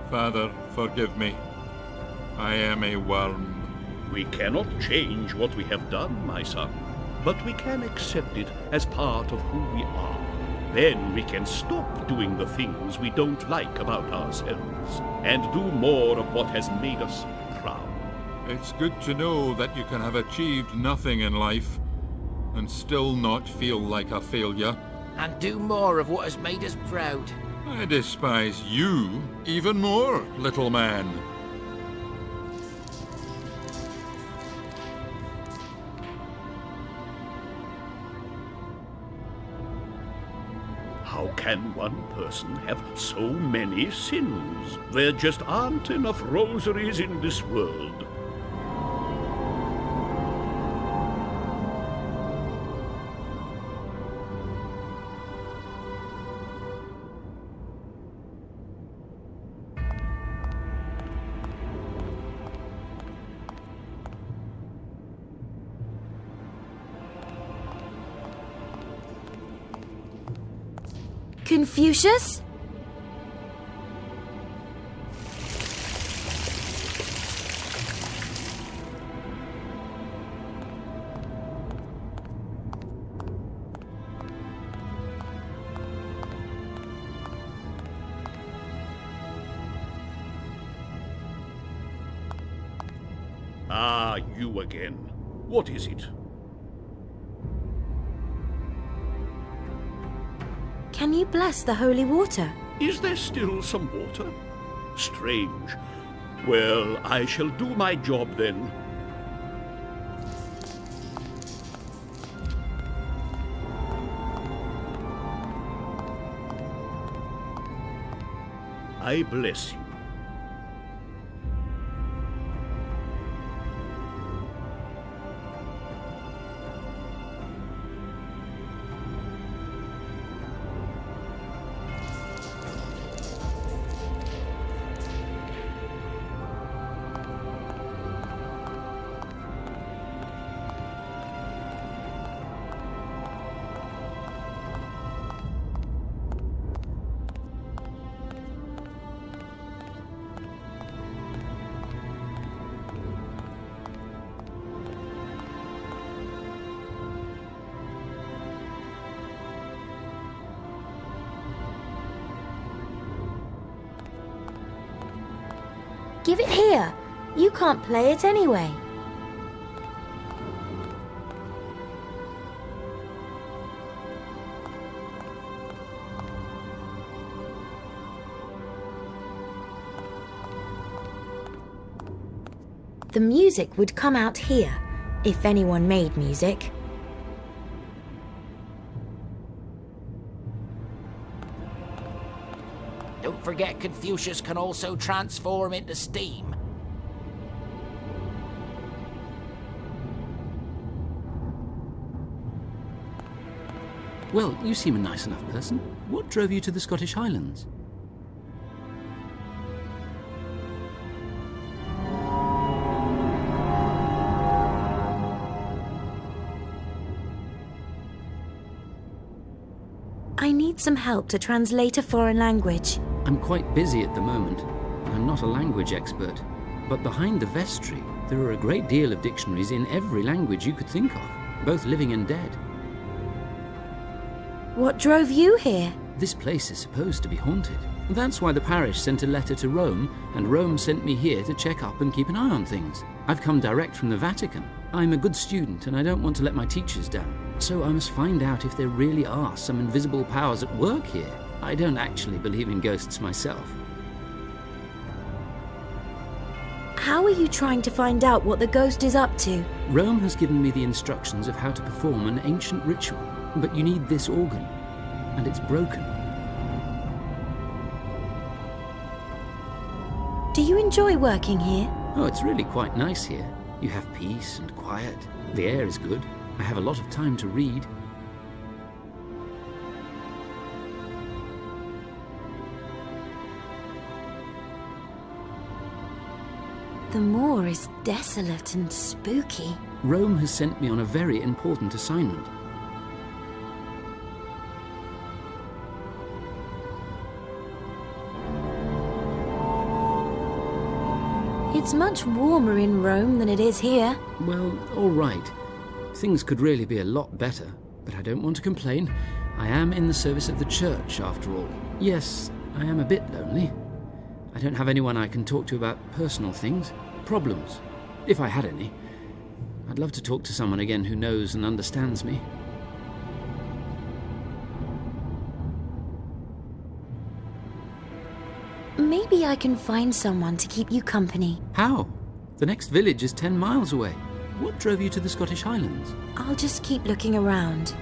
Father, forgive me. I am a worm. We cannot change what we have done, my son, but we can accept it as part of who we are. Then we can stop doing the things we don't like about ourselves and do more of what has made us proud. It's good to know that you can have achieved nothing in life and still not feel like a failure. And do more of what has made us proud. I despise you even more, little man. How can one person have so many sins? There just aren't enough rosaries in this world. Confucius? Ah, you again. What is it? Can you bless the holy water? Is there still some water? Strange. Well, I shall do my job then. I bless you. Give it here. You can't play it anyway. The music would come out here, if anyone made music. Don't forget Confucius can also transform into steam. Well, you seem a nice enough person. What drove you to the Scottish Highlands? I need some help to translate a foreign language. I'm quite busy at the moment. I'm not a language expert. But behind the vestry, there are a great deal of dictionaries in every language you could think of, both living and dead. What drove you here? This place is supposed to be haunted. That's why the parish sent a letter to Rome, and Rome sent me here to check up and keep an eye on things. I've come direct from the Vatican. I'm a good student, and I don't want to let my teachers down. So I must find out if there really are some invisible powers at work here. I don't actually believe in ghosts myself. How are you trying to find out what the ghost is up to? Rome has given me the instructions of how to perform an ancient ritual, but you need this organ, and it's broken. Do you enjoy working here? Oh, it's really quite nice here. You have peace and quiet. The air is good. I have a lot of time to read. The moor is desolate and spooky. Rome has sent me on a very important assignment. It's much warmer in Rome than it is here. Well, all right. Things could really be a lot better, but I don't want to complain. I am in the service of the church, after all. Yes, I am a bit lonely. I don't have anyone I can talk to about personal things, problems, if I had any. I'd love to talk to someone again who knows and understands me. Maybe I can find someone to keep you company. How? The next village is 10 miles away. What drove you to the Scottish Highlands? I'll just keep looking around.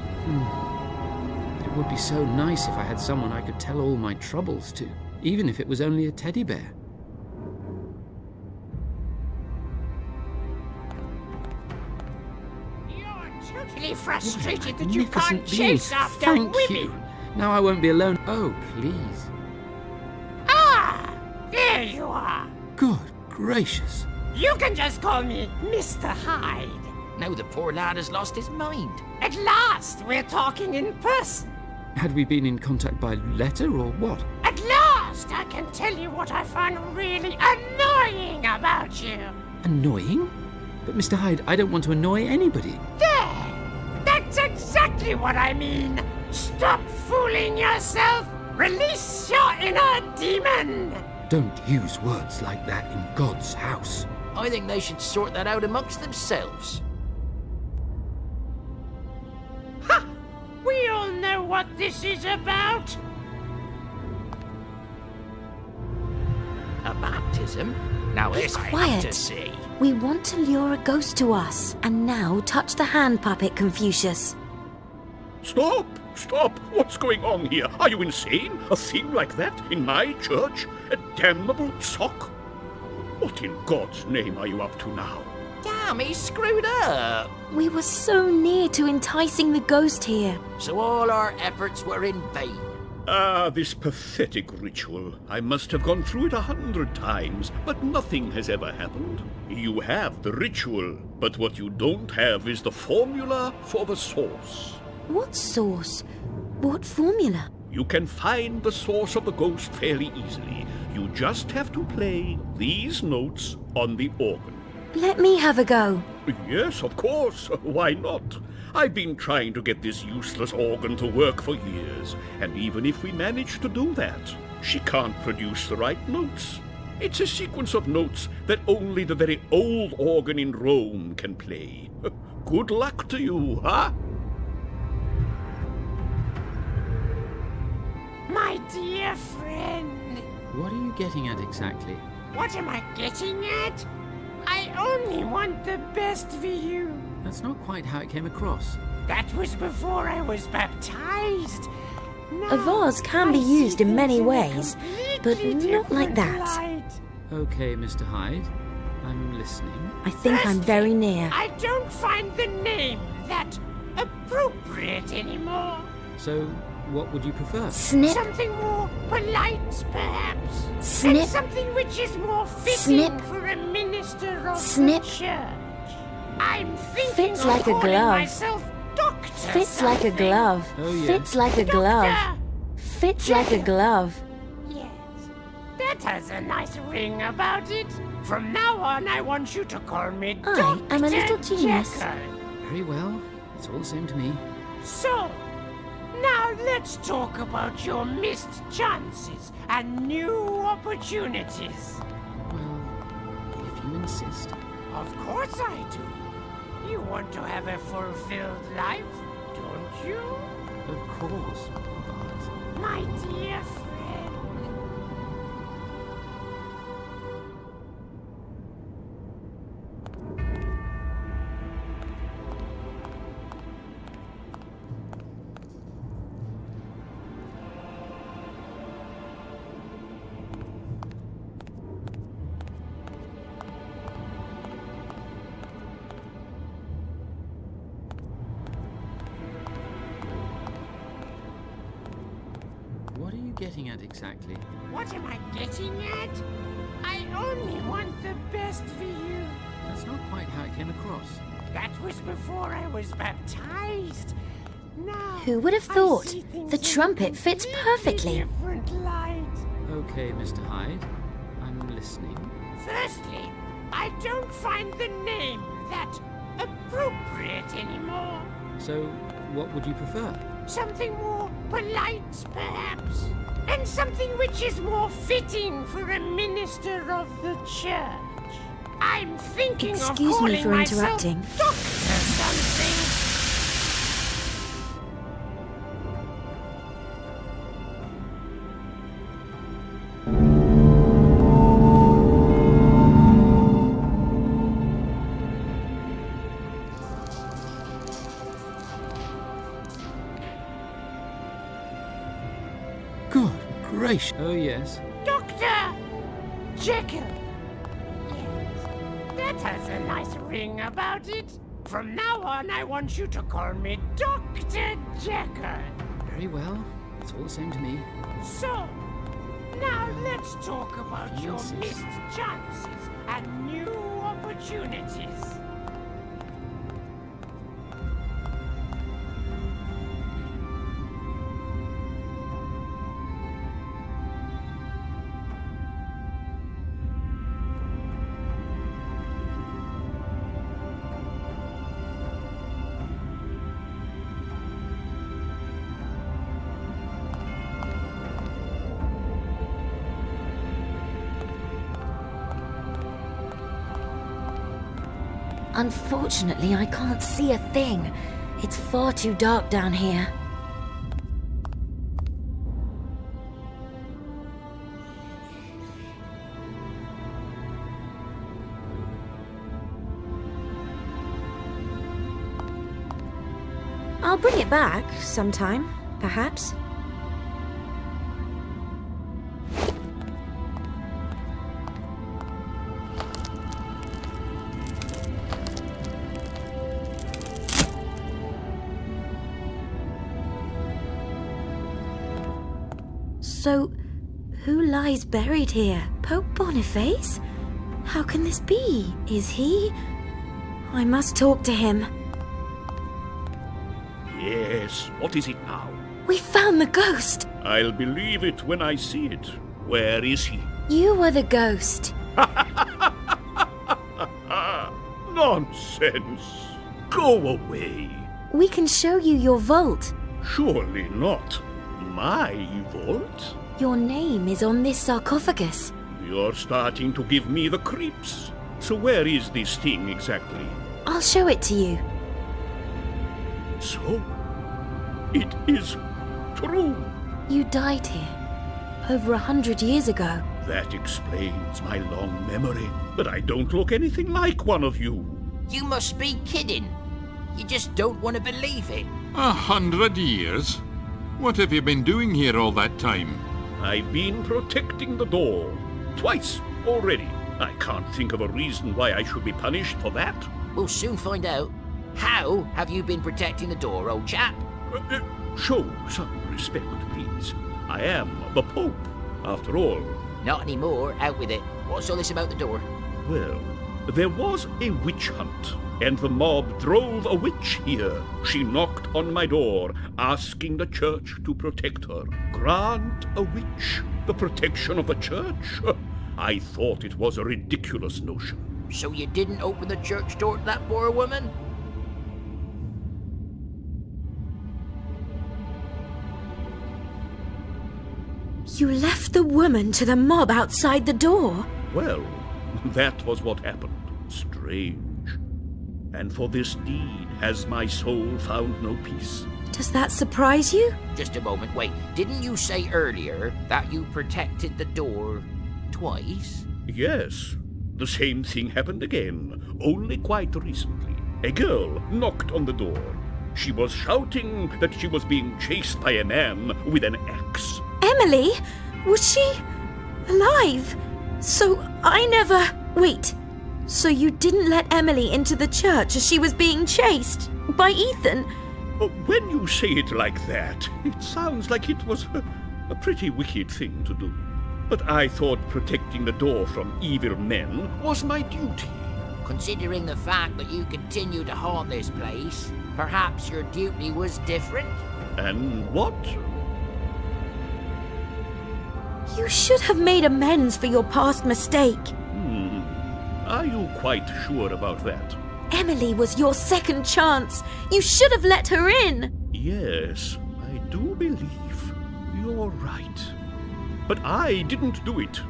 It It would be so nice if I had someone I could tell all my troubles to, even if it was only a teddy bear. You're totally frustrated that you can't chase after Thank women. you. Now I won't be alone. Oh, please. Ah, there you are. Good gracious. You can just call me Mr. Hyde. Now the poor lad has lost his mind. At last, we're talking in person. Had we been in contact by letter or what? At last, I can tell you what I find really annoying about you. Annoying? But Mr. Hyde, I don't want to annoy anybody. There! That's exactly what I mean. Stop fooling yourself. Release your inner demon. Don't use words like that in God's house. I think they should sort that out amongst themselves. Ha! We all know what this is about. A baptism? Now this I have Quiet. to see. We want to lure a ghost to us. And now touch the hand puppet, Confucius. Stop! Stop! What's going on here? Are you insane? A thing like that in my church? A damnable sock? What in God's name are you up to now? Damn, he's screwed up. We were so near to enticing the ghost here. So all our efforts were in vain. Ah, this pathetic ritual. I must have gone through it 100 times, but nothing has ever happened. You have the ritual, but what you don't have is the formula for the source. What source? What formula? You can find the source of the ghost fairly easily. You just have to play these notes on the organ. Let me have a go. Yes, of course. Why not? I've been trying to get this useless organ to work for years, and even if we manage to do that, she can't produce the right notes. It's a sequence of notes that only the very old organ in Rome can play. Good luck to you, huh? My dear friend. What are you getting at exactly? What am I getting at? I only want the best for you. That's not quite how it came across. That was before I was baptized. A vase can be used in many ways, but not like that. Okay, Mr. Hyde. I'm listening. I think I'm very near. I don't find the name that appropriate anymore. So, what would you prefer? Snip. Something more polite, perhaps. Snip. And something which is more fitting Snip. for a minister of Snip. the church. I'm thinking Fits of like a calling glove. myself Doctor Fits like a something. glove. Oh, yeah. Fits like a glove. Fits like a glove. Yes, that has a nice ring about it. From now on, I want you to call me I am a little Dr. genius. Jekyll. Very well. It's all the same to me. So, now let's talk about your missed chances and new opportunities. Well, if you insist. Of course I do. You want to have a fulfilled life, don't you? Of course, but... My dear friend. What are you getting at exactly? What am I getting at? I only want the best for you. That's not quite how it came across. That was before I was baptized. Now, Who would have I thought? see things The in trumpet fits completely perfectly. different light. Okay, Mr. Hyde. I'm listening. Firstly, I don't find the name that appropriate anymore. So, what would you prefer? Something more polite, perhaps. And something which is more fitting for a minister of the church. I'm thinking of Excuse calling me for myself interrupting. Doctor something. gracious. Oh, yes. Dr. Jekyll. Yes, that has a nice ring about it. From now on, I want you to call me Dr. Jekyll. Very well. It's all the same to me. So, now let's talk about your Yes, yes. missed chances and new opportunities. Unfortunately, I can't see a thing. It's far too dark down here. I'll bring it back sometime, perhaps. So, who lies buried here? Pope Boniface? How can this be? Is he? I must talk to him. Yes, what is it now? We found the ghost! I'll believe it when I see it. Where is he? You were the ghost. Nonsense! Go away. We can show you your vault. Surely not. My vault? Your name is on this sarcophagus. You're starting to give me the creeps. So where is this thing exactly? I'll show it to you. So, it is true. You died here, over 100 years ago. That explains my long memory, but I don't look anything like one of you. You must be kidding. You just don't want to believe it. 100 years? What have you been doing here all that time? I've been protecting the door. Twice already. I can't think of a reason why I should be punished for that. We'll soon find out. How have you been protecting the door, old chap? Show some respect, please. I am the Pope, after all. Not anymore. Out with it. What's all this about the door? Well, there was a witch hunt, and the mob drove a witch here. She knocked on my door, asking the church to protect her. Grant a witch the protection of the church? I thought it was a ridiculous notion. So you didn't open the church door to that poor woman? You left the woman to the mob outside the door? Well, that was what happened. Strange. And for this deed has my soul found no peace. Does that surprise you? Just a moment, wait. Didn't you say earlier that you protected the door twice? Yes. The same thing happened again, only quite recently. A girl knocked on the door. She was shouting that she was being chased by a man with an axe. Emily? Was she alive? So I never... Wait. So you didn't let Emily into the church as she was being chased by Ethan? When you say it like that, it sounds like it was a pretty wicked thing to do. But I thought protecting the door from evil men was my duty. Considering the fact that you continue to haunt this place, perhaps your duty was different? And what? You should have made amends for your past mistake. Are you quite sure about that? Emily was your second chance. You should have let her in. Yes, I do believe you're right. But I didn't do it.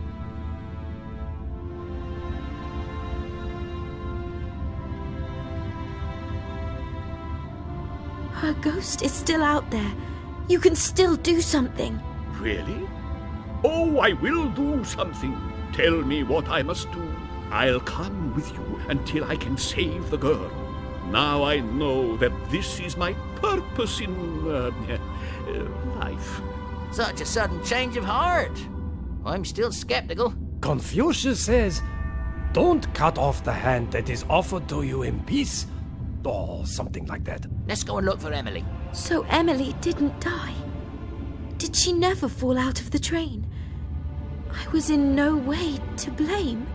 Her ghost is still out there. You can still do something. Really? Oh, I will do something. Tell me what I must do. I'll come with you until I can save the girl. Now I know that this is my purpose in life. Such a sudden change of heart. I'm still skeptical. Confucius says, don't cut off the hand that is offered to you in peace, or something like that. Let's go and look for Emily. So Emily didn't die? Did she never fall out of the train? I was in no way to blame.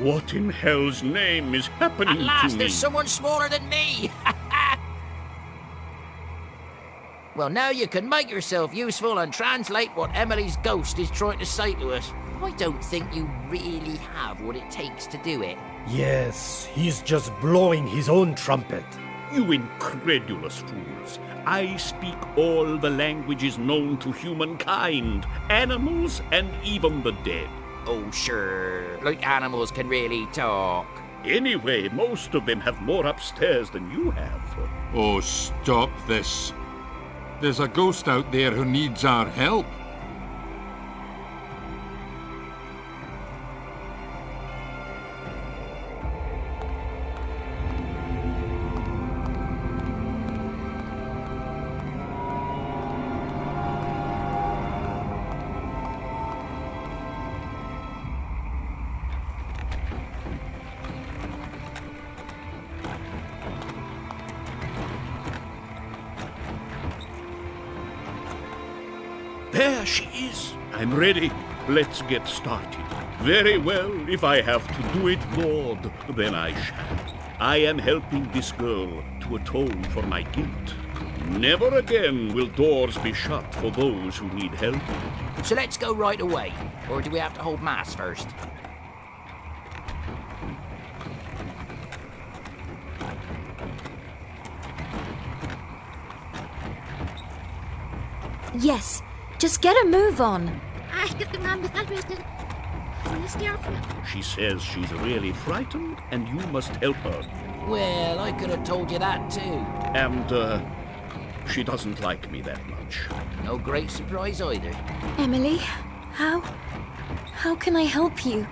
What in hell's name is happening to me? At last, there's someone smaller than me! Well, now you can make yourself useful and translate what Emily's ghost is trying to say to us. I don't think you really have what it takes to do it. Yes, he's just blowing his own trumpet. You incredulous fools. I speak all the languages known to humankind, animals, and even the dead. Oh, sure. Like animals can really talk. Anyway, most of them have more upstairs than you have. Oh, stop this. There's a ghost out there who needs our help. There she is. I'm ready. Let's get started. Very well, if I have to do it, Lord, then I shall. I am helping this girl to atone for my guilt. Never again will doors be shut for those who need help. So let's go right away. Or do we have to hold mass first? Yes, just get a move on. She says she's really frightened and you must help her. Well, I could have told you that too. And, she doesn't like me that much. No great surprise either. Emily, how can I help you?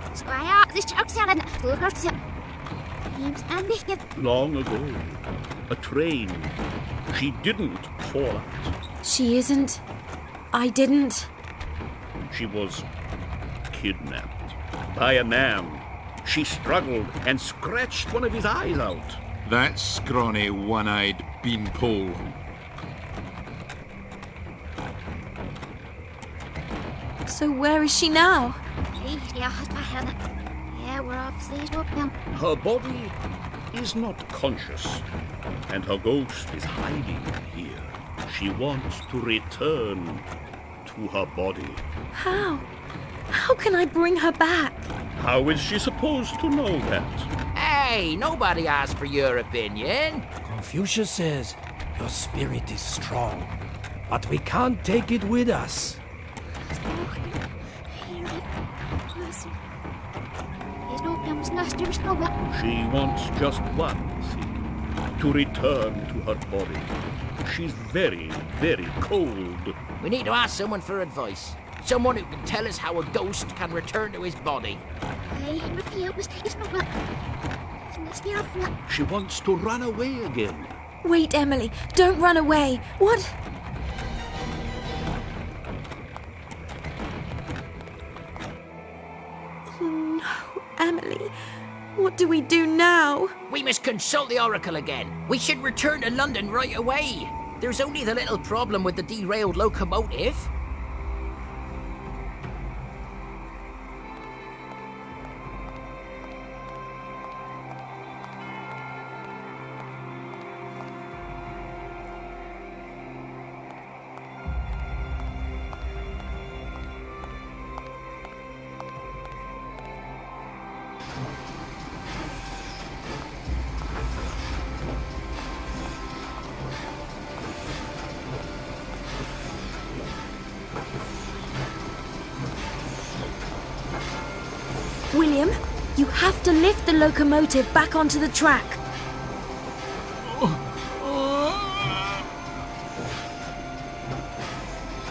Long ago, a train. She didn't fall out. She isn't. I didn't. She was kidnapped by a man. She struggled and scratched one of his eyes out. That scrawny, one-eyed beanpole. So where is she now? Her body is not conscious, and her ghost is hiding here. She wants to return to her body. How? How can I bring her back? How is she supposed to know that? Hey, nobody asked for your opinion. Confucius says your spirit is strong, but we can't take it with us. She wants just one thing, to return to her body. She's very, very cold. We need to ask someone for advice. Someone who can tell us how a ghost can return to his body. She wants to run away again. Wait, Emily, don't run away. What? Oh no, Emily. What do we do now? We must consult the Oracle again. We should return to London right away. There's only the little problem with the derailed locomotive. William, you have to lift the locomotive back onto the track.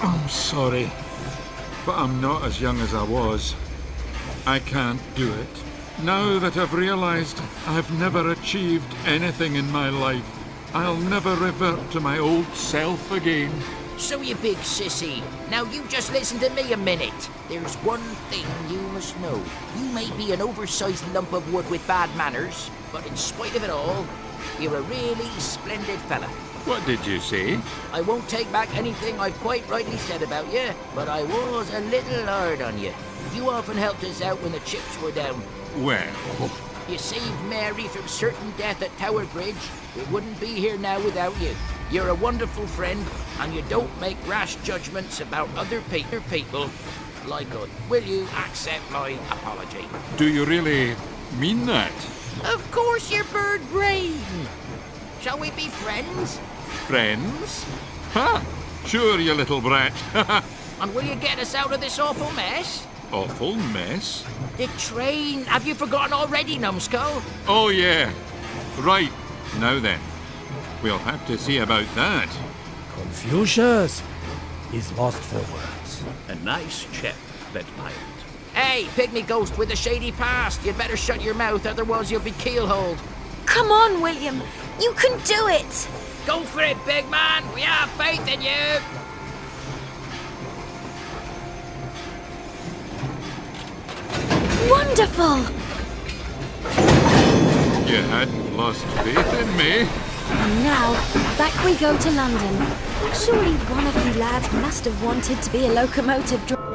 I'm sorry, but I'm not as young as I was. I can't do it. Now that I've realized I've never achieved anything in my life, I'll never revert to my old self again. So you big sissy, now you just listen to me a minute. There's one thing you must know. You may be an oversized lump of wood with bad manners, but in spite of it all, you're a really splendid fella. What did you say? I won't take back anything I've quite rightly said about you, but I was a little hard on you. You often helped us out when the chips were down. Well... You saved Mary from certain death at Tower Bridge. We wouldn't be here now without you. You're a wonderful friend, and you don't make rash judgments about other people like us. Will you accept my apology? Do you really mean that? Of course, you're bird brain. Shall we be friends? Friends? Ha! Sure, you little brat. And will you get us out of this awful mess? Awful mess? The train. Have you forgotten already, numbskull? Oh, yeah. Right. Now then, we'll have to see about that. Confucius is lost for words. A nice chap, that pirate. Hey, pygmy ghost with a shady past. You'd better shut your mouth, otherwise you'll be keelholed. Come on, William. You can do it. Go for it, big man. We have faith in you. Wonderful! You hadn't lost faith in me. And now, back we go to London. Surely one of you lads must have wanted to be a locomotive driver.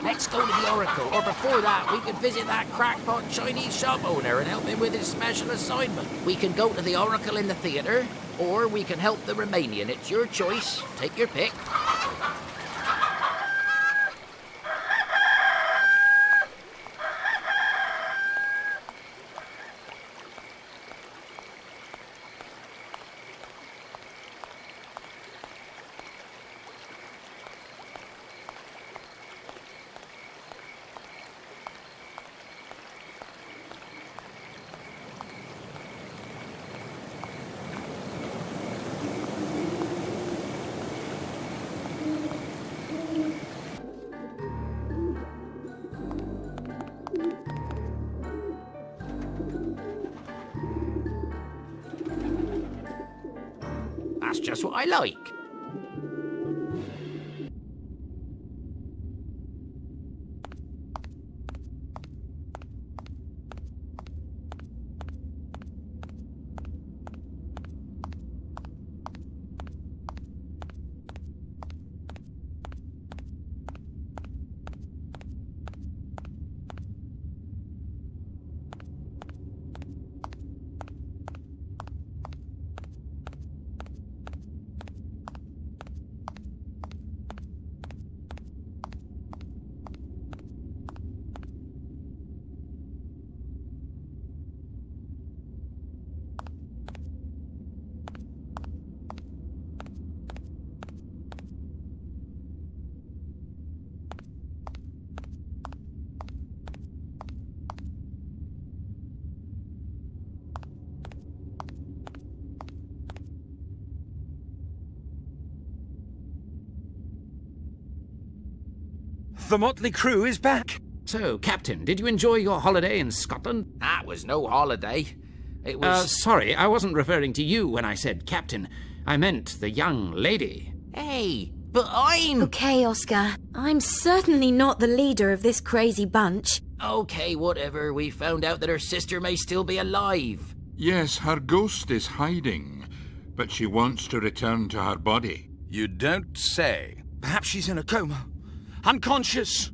Let's go to the Oracle, or before that, we can visit that crackpot Chinese shop owner and help him with his special assignment. We can go to the Oracle in the theatre, or we can help the Romanian. It's your choice. Take your pick. That's just what I like. The motley crew is back. So, Captain, did you enjoy your holiday in Scotland? That was no holiday. It was... Sorry, I wasn't referring to you when I said Captain. I meant the young lady. Hey, but I'm... Okay, Oscar. I'm certainly not the leader of this crazy bunch. Okay, whatever. We found out that her sister may still be alive. Yes, her ghost is hiding, but she wants to return to her body. You don't say. Perhaps she's in a coma. Unconscious.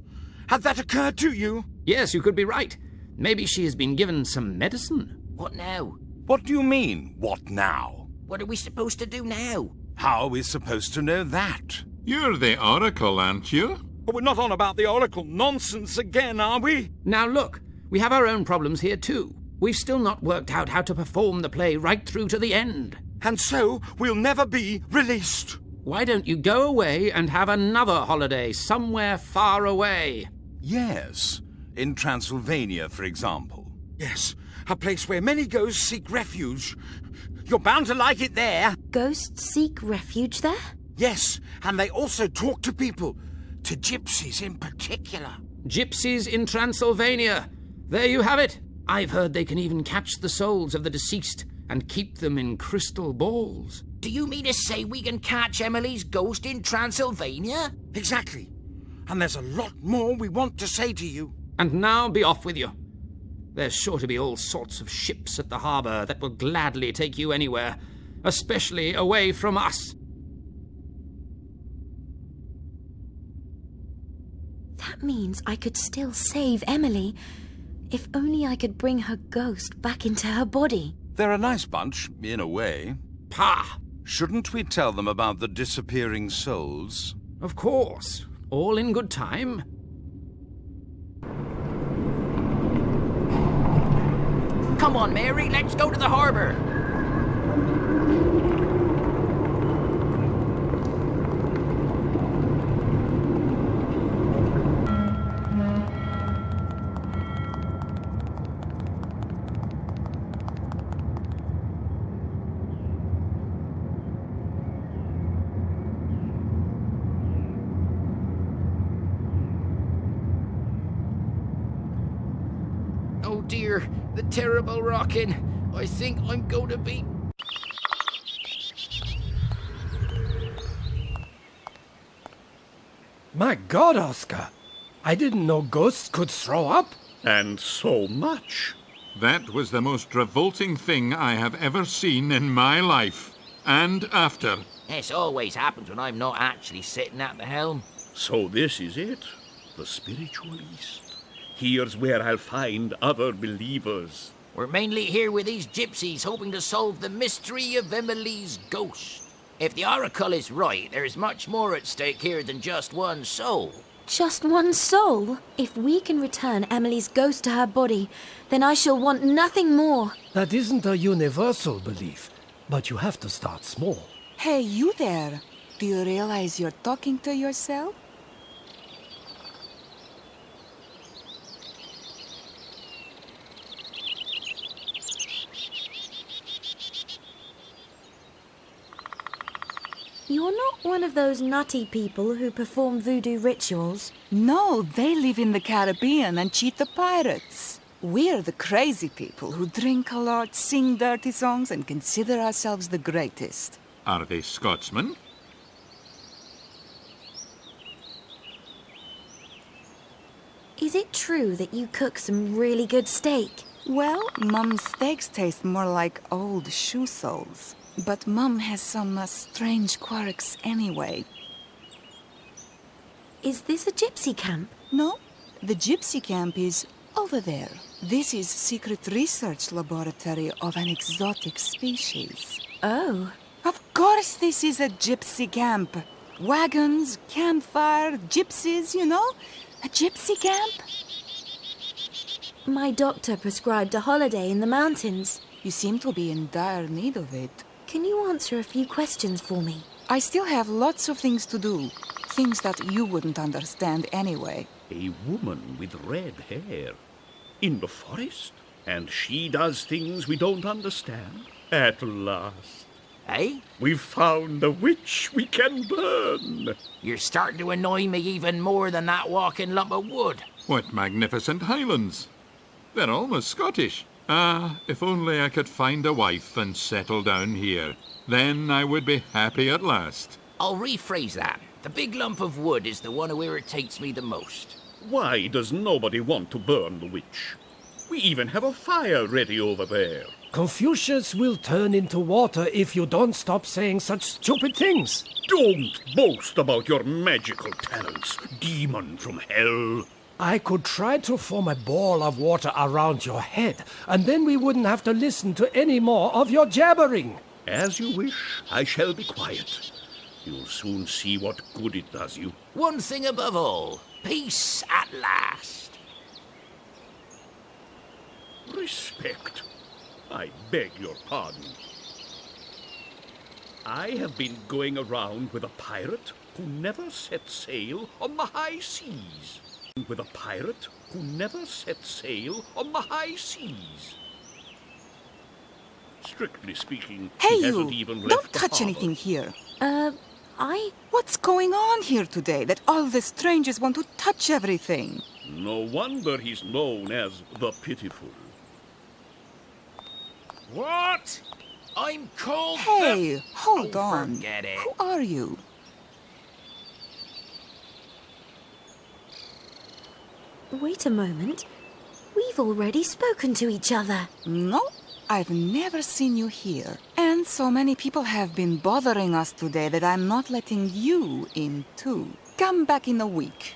Had that occurred to you? Yes, you could be right. Maybe she has been given some medicine. What now? What do you mean, what now? What are we supposed to do now? How are we supposed to know that? You're the Oracle, aren't you? But we're not on about the Oracle nonsense again, are we? Now look, we have our own problems here too. We've still not worked out how to perform the play right through to the end. And so we'll never be released. Why don't you go away and have another holiday somewhere far away? Yes, in Transylvania, for example. Yes, A place where many ghosts seek refuge. You're bound to like it there. Ghosts seek refuge there? Yes, and they also talk to people. To gypsies in particular. Gypsies in Transylvania. There you have it. I've heard they can even catch the souls of the deceased and keep them in crystal balls. Do you mean to say we can catch Emily's ghost in Transylvania? Exactly. And there's a lot more we want to say to you. And now be off with you. There's sure to be all sorts of ships at the harbour that will gladly take you anywhere, especially away from us. That means I could still save Emily. If only I could bring her ghost back into her body. They're a nice bunch, in a way. Pah! Shouldn't we tell them about the disappearing souls? Of course. All in good time. Come on, Mary, let's go to the harbour. Oh dear, the terrible rocking. I think I'm going to be... My God, Oscar! I didn't know ghosts could throw up. And so much. That was the most revolting thing I have ever seen in my life. And after. This always happens when I'm not actually sitting at the helm. So this is it, the spiritual East. Here's where I'll find other believers. We're mainly here with these gypsies hoping to solve the mystery of Emily's ghost. If the oracle is right, there's much more at stake here than just one soul. Just one soul? If we can return Emily's ghost to her body, then I shall want nothing more. That isn't a universal belief, but you have to start small. Hey, you there! Do you realize you're talking to yourself? You're not one of those nutty people who perform voodoo rituals. No, they live in the Caribbean and cheat the pirates. We're the crazy people who drink a lot, sing dirty songs, and consider ourselves the greatest. Are they Scotsmen? Is it true that you cook some really good steak? Well, Mum's steaks taste more like old shoe soles. But Mum has some strange quirks anyway. Is this a gypsy camp? No, the gypsy camp is over there. This is secret research laboratory of an exotic species. Oh. Of course this is a gypsy camp. Wagons, campfire, gypsies, you know? A gypsy camp. My doctor prescribed a holiday in the mountains. You seem to be in dire need of it. Can you answer a few questions for me? I still have lots of things to do. Things that you wouldn't understand anyway. A woman with red hair. In the forest. And she does things we don't understand. At last. Eh? We've found a witch we can burn. You're starting to annoy me even more than that walking lump of wood. What magnificent highlands. They're almost Scottish. Ah, if only I could find a wife and settle down here. Then I would be happy at last. I'll rephrase that. The big lump of wood is the one who irritates me the most. Why does nobody want to burn the witch? We even have a fire ready over there. Confucius will turn into water if you don't stop saying such stupid things. Don't boast about your magical talents, demon from hell. I could try to form a ball of water around your head, and then we wouldn't have to listen to any more of your jabbering. As you wish, I shall be quiet. You'll soon see what good it does you. One thing above all, peace at last. Respect. I beg your pardon. I have been going around with a pirate who never set sail on the high seas. With a pirate who never set sail on the high seas. Strictly speaking, Hey, he hasn't you! even left Don't the touch harbour. anything here. What's going on here today that all the strangers want to touch everything? No wonder he's known as the Pitiful. What? I'm called Hey, hold on. Forget it. Who are you? Wait a moment. We've already spoken to each other. No, I've never seen you here. And so many people have been bothering us today that I'm not letting you in too. Come back in a week,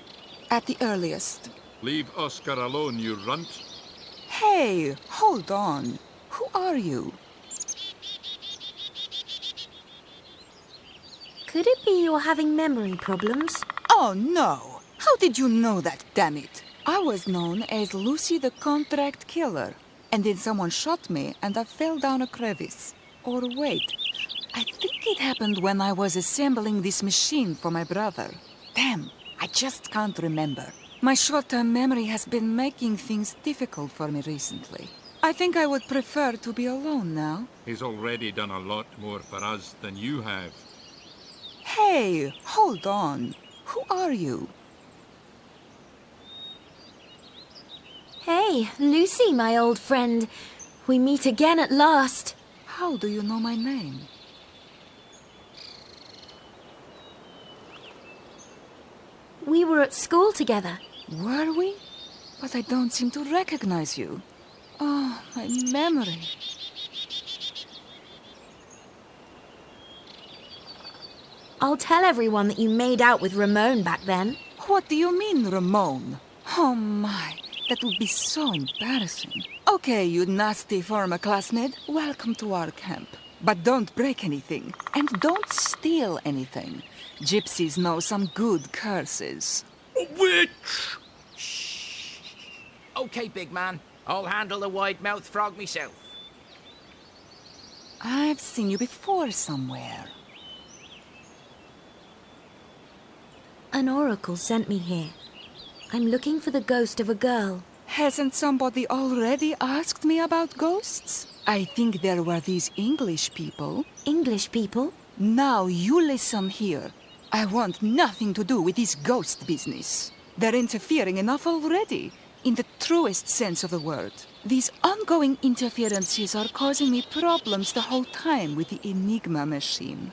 at the earliest. Leave Oscar alone, you runt. Hey, hold on. Who are you? Could it be you're having memory problems? Oh, no. How did you know that, damn it? I was known as Lucy the Contract Killer. And then someone shot me and I fell down a crevice. Or wait, I think it happened when I was assembling this machine for my brother. Damn, I just can't remember. My short-term memory has been making things difficult for me recently. I think I would prefer to be alone now. He's already done a lot more for us than you have. Hey, hold on. Who are you? Hey, Lucy, my old friend. We meet again at last. How do you know my name? We were at school together. Were we? But I don't seem to recognize you. Oh, my memory. I'll tell everyone that you made out with Ramon back then. What do you mean, Ramon? Oh my, that would be so embarrassing. Okay, you nasty former classmate, welcome to our camp. But don't break anything, and don't steal anything. Gypsies know some good curses. Witch! Shh. Okay, big man. I'll handle the wide-mouthed frog myself. I've seen you before somewhere. An oracle sent me here. I'm looking for the ghost of a girl. Hasn't somebody already asked me about ghosts? I think there were these English people. English people? Now you listen here. I want nothing to do with this ghost business. They're interfering enough already, in the truest sense of the word. These ongoing interferences are causing me problems the whole time with the Enigma machine.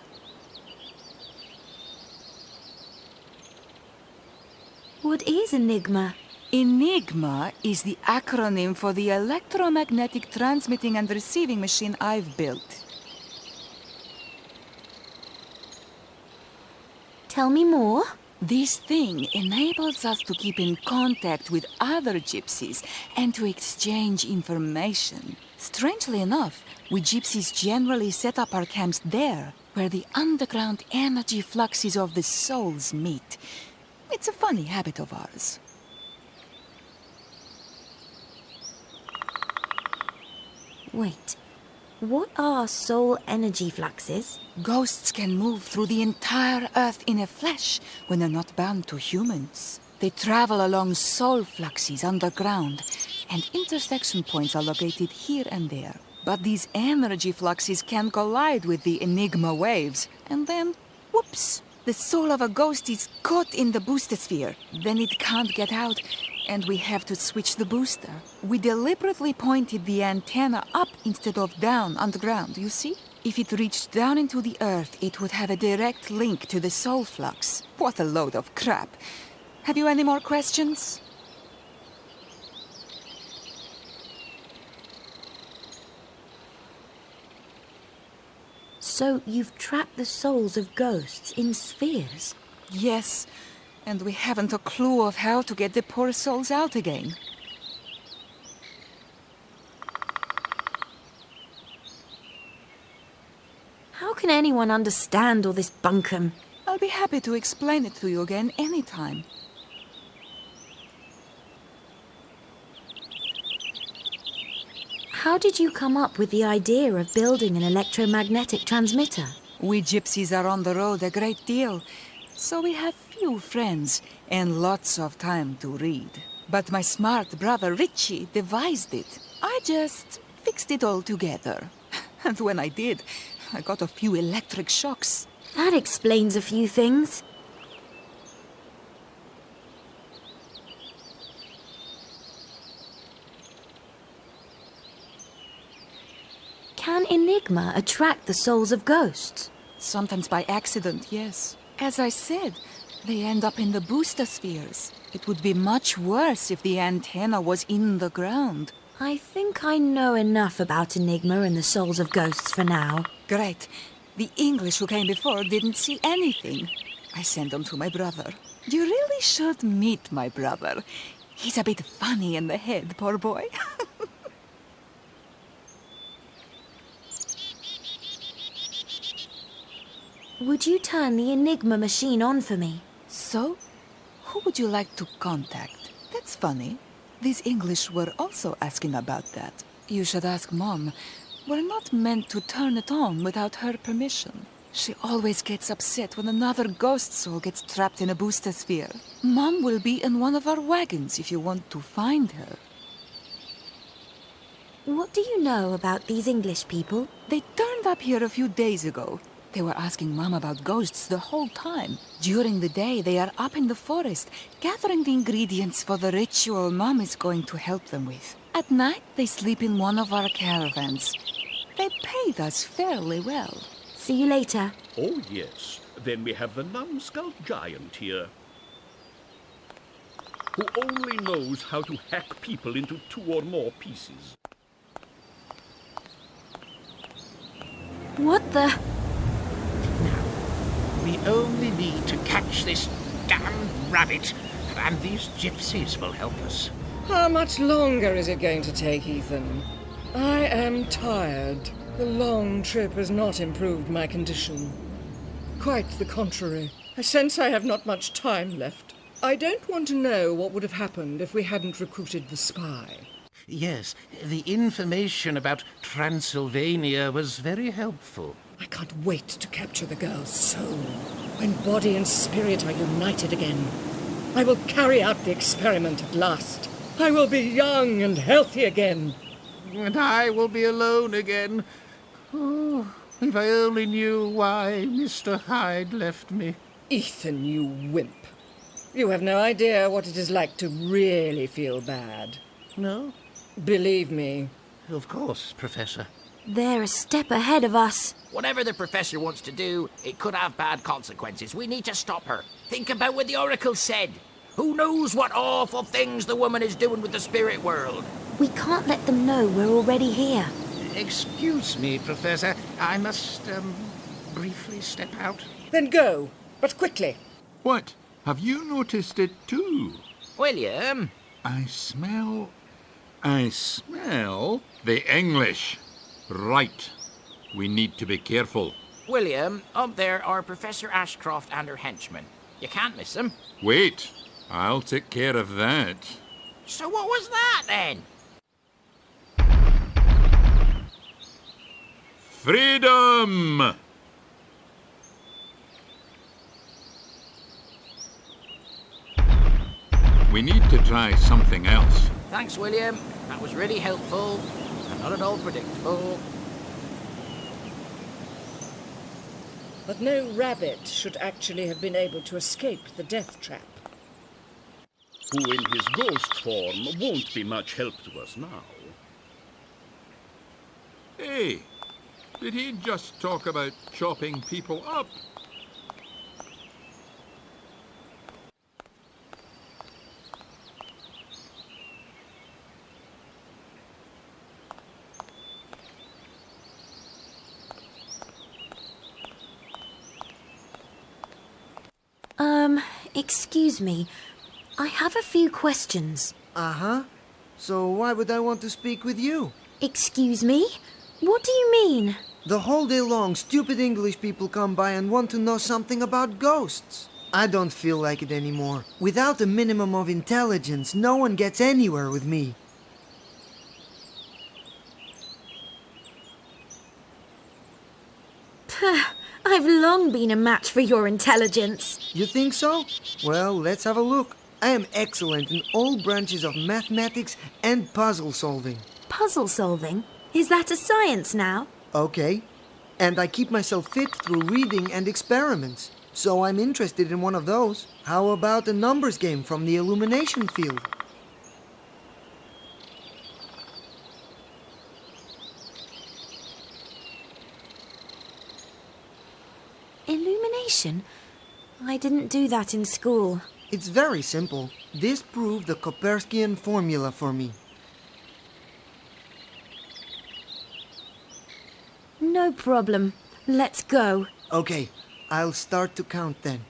What is Enigma? Enigma is the acronym for the electromagnetic transmitting and receiving machine I've built. Tell me more. This thing enables us to keep in contact with other gypsies and to exchange information. Strangely enough, we gypsies generally set up our camps there, where the underground energy fluxes of the souls meet. It's a funny habit of ours. Wait, what are soul energy fluxes? Ghosts can move through the entire Earth in a flash when they're not bound to humans. They travel along soul fluxes underground, and intersection points are located here and there. But these energy fluxes can collide with the Enigma waves, and then, whoops! The soul of a ghost is caught in the booster sphere. Then it can't get out, and we have to switch the booster. We deliberately pointed the antenna up instead of down underground, you see? If it reached down into the earth, it would have a direct link to the soul flux. What a load of crap. Have you any more questions? So you've trapped the souls of ghosts in spheres? Yes, and we haven't a clue of how to get the poor souls out again. How can anyone understand all this bunkum? I'll be happy to explain it to you again anytime. How did you come up with the idea of building an electromagnetic transmitter? We gypsies are on the road a great deal, so we have few friends and lots of time to read. But my smart brother Richie devised it. I just fixed it all together. And when I did, I got a few electric shocks. That explains a few things. Can enigma attract the souls of ghosts? Sometimes by accident, yes. As I said, they end up in the booster spheres. It would be much worse if the antenna was in the ground. I think I know enough about enigma and the souls of ghosts for now. Great. The English who came before didn't see anything. I sent them to my brother. You really should meet my brother. He's a bit funny in the head, poor boy. Would you turn the enigma machine on for me? So? Who would you like to contact? That's funny. These English were also asking about that. You should ask Mom. We're not meant to turn it on without her permission. She always gets upset when another ghost soul gets trapped in a booster sphere. Mom will be in one of our wagons if you want to find her. What do you know about these English people? They turned up here a few days ago. They were asking Mom about ghosts the whole time. During the day, they are up in the forest, gathering the ingredients for the ritual Mom is going to help them with. At night, they sleep in one of our caravans. They paid us fairly well. See you later. Oh, yes. Then we have the numbskull giant here, who only knows how to hack people into 2 or more pieces. What the... We only need to catch this damned rabbit, and these gypsies will help us. How much longer is it going to take, Ethan? I am tired. The long trip has not improved my condition. Quite the contrary. I sense I have not much time left. I don't want to know what would have happened if we hadn't recruited the spy. Yes, the information about Transylvania was very helpful. I can't wait to capture the girl's soul. When body and spirit are united again, I will carry out the experiment at last. I will be young and healthy again. And I will be alone again. Oh, if I only knew why Mr. Hyde left me. Ethan, you wimp. You have no idea what it is like to really feel bad. No? Believe me. Of course, Professor. They're a step ahead of us. Whatever the professor wants to do, it could have bad consequences. We need to stop her. Think about what the oracle said. Who knows what awful things the woman is doing with the spirit world? We can't let them know we're already here. Excuse me, Professor. I must, briefly step out. Then go, but quickly. What? Have you noticed it too? William? I smell the English. Right. We need to be careful. William, up there are Professor Ashcroft and her henchmen. You can't miss them. Wait. I'll take care of that. So what was that, then? Freedom! We need to try something else. Thanks, William. That was really helpful. And not at all predictable. But no rabbit should actually have been able to escape the death trap. Who in his ghost form won't be much help to us now. Hey, did he just talk about chopping people up? Excuse me. I have a few questions. Uh-huh. So why would I want to speak with you? Excuse me? What do you mean? The whole day long, stupid English people come by and want to know something about ghosts. I don't feel like it anymore. Without a minimum of intelligence, no one gets anywhere with me. I've long been a match for your intelligence. You think so? Well, let's have a look. I am excellent in all branches of mathematics and puzzle solving. Puzzle solving? Is that a science now? Okay. And I keep myself fit through reading and experiments. So I'm interested in one of those. How about a numbers game from the illumination field? Illumination? I didn't do that in school. It's very simple. This proved the Copernican formula for me. No problem. Let's go. Okay, I'll start to count then.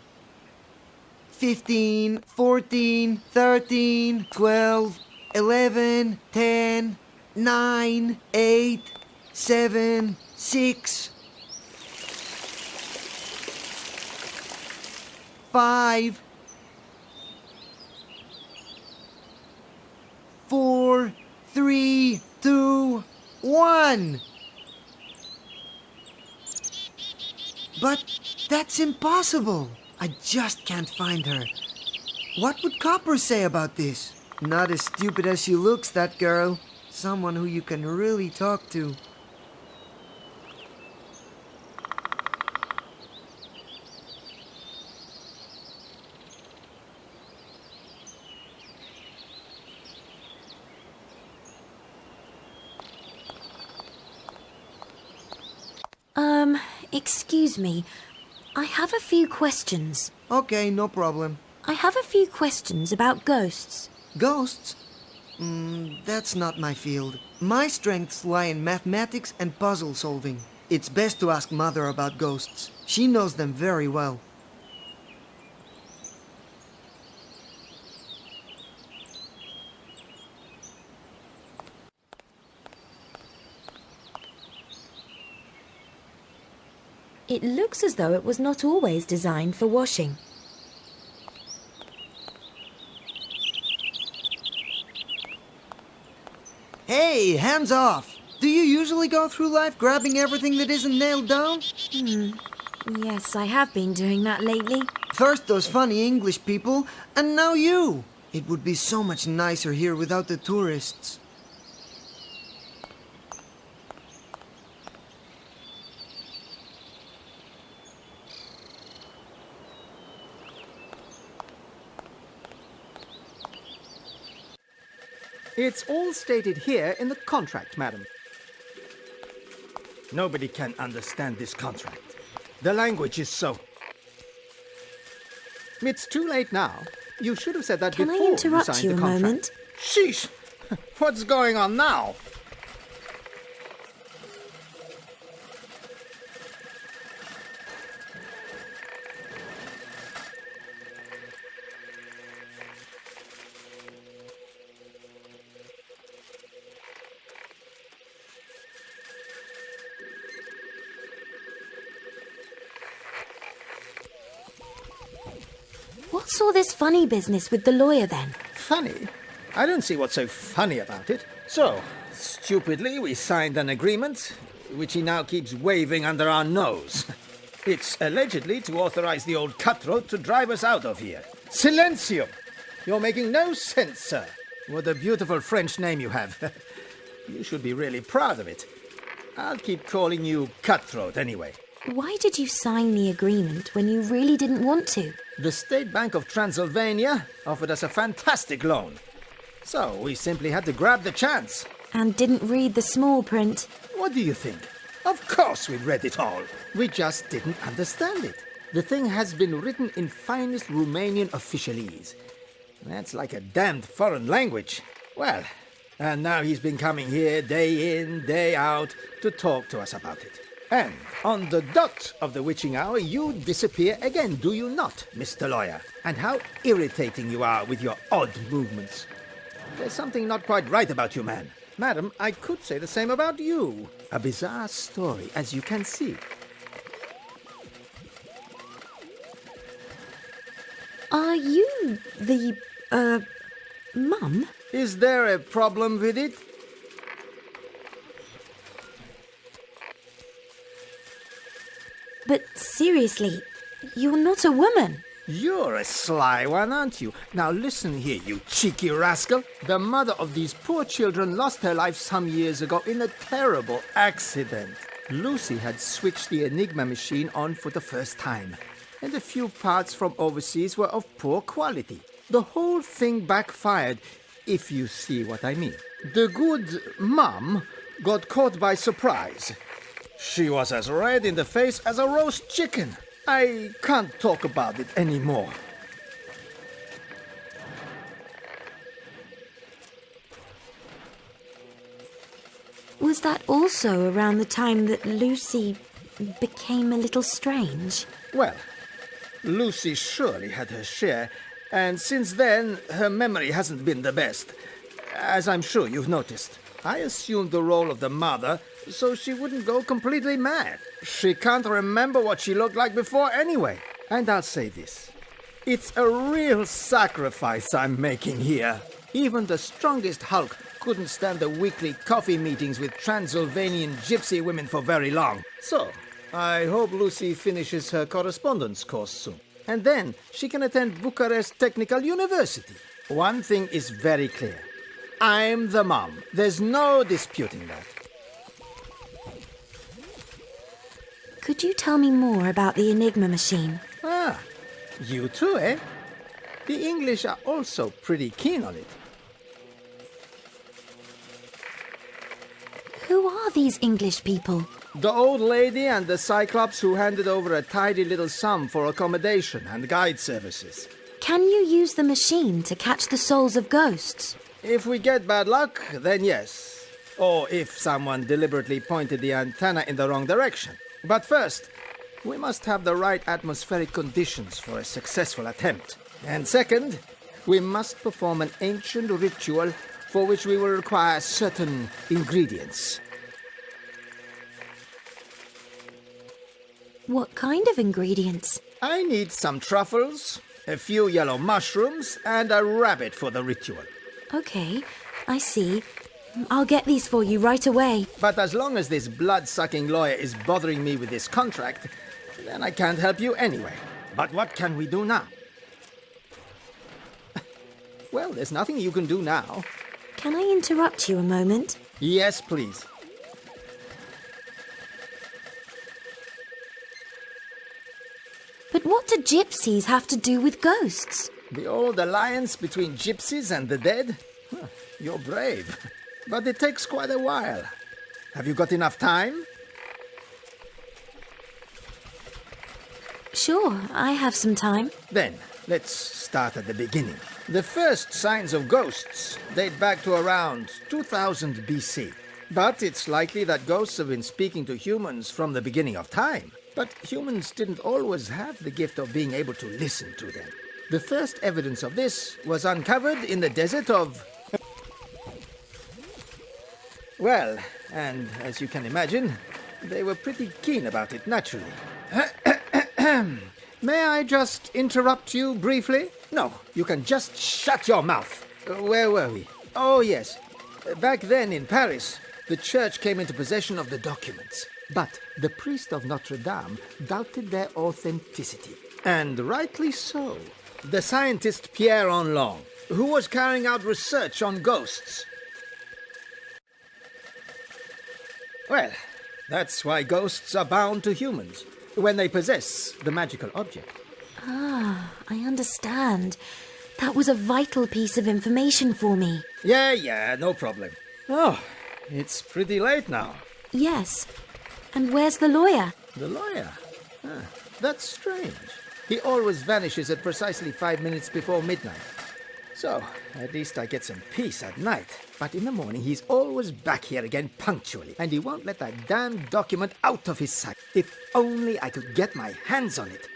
15, 14, 13, 12, 11, 10, 9, 8, 7, 6, 5, 4, 3, 2, 1. But that's impossible. I just can't find her. What would Copper say about this? Not as stupid as she looks, that girl. Someone who you can really talk to. Excuse me. I have a few questions. Okay, no problem. I have a few questions about ghosts. Ghosts? That's not my field. My strengths lie in mathematics and puzzle solving. It's best to ask Mother about ghosts. She knows them very well. It looks as though it was not always designed for washing. Hey, hands off! Do you usually go through life grabbing everything that isn't nailed down? Yes, I have been doing that lately. First those funny English people, and now you! It would be so much nicer here without the tourists. It's all stated here in the contract, madam. Nobody can understand this contract. The language is so... It's too late now. You should have said that Can before I interrupt signed you the a contract. moment? Sheesh! What's going on now? What's all this funny business with the lawyer then? Funny? I don't see what's so funny about it. So, stupidly, we signed an agreement, which he now keeps waving under our nose. It's allegedly to authorize the old cutthroat to drive us out of here. Silencio! You're making no sense, sir. What a beautiful French name you have. You should be really proud of it. I'll keep calling you Cutthroat anyway. Why did you sign the agreement when you really didn't want to? The State Bank of Transylvania offered us a fantastic loan. So we simply had to grab the chance. And didn't read the small print. What do you think? Of course we read it all. We just didn't understand it. The thing has been written in finest Romanian officialese. That's like a damned foreign language. Well, and now he's been coming here day in, day out to talk to us about it. And on the dot of the witching hour, you disappear again, do you not, Mr. Lawyer? And how irritating you are with your odd movements. There's something not quite right about you, man. Madam, I could say the same about you. A bizarre story, as you can see. Are you the, mum? Is there a problem with it? But seriously, you're not a woman. You're a sly one, aren't you? Now listen here, you cheeky rascal. The mother of these poor children lost her life some years ago in a terrible accident. Lucy had switched the Enigma machine on for the first time, and a few parts from overseas were of poor quality. The whole thing backfired, if you see what I mean. The good mum got caught by surprise. She was as red in the face as a roast chicken. I can't talk about it anymore. Was that also around the time that Lucy became a little strange? Well, Lucy surely had her share, and since then her memory hasn't been the best, as I'm sure you've noticed. I assumed the role of the mother so she wouldn't go completely mad. She can't remember what she looked like before anyway. And I'll say this. It's a real sacrifice I'm making here. Even the strongest Hulk couldn't stand the weekly coffee meetings with Transylvanian gypsy women for very long. So, I hope Lucy finishes her correspondence course soon. And then she can attend Bucharest Technical University. One thing is very clear. I'm the mom. There's no disputing that. Could you tell me more about the Enigma machine? Ah, you too, eh? The English are also pretty keen on it. Who are these English people? The old lady and the Cyclops who handed over a tidy little sum for accommodation and guide services. Can you use the machine to catch the souls of ghosts? If we get bad luck, then yes. Or if someone deliberately pointed the antenna in the wrong direction. But first, we must have the right atmospheric conditions for a successful attempt. And second, we must perform an ancient ritual for which we will require certain ingredients. What kind of ingredients? I need some truffles, a few yellow mushrooms, and a rabbit for the ritual. Okay, I see. I'll get these for you right away. But as long as this blood-sucking lawyer is bothering me with this contract, then I can't help you anyway. But what can we do now? Well, there's nothing you can do now. Can I interrupt you a moment? Yes, please. But what do gypsies have to do with ghosts? The old alliance between gypsies and the dead? You're brave. But it takes quite a while. Have you got enough time? Sure, I have some time. Then, let's start at the beginning. The first signs of ghosts date back to around 2000 BC. But it's likely that ghosts have been speaking to humans from the beginning of time. But humans didn't always have the gift of being able to listen to them. The first evidence of this was uncovered in the desert of... Well, and as you can imagine, they were pretty keen about it, naturally. May I just interrupt you briefly? No, you can just shut your mouth. Where were we? Oh, yes. Back then in Paris, the church came into possession of the documents. But the priest of Notre Dame doubted their authenticity. And rightly so. The scientist Pierre Onlong, who was carrying out research on ghosts. Well, that's why ghosts are bound to humans, when they possess the magical object. Ah, I understand. That was a vital piece of information for me. Yeah, no problem. Oh, it's pretty late now. Yes. And where's the lawyer? The lawyer? That's strange. He always vanishes at precisely 5 minutes before midnight. So, at least I get some peace at night. But in the morning, he's always back here again punctually. And he won't let that damn document out of his sight. If only I could get my hands on it.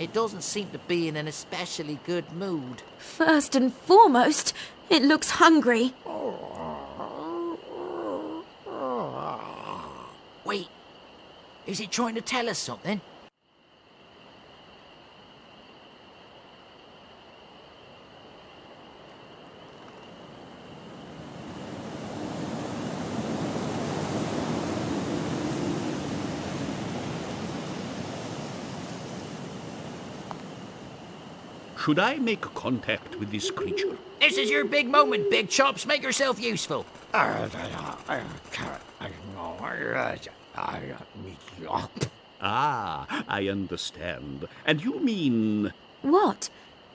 it doesn't seem to be in an especially good mood. First and foremost, it looks hungry. Wait, is it trying to tell us something? Should I make contact with this creature? This is your big moment, Big Chops. Make yourself useful. Ah, I understand. And you mean... What?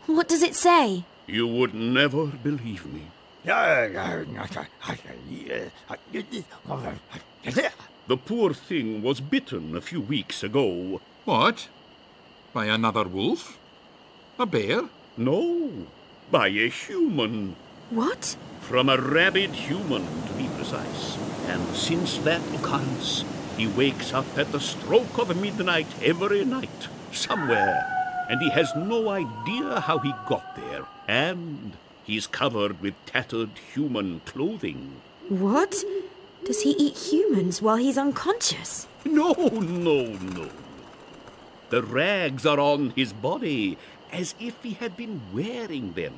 What does it say? You would never believe me. The poor thing was bitten a few weeks ago. What? By another wolf? A bear? No, by a human. What? From a rabid human, to be precise. And since that occurrence, he wakes up at the stroke of midnight every night, somewhere, and he has no idea how he got there. And he's covered with tattered human clothing. What? Does he eat humans while he's unconscious? No. The rags are on his body, as if he had been wearing them.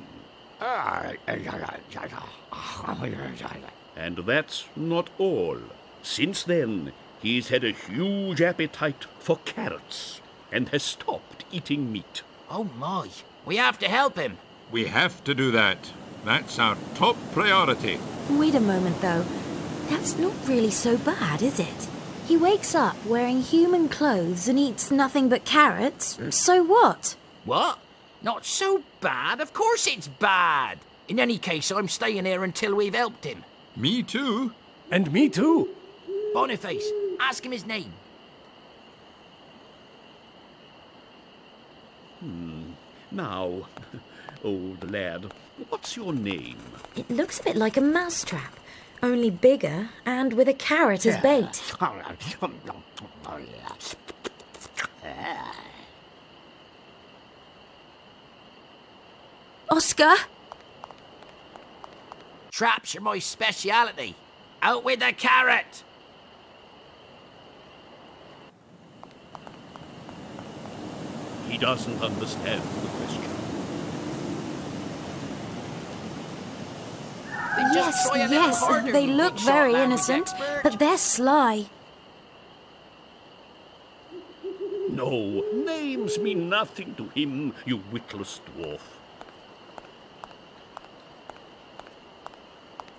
And that's not all. Since then, he's had a huge appetite for carrots and has stopped eating meat. Oh my, we have to help him. We have to do that. That's our top priority. Wait a moment, though. That's not really so bad, is it? He wakes up wearing human clothes and eats nothing but carrots. So what? What? Not so bad? Of course it's bad. In any case, I'm staying here until we've helped him. Me too. And me too. Boniface, ask him his name. Now, old lad, what's your name? It looks a bit like a mousetrap, only bigger and with a carrot as bait. Oscar? Traps are my speciality. Out with the carrot! He doesn't understand the question. Yes, they look very innocent, but they're sly. No, names mean nothing to him, you witless dwarf.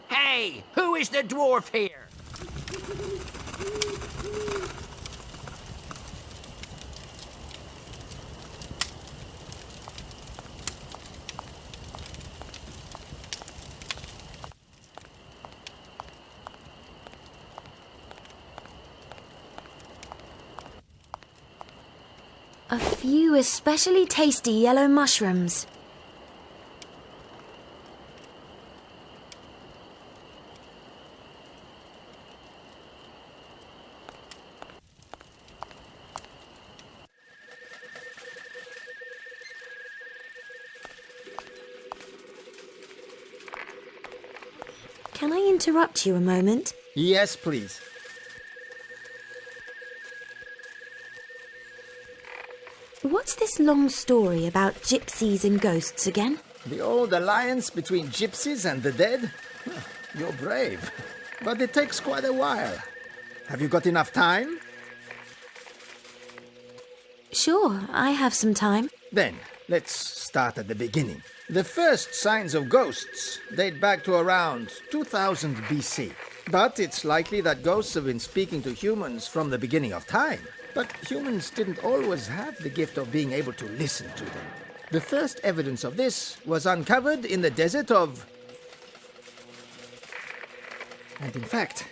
Hey, who is the dwarf here? A few especially tasty yellow mushrooms. Can I interrupt you a moment? Yes, please. What's this long story about gypsies and ghosts again? The old alliance between gypsies and the dead? You're brave, but it takes quite a while. Have you got enough time? Sure, I have some time. Then, let's start at the beginning. The first signs of ghosts date back to around 2000 BC. But it's likely that ghosts have been speaking to humans from the beginning of time. But humans didn't always have the gift of being able to listen to them. The first evidence of this was uncovered in the desert of... And in fact,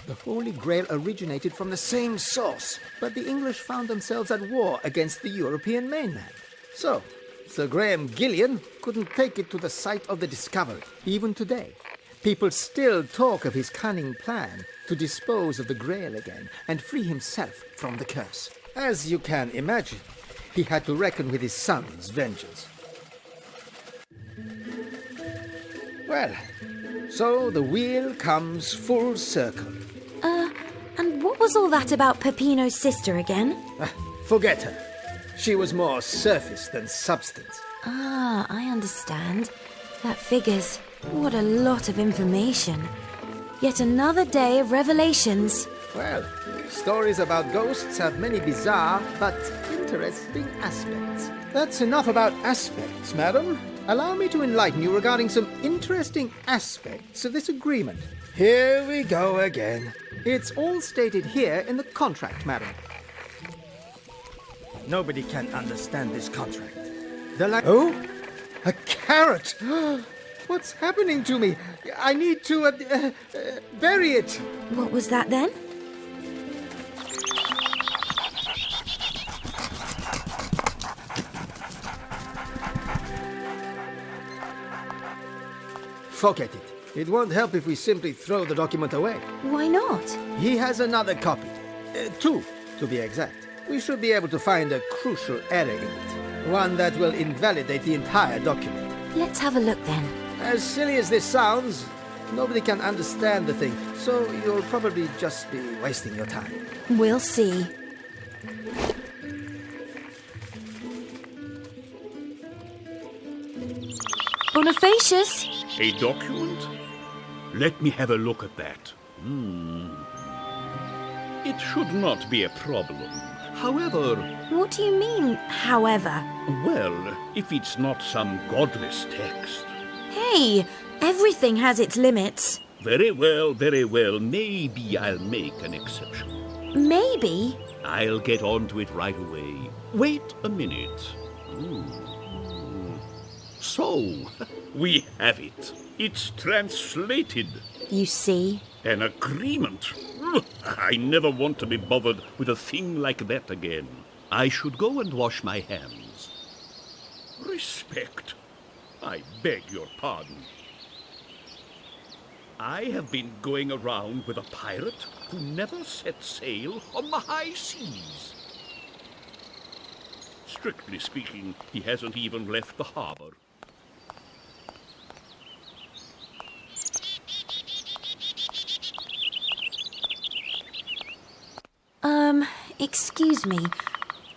the Holy Grail originated from the same source, but the English found themselves at war against the European mainland. So, Sir Graham Gillian couldn't take it to the site of the discovery. Even today, people still talk of his cunning plan to dispose of the Grail again and free himself from the curse. As you can imagine, he had to reckon with his son's vengeance. Well, so the wheel comes full circle. And what was all that about Peppino's sister again? Forget her. She was more surface than substance. Ah, I understand. That figures. What a lot of information. Yet another day of revelations. Well, stories about ghosts have many bizarre but interesting aspects. That's enough about aspects, madam. Allow me to enlighten you regarding some interesting aspects of this agreement. Here we go again. It's all stated here in the contract, madam. Nobody can understand this contract. Oh? A carrot! What's happening to me? I need to bury it. What was that then? Forget it. It won't help if we simply throw the document away. Why not? He has another copy. Two, to be exact. We should be able to find a crucial error in it. One that will invalidate the entire document. Let's have a look then. As silly as this sounds, nobody can understand the thing, so you'll probably just be wasting your time. We'll see. Bonifacius! A document? Let me have a look at that. It should not be a problem. However... What do you mean, however? Well, if it's not some godless text. Hey, everything has its limits. Very well, very well. Maybe I'll make an exception. Maybe? I'll get on to it right away. Wait a minute. So, we have it. It's translated. You see? An agreement. I never want to be bothered with a thing like that again. I should go and wash my hands. Respect. I beg your pardon. I have been going around with a pirate who never set sail on the high seas. Strictly speaking, he hasn't even left the harbor. Excuse me.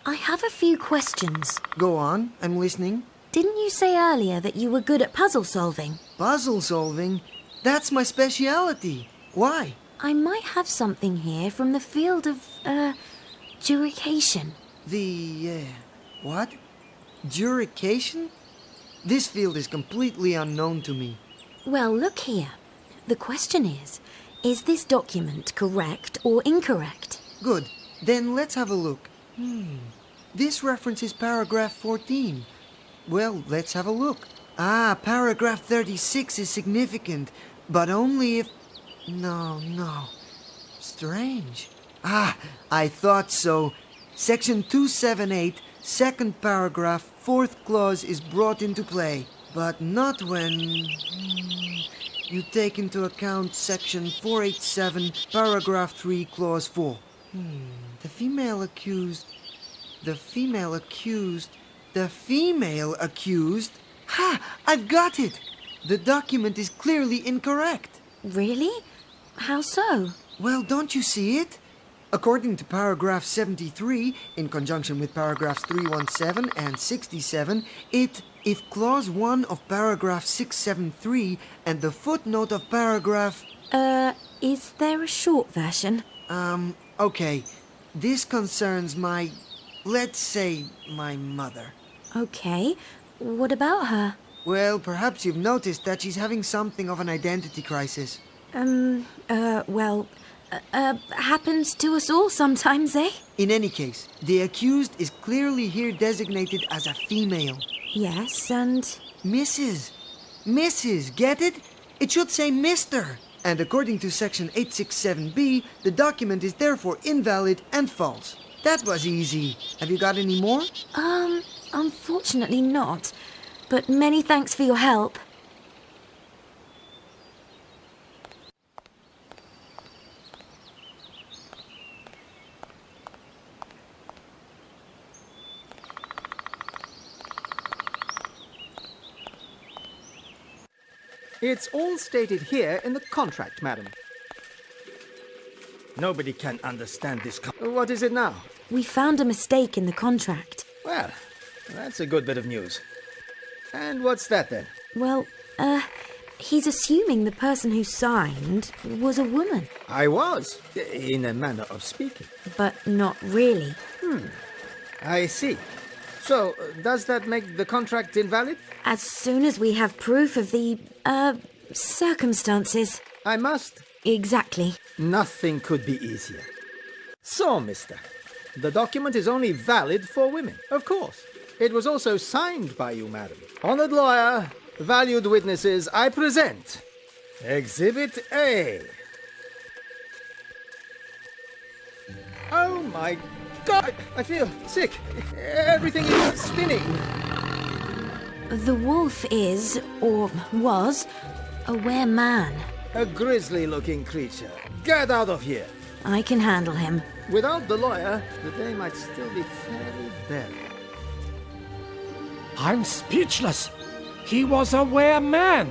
I have a few questions. Go on, I'm listening. Didn't you say earlier that you were good at puzzle solving? Puzzle solving? That's my speciality. Why? I might have something here from the field of, jurication. What? Jurication? This field is completely unknown to me. Well, look here. The question is this document correct or incorrect? Good. Then let's have a look. This references paragraph 14. Well, let's have a look. Paragraph 36 is significant, but only if... No. Strange. I thought so. Section 278, second paragraph, fourth clause is brought into play, but not when... You take into account section 487, paragraph 3, clause 4. The female accused... I've got it! The document is clearly incorrect. Really? How so? Well, don't you see it? According to paragraph 73, in conjunction with paragraphs 317 and 67, if clause 1 of paragraph 673 and the footnote of paragraph... Is there a short version? Okay. This concerns my... let's say, my mother. Okay. What about her? Well, perhaps you've noticed that she's having something of an identity crisis. Happens to us all sometimes, eh? In any case, the accused is clearly here designated as a female. Yes, and... Mrs. Mrs., get it? It should say Mr. And according to section 867B, the document is therefore invalid and false. That was easy. Have you got any more? Unfortunately not. But many thanks for your help. It's all stated here in the contract, madam. Nobody can understand this. What is it now? We found a mistake in the contract. Well, that's a good bit of news. And what's that then? Well, he's assuming the person who signed was a woman. I was, in a manner of speaking. But not really. I see. So, does that make the contract invalid? As soon as we have proof of the, circumstances. I must. Exactly. Nothing could be easier. So, mister, the document is only valid for women, of course. It was also signed by you, madam. Honored lawyer, valued witnesses, I present Exhibit A. Oh my God, I feel sick. Everything is spinning. The wolf is, or was, a were-man. A grisly-looking creature. Get out of here. I can handle him. Without the lawyer, the day might still be fairly bare. I'm speechless. He was a were-man.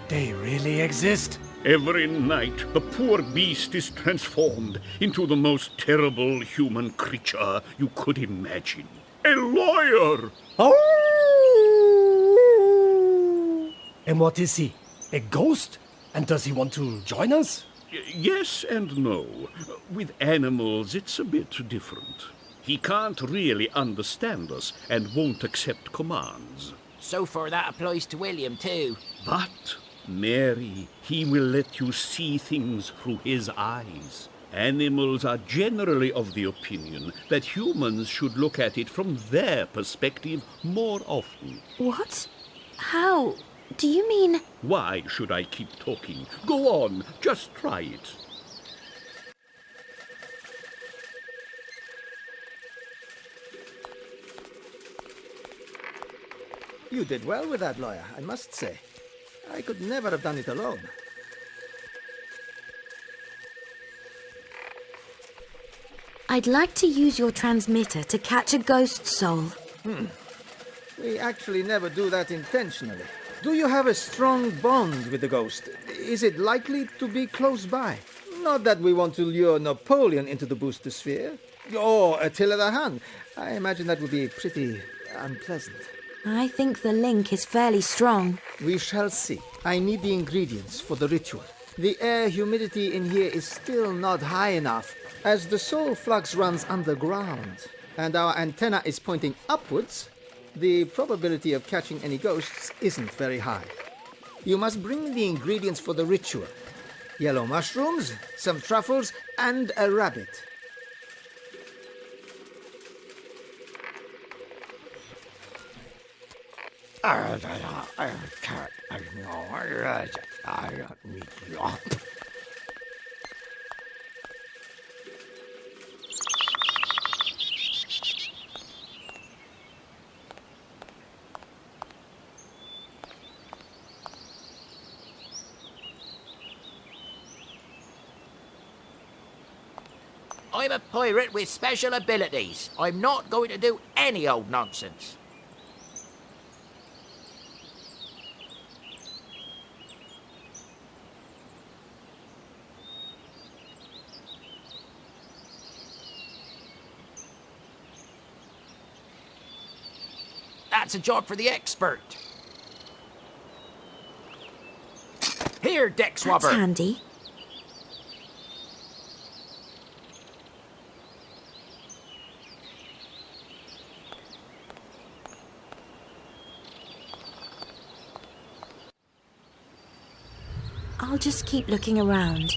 They really exist. Every night, the poor beast is transformed into the most terrible human creature you could imagine. A lawyer! Oh! And what is he? A ghost? And does he want to join us? Yes and no. With animals, it's a bit different. He can't really understand us and won't accept commands. So far that applies to William too. But, Mary, he will let you see things through his eyes. Animals are generally of the opinion that humans should look at it from their perspective more often. What? How? Do you mean... Why should I keep talking? Go on, just try it. You did well with that, lawyer, I must say. I could never have done it alone. I'd like to use your transmitter to catch a ghost soul. We actually never do that intentionally. Do you have a strong bond with the ghost? Is it likely to be close by? Not that we want to lure Napoleon into the booster sphere. Or Attila the Hun. I imagine that would be pretty unpleasant. I think the link is fairly strong. We shall see. I need the ingredients for the ritual. The air humidity in here is still not high enough, as the soul flux runs underground, and our antenna is pointing upwards. The probability of catching any ghosts isn't very high. You must bring me the ingredients for the ritual. Yellow mushrooms, some truffles, and a rabbit. I'm a pirate with special abilities. I'm not going to do any old nonsense. That's a job for the expert. Here, deck swabber. That's handy. I'll just keep looking around.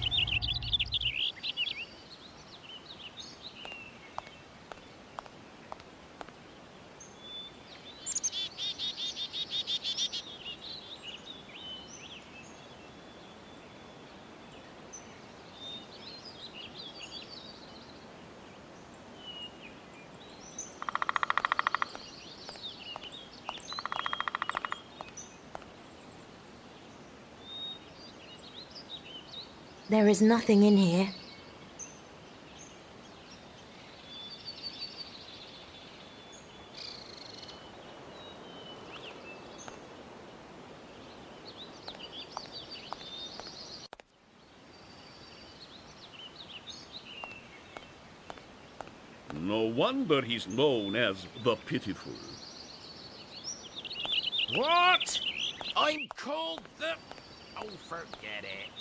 There is nothing in here. No wonder he's known as the Pitiful. What? I'm called the... Oh, forget it.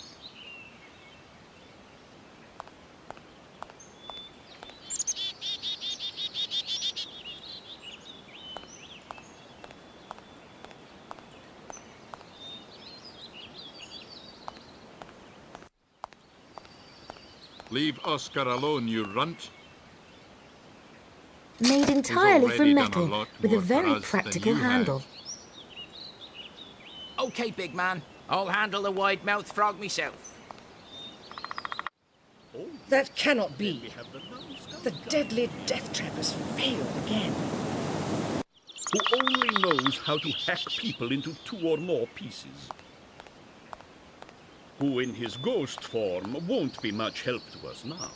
Leave Oscar alone, you runt. Made entirely already from done a metal, lot with a more for very us than practical you have. handle. Okay, big man. I'll handle the wide-mouthed frog myself. That cannot be. The deadly death trap has failed again. Who only knows how to hack people into 2 or more pieces. Who in his ghost form won't be much help to us now.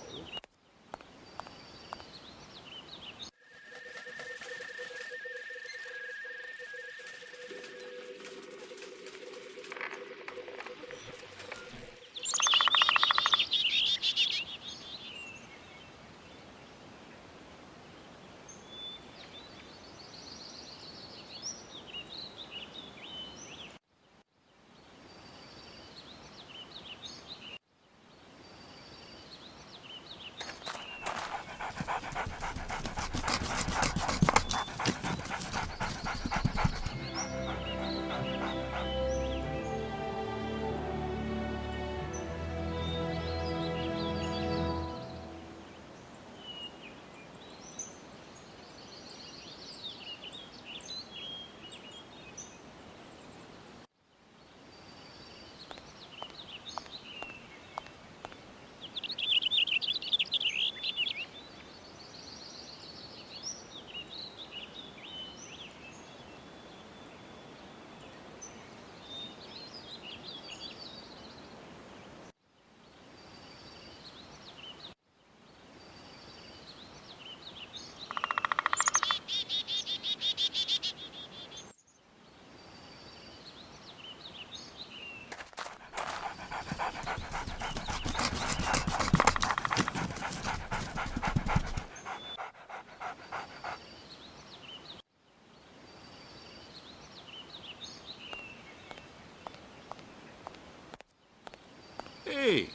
Hey,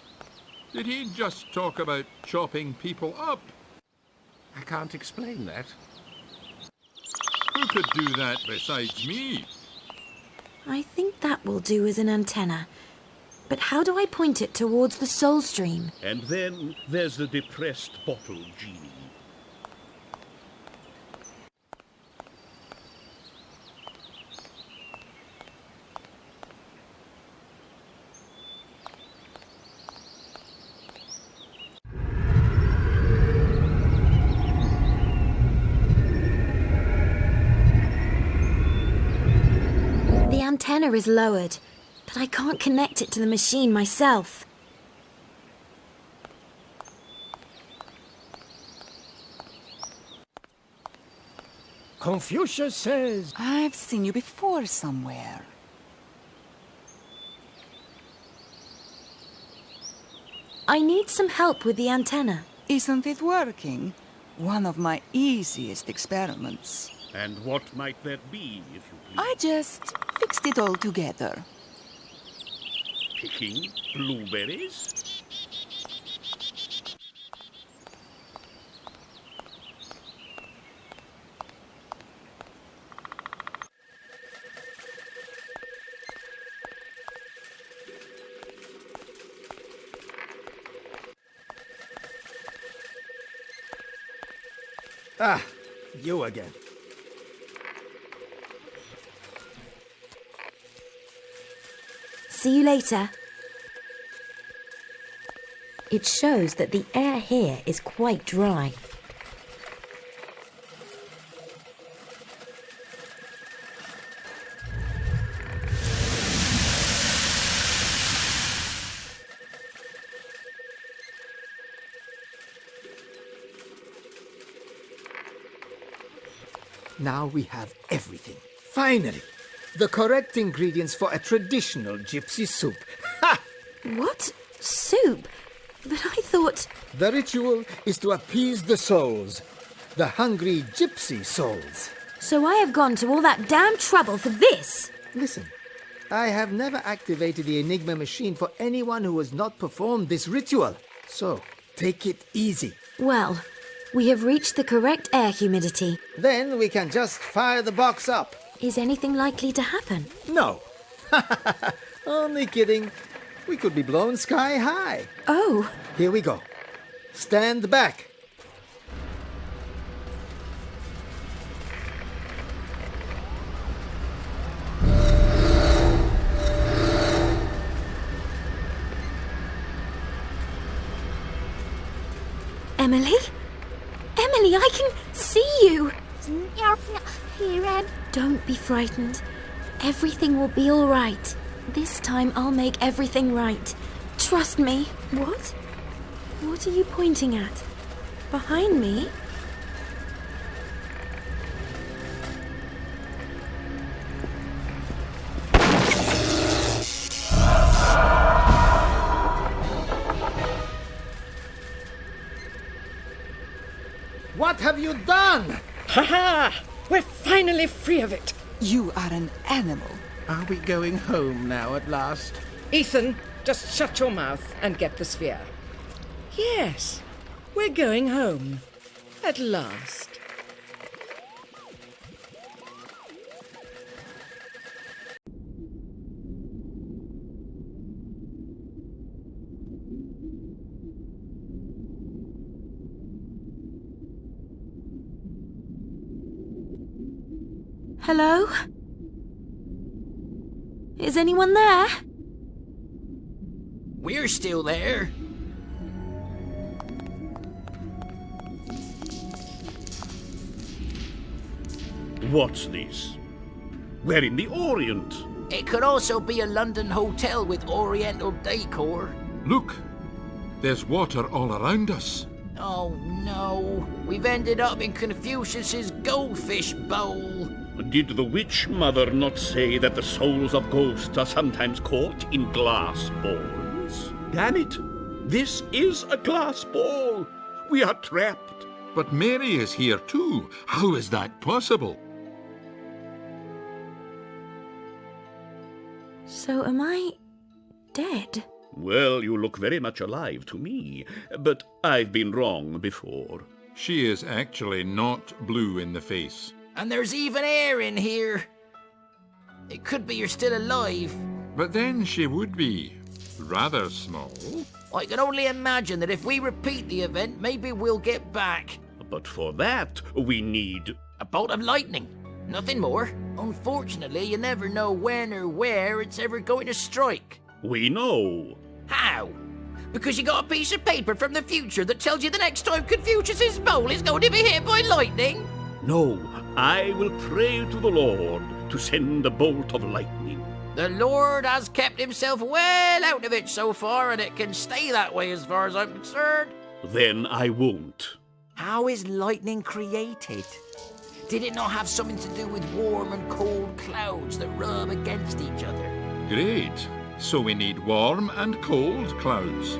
did he just talk about chopping people up? I can't explain that. Who could do that besides me? I think that will do as an antenna. But how do I point it towards the soul stream? And then there's the depressed bottle genie. The antenna is lowered, but I can't connect it to the machine myself. Confucius says... I've seen you before somewhere. I need some help with the antenna. Isn't it working? One of my easiest experiments. And what might that be, if you please? I just fixed it all together. Picking blueberries? Ah, you again. See you later. It shows that the air here is quite dry. Now we have everything. Finally! The correct ingredients for a traditional gypsy soup. Ha! What? Soup? But I thought... The ritual is to appease the souls. The hungry gypsy souls. So I have gone to all that damn trouble for this? Listen, I have never activated the Enigma machine for anyone who has not performed this ritual. So, take it easy. Well, we have reached the correct air humidity. Then we can just fire the box up. Is anything likely to happen? No. Only kidding. We could be blown sky high. Oh. Here we go. Stand back. Emily? Emily, I can see you! Don't be frightened. Everything will be all right. This time I'll make everything right. Trust me. What? What are you pointing at? Behind me? What have you done? Ha-ha! We're finally free of it. You are an animal. Are we going home now at last? Ethan, just shut your mouth and get the sphere. Yes, we're going home. At last. Hello? Is anyone there? We're still there. What's this? We're in the Orient. It could also be a London hotel with oriental decor. Look, there's water all around us. Oh no, we've ended up in Confucius's goldfish bowl. Did the witch mother not say that the souls of ghosts are sometimes caught in glass balls? Damn it! This is a glass ball! We are trapped! But Mary is here too. How is that possible? So am I dead? Well, you look very much alive to me, but I've been wrong before. She is actually not blue in the face. And there's even air in here. It could be you're still alive. But then she would be rather small. I can only imagine that if we repeat the event, maybe we'll get back. But for that, we need a bolt of lightning. Nothing more. Unfortunately, you never know when or where it's ever going to strike. We know. How? Because you got a piece of paper from the future that tells you the next time Confucius's bowl is going to be hit by lightning? No, I will pray to the Lord to send a bolt of lightning. The Lord has kept himself well out of it so far, and it can stay that way as far as I'm concerned. Then I won't. How is lightning created? Did it not have something to do with warm and cold clouds that rub against each other? Great. So we need warm and cold clouds.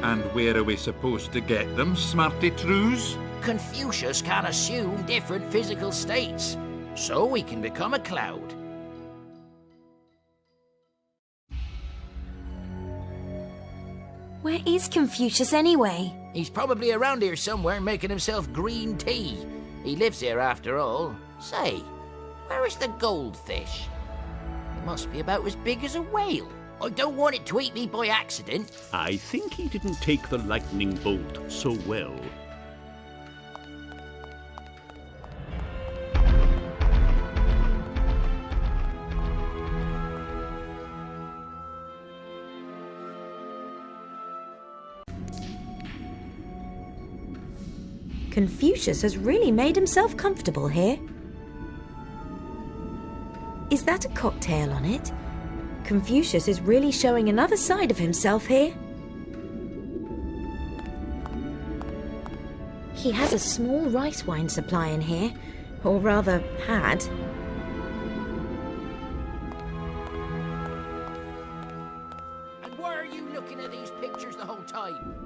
And where are we supposed to get them, smarty trews? Confucius can assume different physical states, so we can become a cloud. Where is Confucius anyway? He's probably around here somewhere making himself green tea. He lives here after all. Say, where is the goldfish? It must be about as big as a whale. I don't want it to eat me by accident. I think he didn't take the lightning bolt so well. Confucius has really made himself comfortable here. Is that a cocktail on it? Confucius is really showing another side of himself here. He has a small rice wine supply in here, or rather, had. And why are you looking at these pictures the whole time?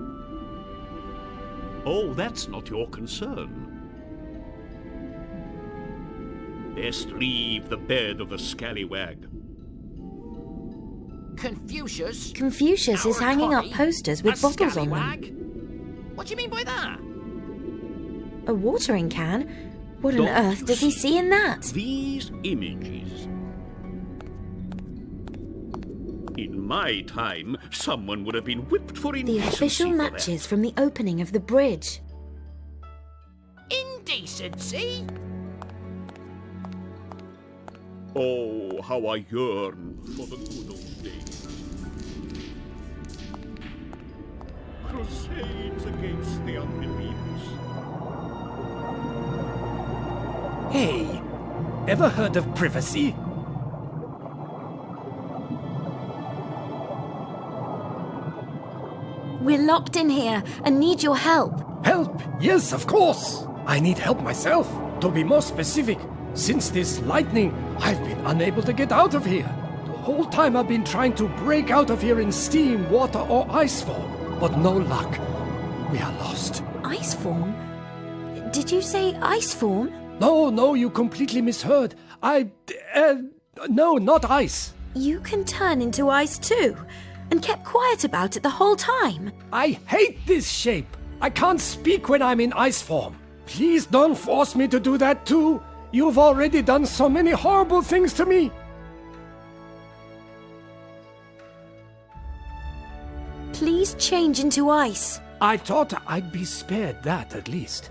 Oh, that's not your concern. Best leave the bed of the scallywag. Confucius is hanging up posters with bottles on them. What do you mean by that? A watering can? What on earth does he see in that? These images. In my time, someone would have been whipped for The indecency. official for matches from the opening of the bridge. Indecency? Oh, how I yearn for the good old days. Crusades against the unbelievers. Hey, ever heard of privacy? We're locked in here and need your help. Help? Yes, of course. I need help myself. To be more specific, since this lightning, I've been unable to get out of here. The whole time I've been trying to break out of here in steam, water, or ice form, but no luck. We are lost. Ice form? Did you say ice form? No, you completely misheard. No, not ice. You can turn into ice too, and kept quiet about it the whole time. I hate this shape. I can't speak when I'm in ice form. Please don't force me to do that too. You've already done so many horrible things to me. Please change into ice. I thought I'd be spared that at least.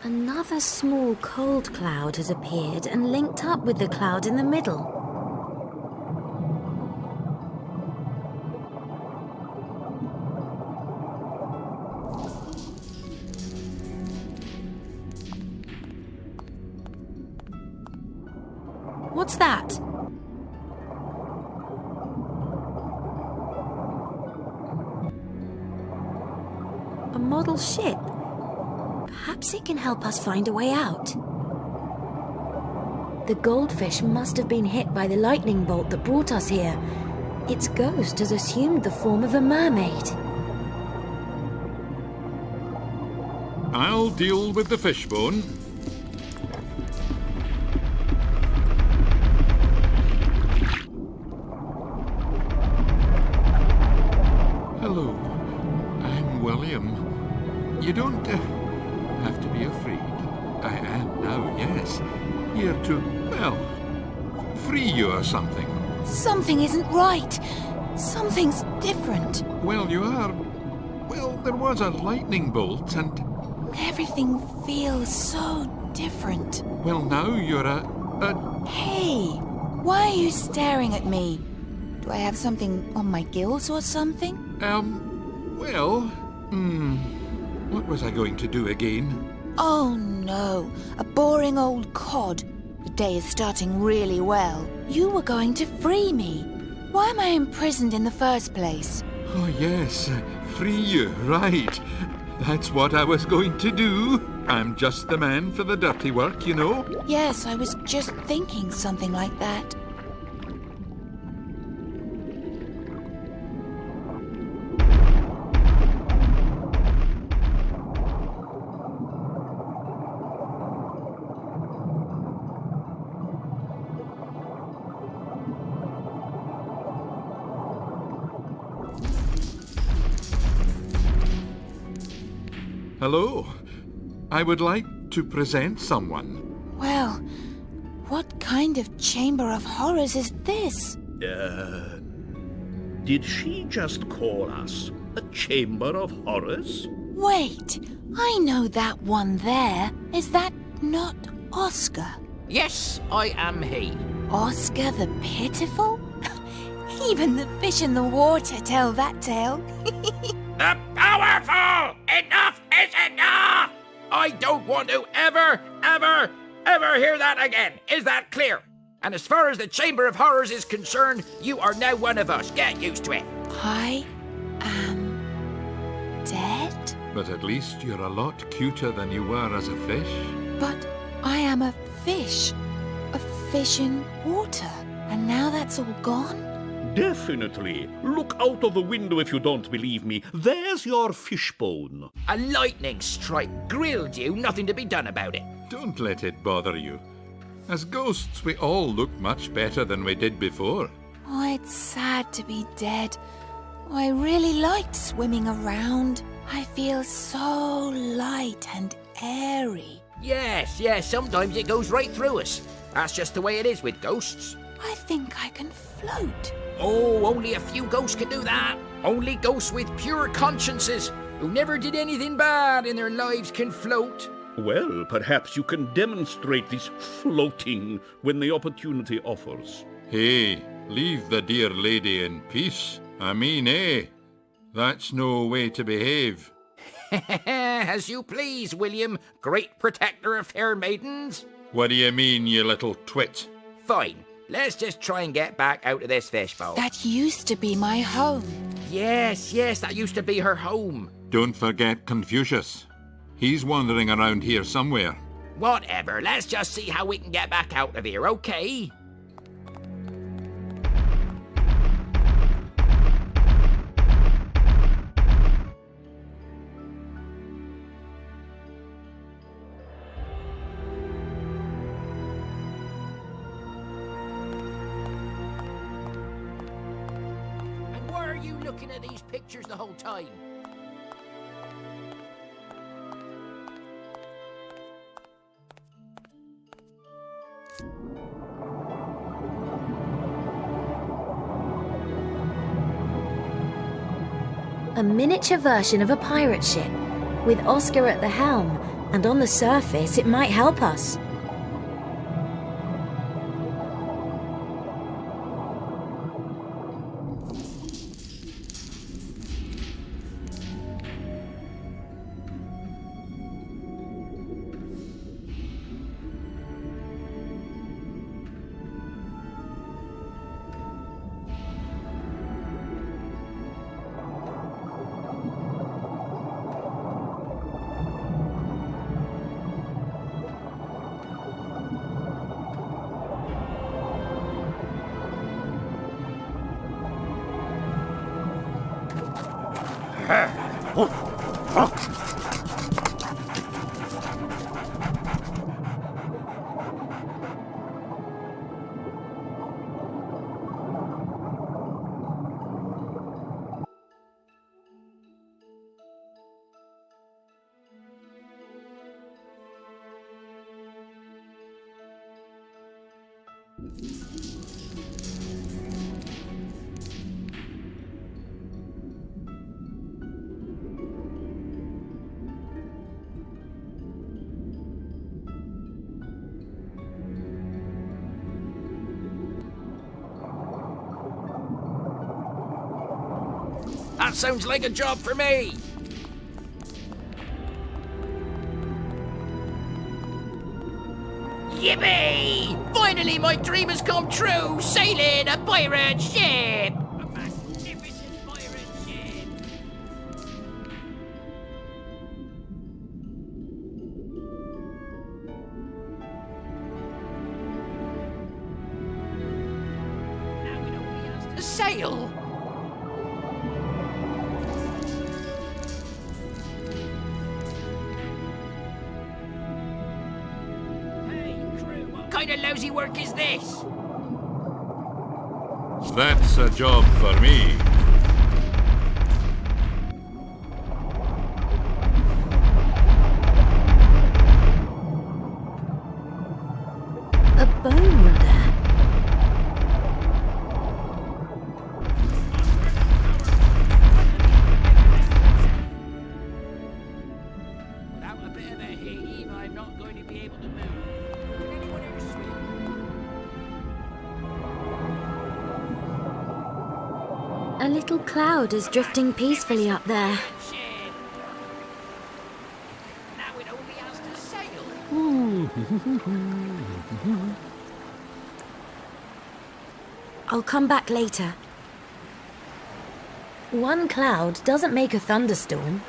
Another small cold cloud has appeared and linked up with the cloud in the middle. What's that? A model ship. Perhaps it can help us find a way out. The goldfish must have been hit by the lightning bolt that brought us here. Its ghost has assumed the form of a mermaid. I'll deal with the fishbone. Hello, I'm William. You don't have to be afraid. I am now, yes. Here to, well, free you or something. Something isn't right. Something's different. Well, you are. Well, there was a lightning bolt and... Everything feels so different. Well, now you're a... Hey, why are you staring at me? Do I have something on my gills or something? What was I going to do again? Oh no, a boring old cod. The day is starting really well. You were going to free me. Why am I imprisoned in the first place? Oh, yes, free you, right. That's what I was going to do. I'm just the man for the dirty work, you know. Yes, I was just thinking something like that. Hello. I would like to present someone. Well, what kind of chamber of horrors is this? Did she just call us a chamber of horrors? Wait, I know that one there. Is that not Oscar? Yes, I am he. Oscar the Pitiful? Even the fish in the water tell that tale. The powerful! Enough is enough! I don't want to ever hear that again. Is that clear? And as far as the Chamber of Horrors is concerned, you are now one of us. Get used to it. I am dead? But at least you're a lot cuter than you were as a fish. But I am a fish. A fish in water. And now that's all gone? Definitely. Look out of the window if you don't believe me. There's your fishbone. A lightning strike grilled you, nothing to be done about it. Don't let it bother you. As ghosts, we all look much better than we did before. Oh, it's sad to be dead. I really liked swimming around. I feel so light and airy. Yes, sometimes it goes right through us. That's just the way it is with ghosts. I think I can float. Oh, only a few ghosts can do that. Only ghosts with pure consciences, who never did anything bad in their lives, can float. Well, perhaps you can demonstrate this floating when the opportunity offers. Hey, leave the dear lady in peace. I mean, that's no way to behave. As you please, William, great protector of fair maidens. What do you mean, you little twit? Fine. Let's just try and get back out of this fishbowl. That used to be my home. Yes, that used to be her home. Don't forget Confucius. He's wandering around here somewhere. Whatever, let's just see how we can get back out of here, okay? Looking at these pictures the whole time. A miniature version of a pirate ship, with Oscar at the helm, and on the surface it might help us. That sounds like a job for me. Yippee! Finally, my dream has come true! Sailing a pirate ship! A magnificent pirate ship! Now it only has to sail! What kind of lousy work is this? That's a job for me. A bone rudder. Without a bit of a heave, I'm not going to be able to move. Can anyone else swim? A little cloud is drifting peacefully up there. Now it only has to sail. I'll come back later. One cloud doesn't make a thunderstorm.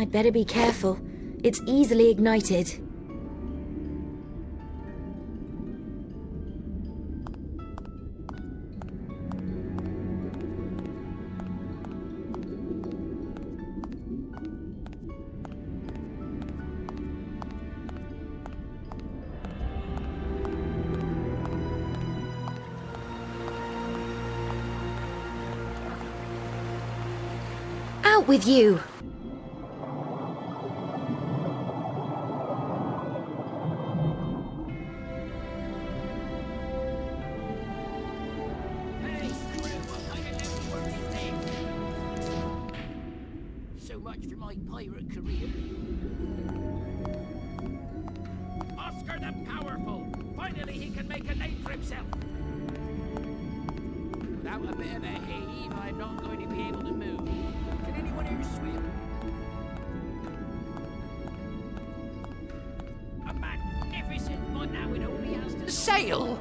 I'd better be careful. It's easily ignited. Out with you! So much for my pirate career. Oscar the Powerful! Finally he can make a name for himself! Without a bit of a heave, I'm not going to be able to move. Can anyone here swim? A magnificent one now, it only has to sail!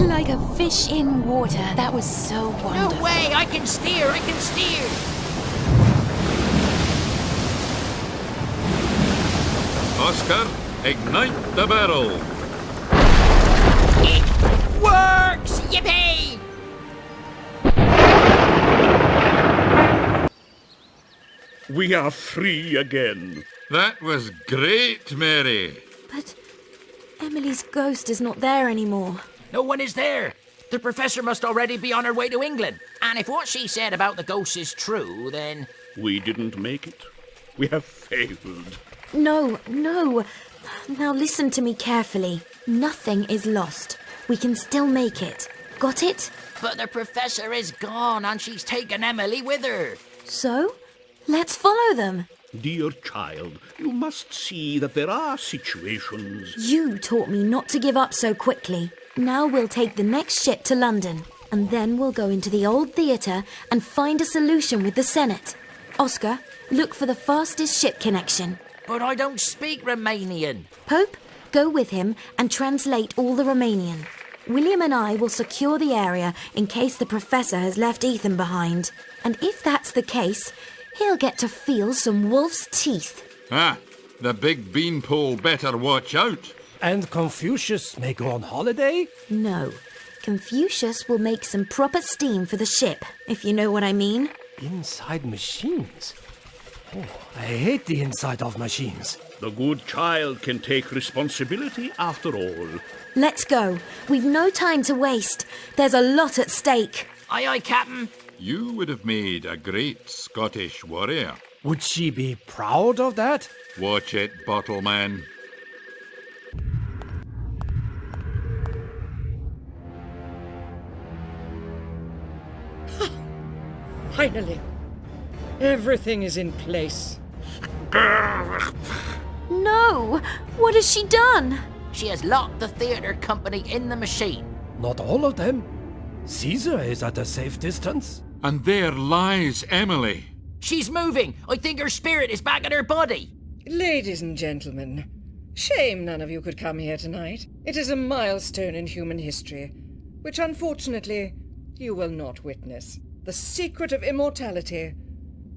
Like a fish in water. That was so wonderful. No way! I can steer! I can steer! Oscar, ignite the barrel. It works! Yippee! We are free again. That was great, Mary. But Emily's ghost is not there anymore. No one is there. The professor must already be on her way to England. And if what she said about the ghost is true, then... We didn't make it. We have failed. No. Now listen to me carefully. Nothing is lost. We can still make it. Got it? But the professor is gone and she's taken Emily with her. So? Let's follow them. Dear child, you must see that there are situations... You taught me not to give up so quickly. Now we'll take the next ship to London, and then we'll go into the old theatre and find a solution with the Senate. Oscar, look for the fastest ship connection. But I don't speak Romanian. Pope, go with him and translate all the Romanian. William and I will secure the area in case the professor has left Ethan behind. And if that's the case, he'll get to feel some wolf's teeth. Ah, the big beanpole better watch out. And Confucius may go on holiday? No. Confucius will make some proper steam for the ship, if you know what I mean. Inside machines? Oh, I hate the inside of machines. The good child can take responsibility after all. Let's go. We've no time to waste. There's a lot at stake. Aye, aye, Captain. You would have made a great Scottish warrior. Would she be proud of that? Watch it, bottle man. Finally. Everything is in place. No! What has she done? She has locked the theatre company in the machine. Not all of them. Caesar is at a safe distance. And there lies Emily. She's moving. I think her spirit is back in her body. Ladies and gentlemen, shame none of you could come here tonight. It is a milestone in human history, which unfortunately you will not witness. The secret of immortality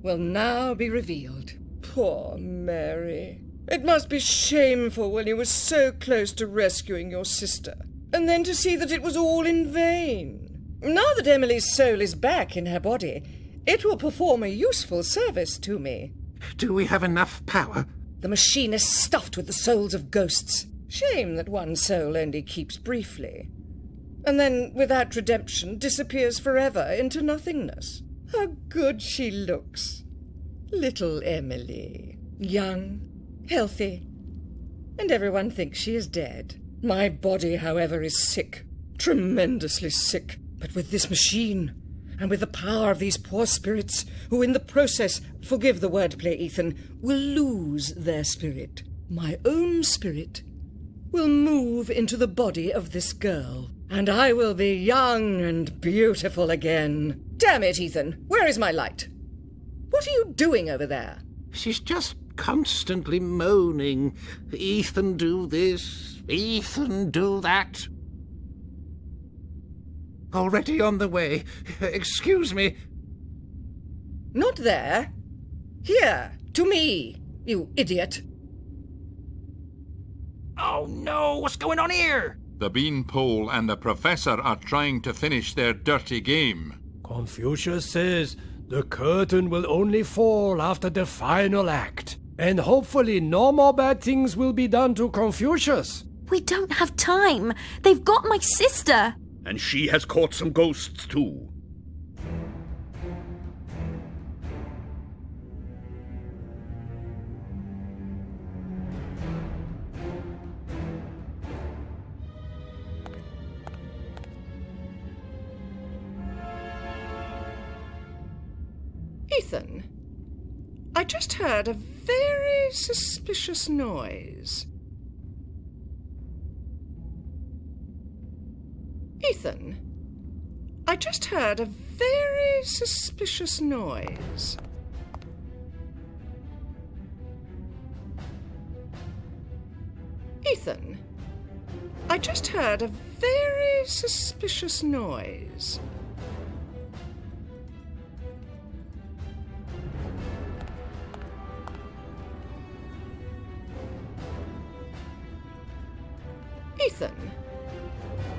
will now be revealed. Poor Mary. It must be shameful when you were so close to rescuing your sister, and then to see that it was all in vain. Now that Emily's soul is back in her body, it will perform a useful service to me. Do we have enough power? The machine is stuffed with the souls of ghosts. Shame that one soul only keeps briefly, and then, without redemption, disappears forever into nothingness. How good she looks. Little Emily. Young, healthy, and everyone thinks she is dead. My body, however, is sick. Tremendously sick. But with this machine, and with the power of these poor spirits, who in the process, forgive the wordplay, Ethan, will lose their spirit, my own spirit will move into the body of this girl, and I will be young and beautiful again. Damn it, Ethan, where is my light? What are you doing over there? She's just constantly moaning. Ethan, do this. Ethan, do that. Already on the way. Excuse me. Not there. Here, to me, you idiot. Oh no, what's going on here? The beanpole and the professor are trying to finish their dirty game. Confucius says the curtain will only fall after the final act. And hopefully no more bad things will be done to Confucius. We don't have time. They've got my sister. And she has caught some ghosts too. Ethan, I just heard a very suspicious noise. Ethan, I just heard a very suspicious noise. Ethan, I just heard a very suspicious noise. Ethan,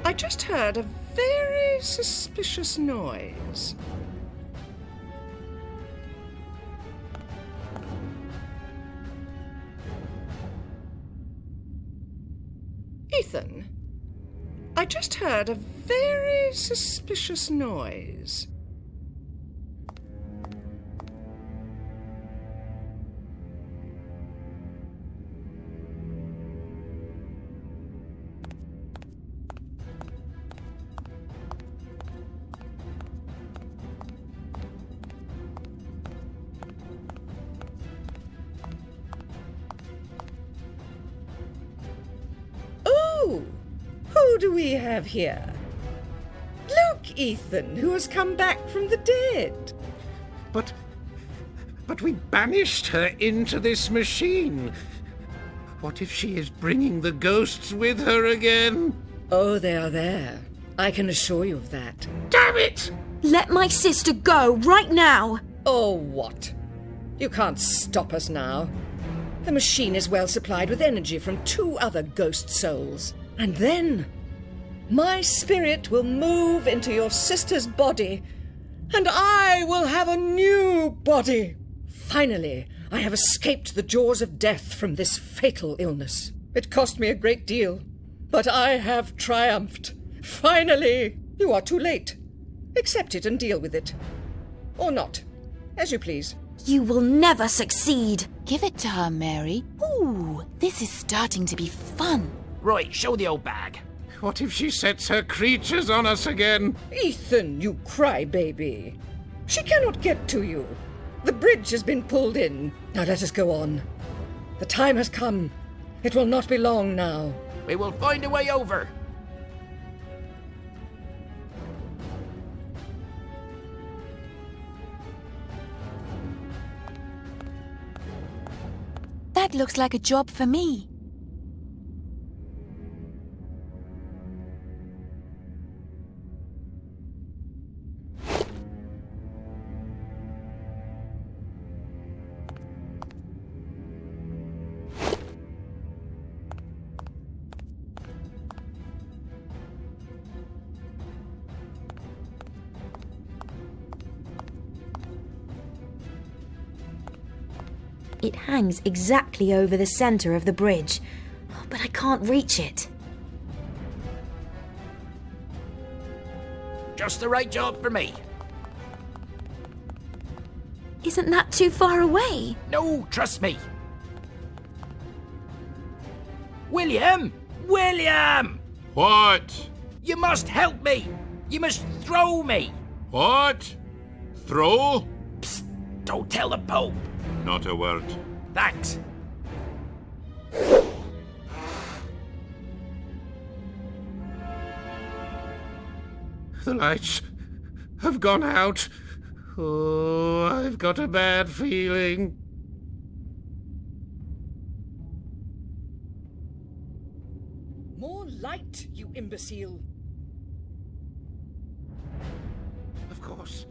I just heard a very suspicious noise. Ethan, I just heard a very suspicious noise. Who do we have here? Look, Ethan, who has come back from the dead. But we banished her into this machine. What if she is bringing the ghosts with her again? Oh, they are there. I can assure you of that. Damn it! Let my sister go right now. Oh, what? You can't stop us now. The machine is well supplied with energy from 2 other ghost souls. And then my spirit will move into your sister's body, and I will have a new body. Finally, I have escaped the jaws of death from this fatal illness. It cost me a great deal, but I have triumphed. Finally! You are too late. Accept it and deal with it. Or not. As you please. You will never succeed. Give it to her, Mary. Ooh, this is starting to be fun. Right, show the old bag. What if she sets her creatures on us again? Ethan, you crybaby. She cannot get to you. The bridge has been pulled in. Now let us go on. The time has come. It will not be long now. We will find a way over. That looks like a job for me. It hangs exactly over the center of the bridge, but I can't reach it. Just the right job for me. Isn't that too far away? No, trust me. William! William! What? You must help me. You must throw me. What? Throw? Psst, don't tell the Pope. Not a word. Thanks. The lights have gone out. Oh, I've got a bad feeling. More light, you imbecile! Of course.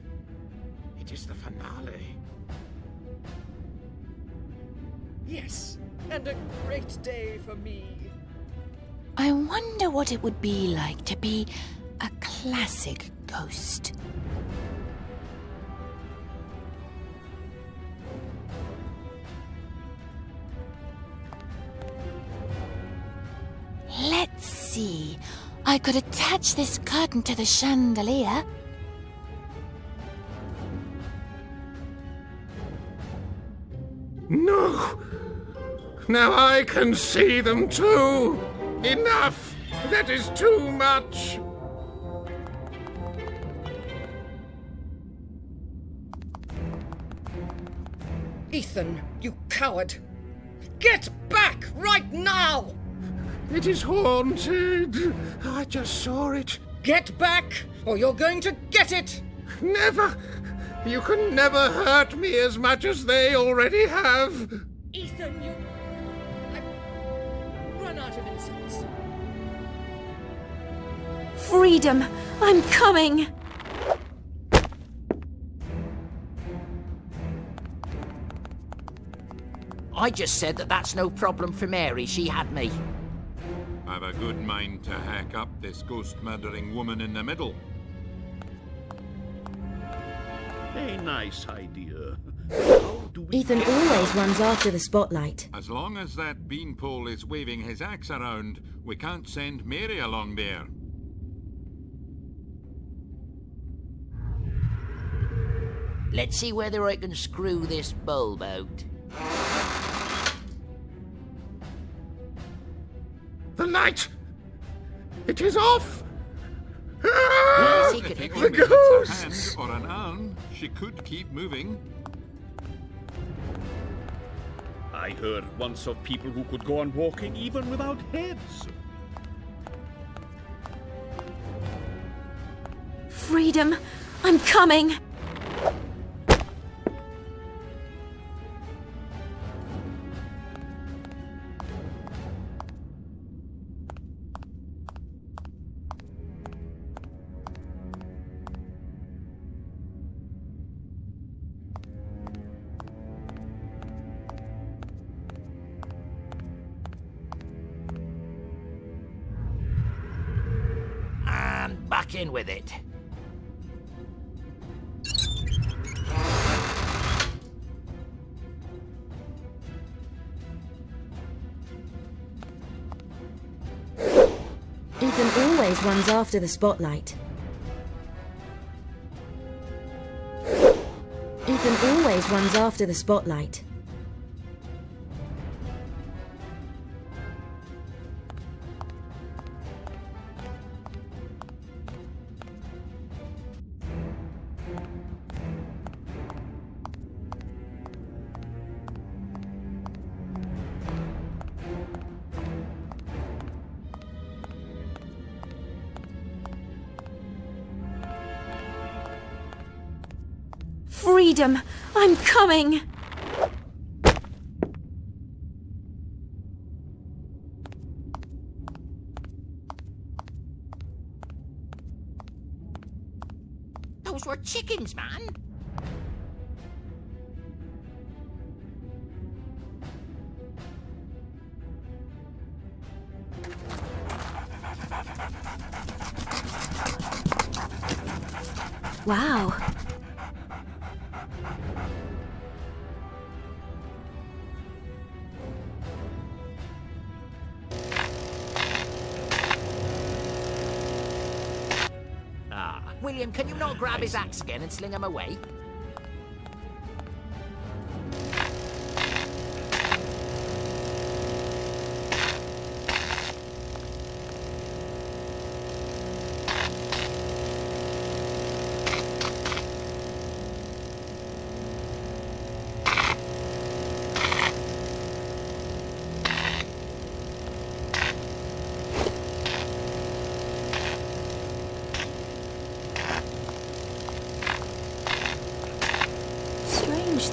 It is the finale. Yes, and a great day for me. I wonder what it would be like to be a classic ghost. Let's see. I could attach this curtain to the chandelier. No! Now I can see them too! Enough! That is too much! Ethan, you coward! Get back right now! It is haunted. I just saw it. Get back, or you're going to get it! Never! You can never hurt me as much as they already have! Ethan, you... I've run out of insults. Freedom! I'm coming! I just said that that's no problem for Mary. She had me. I've a good mind to hack up this ghost-murdering woman in the middle. A nice idea. Ethan always runs after the spotlight. As long as that beanpole is waving his axe around, we can't send Mary along there. Let's see whether I can screw this bulb out. The light! It is off! Well, The if he only hits a ghost! hand or an arm, she could keep moving. I heard once of people who could go on walking even without heads. Freedom! I'm coming! Back in with it. Ethan always runs after the spotlight. Ethan always runs after the spotlight. Freedom! I'm coming! Those were chickens, man. Wow. William, can you not grab his axe again and sling him away?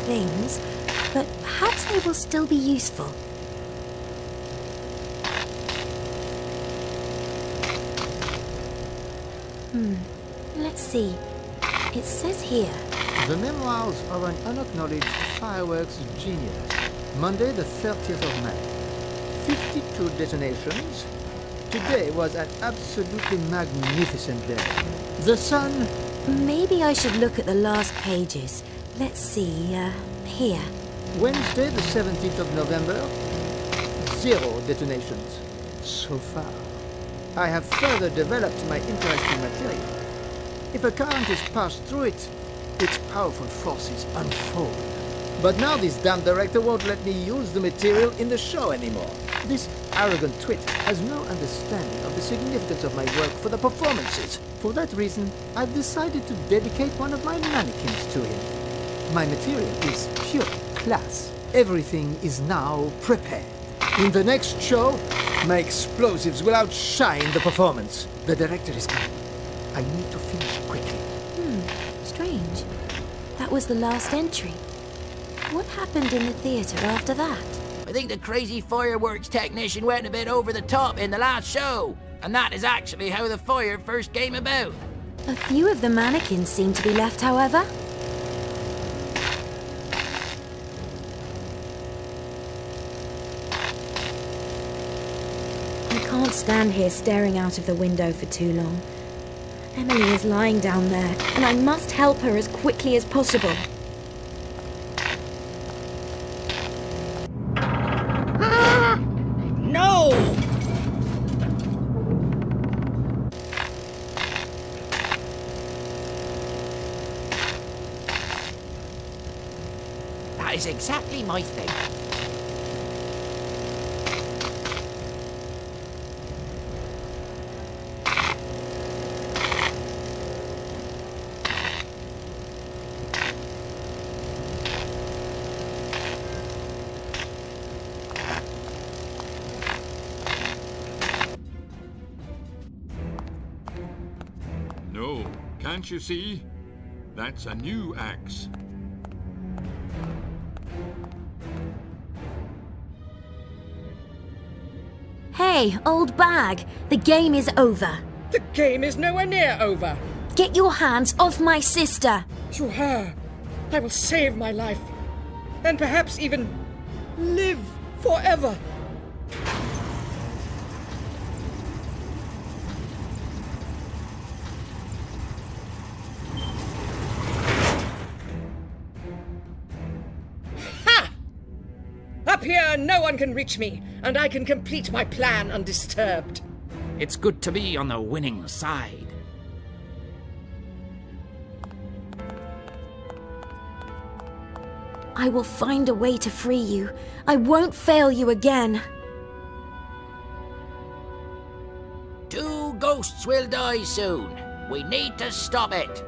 Things, but perhaps they will still be useful. Let's see. It says here. The memoirs of an unacknowledged fireworks genius. Monday the 30th of May. 52 detonations. Today was an absolutely magnificent day. The sun... Maybe I should look at the last pages. Let's see, here. Wednesday the 17th of November. 0 detonations. So far. I have further developed my interest in material. If a current is passed through it, its powerful forces unfold. But now this damn director won't let me use the material in the show anymore. This arrogant twit has no understanding of the significance of my work for the performances. For that reason, I've decided to dedicate one of my mannequins to him. My material is pure class. Everything is now prepared. In the next show, my explosives will outshine the performance. The director is coming. I need to finish quickly. Strange. That was the last entry. What happened in the theatre after that? I think the crazy fireworks technician went a bit over the top in the last show, and that is actually how the fire first came about. A few of the mannequins seem to be left, however. I can't stand here staring out of the window for too long. Emily is lying down there, and I must help her as quickly as possible. No! That is exactly my thing. No, can't you see? That's a new axe. Hey, old bag, the game is over. The game is nowhere near over. Get your hands off my sister. To her, I will save my life. And perhaps even live forever. Up here, no one can reach me, and I can complete my plan undisturbed. It's good to be on the winning side. I will find a way to free you. I won't fail you again. 2 ghosts will die soon. We need to stop it.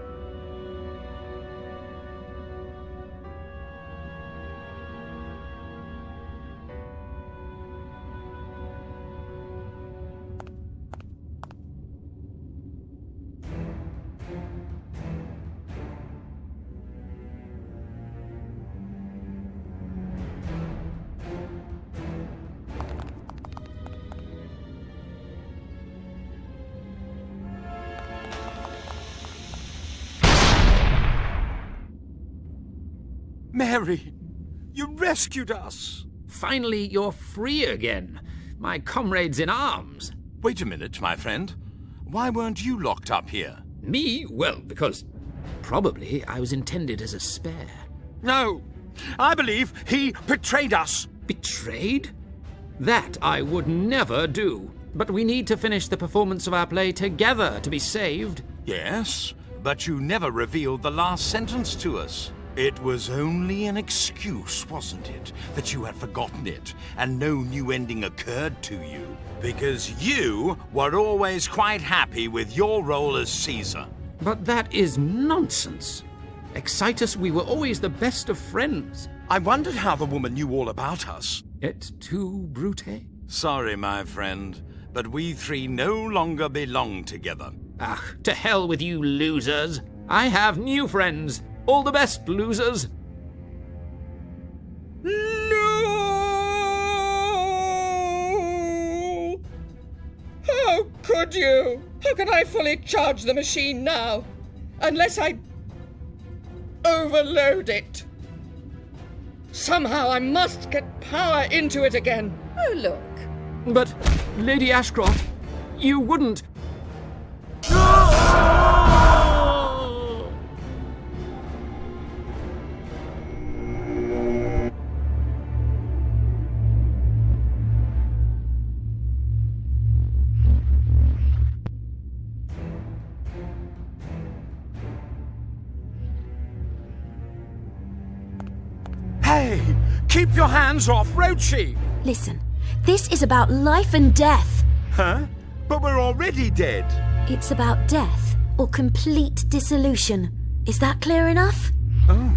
Mary, you rescued us. Finally, you're free again. My comrades in arms. Wait a minute, my friend. Why weren't you locked up here? Me? Well, because probably I was intended as a spare. No, I believe he betrayed us. Betrayed? That I would never do. But we need to finish the performance of our play together to be saved. Yes, but you never revealed the last sentence to us. It was only an excuse, wasn't it? That you had forgotten it, and no new ending occurred to you. Because you were always quite happy with your role as Caesar. But that is nonsense. Excitus, we were always the best of friends. I wondered how the woman knew all about us. Et tu, Brute? Sorry, my friend, but we three no longer belong together. Ah, to hell with you losers. I have new friends. All the best, losers. No! How could could you? How can I fully charge the machine now? Unless I overload it. Somehow I must get power into it again. Oh, look. But, Lady Ashcroft, you wouldn't... Hey! Keep your hands off Roachy! Listen, this is about life and death. Huh? But we're already dead. It's about death or complete dissolution. Is that clear enough? Oh.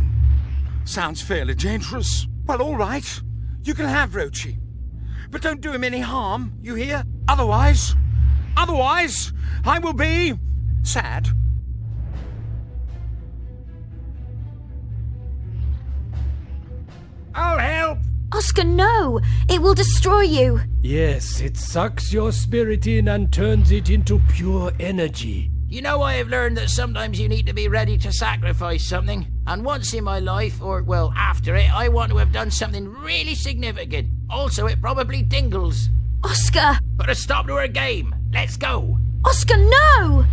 Sounds fairly dangerous. Well, all right. You can have Roachy. But don't do him any harm, you hear? Otherwise, I will be sad. I'll help! Oscar, no! It will destroy you! Yes, it sucks your spirit in and turns it into pure energy. You know, I have learned that sometimes you need to be ready to sacrifice something. And once in my life, or, well, after it, I want to have done something really significant. Also, it probably tingles. Oscar! Put a stop to her game. Let's go. Oscar, no!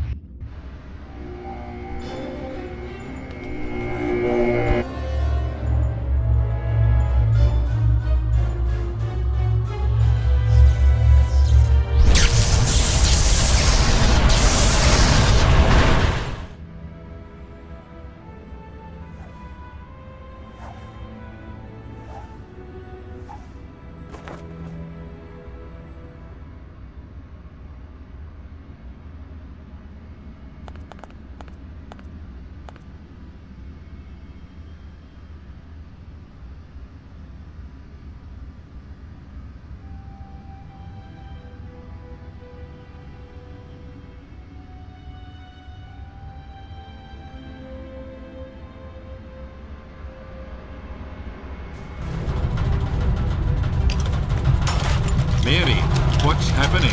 Mary, what's happening?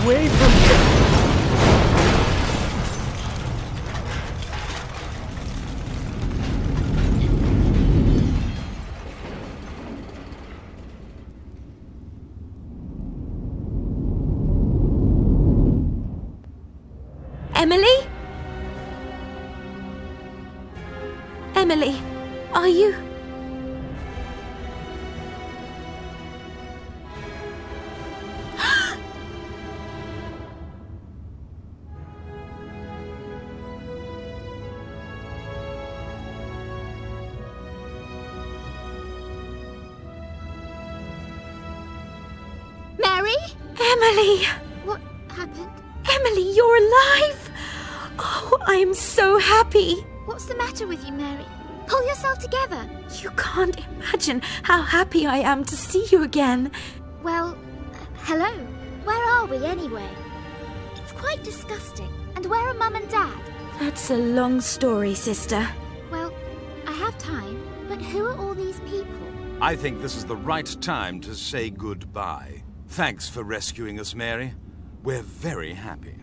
Away from here! Emily? Emily, are you... Mary? Emily! What happened? Emily, you're alive! Oh, I am so happy. What's the matter with you, Mary? Pull yourself together. You can't imagine how happy I am to see you again. Well, hello. Where are we anyway? It's quite disgusting. And where are Mum and Dad? That's a long story, sister. Well, I have time, but who are all these people? I think this is the right time to say goodbye. Thanks for rescuing us, Mary. We're very happy.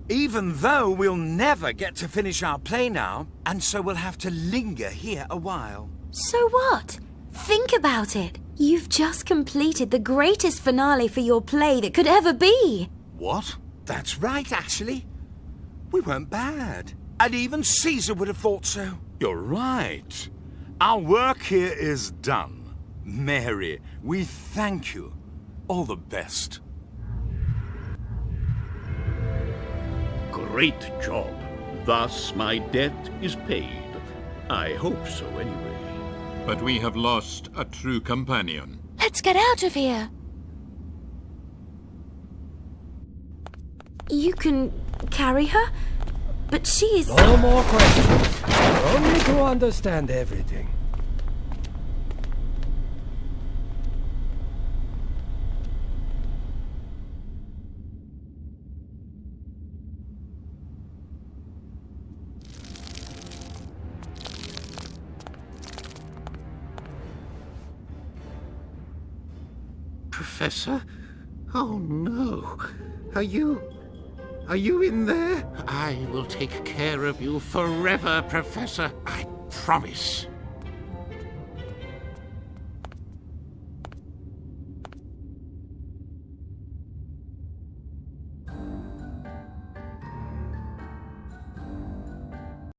Even though we'll never get to finish our play now, and so we'll have to linger here a while. So what? Think about it. You've just completed the greatest finale for your play that could ever be. What? That's right, actually. We weren't bad. And even Caesar would have thought so. You're right. Our work here is done. Mary, we thank you. All the best. Great job. Thus my debt is paid. I hope so, anyway. But we have lost a true companion. Let's get out of here. You can carry her, but she is... No more questions. Only to understand everything. Professor? Oh, no. Are you in there? I will take care of you forever, Professor. I promise.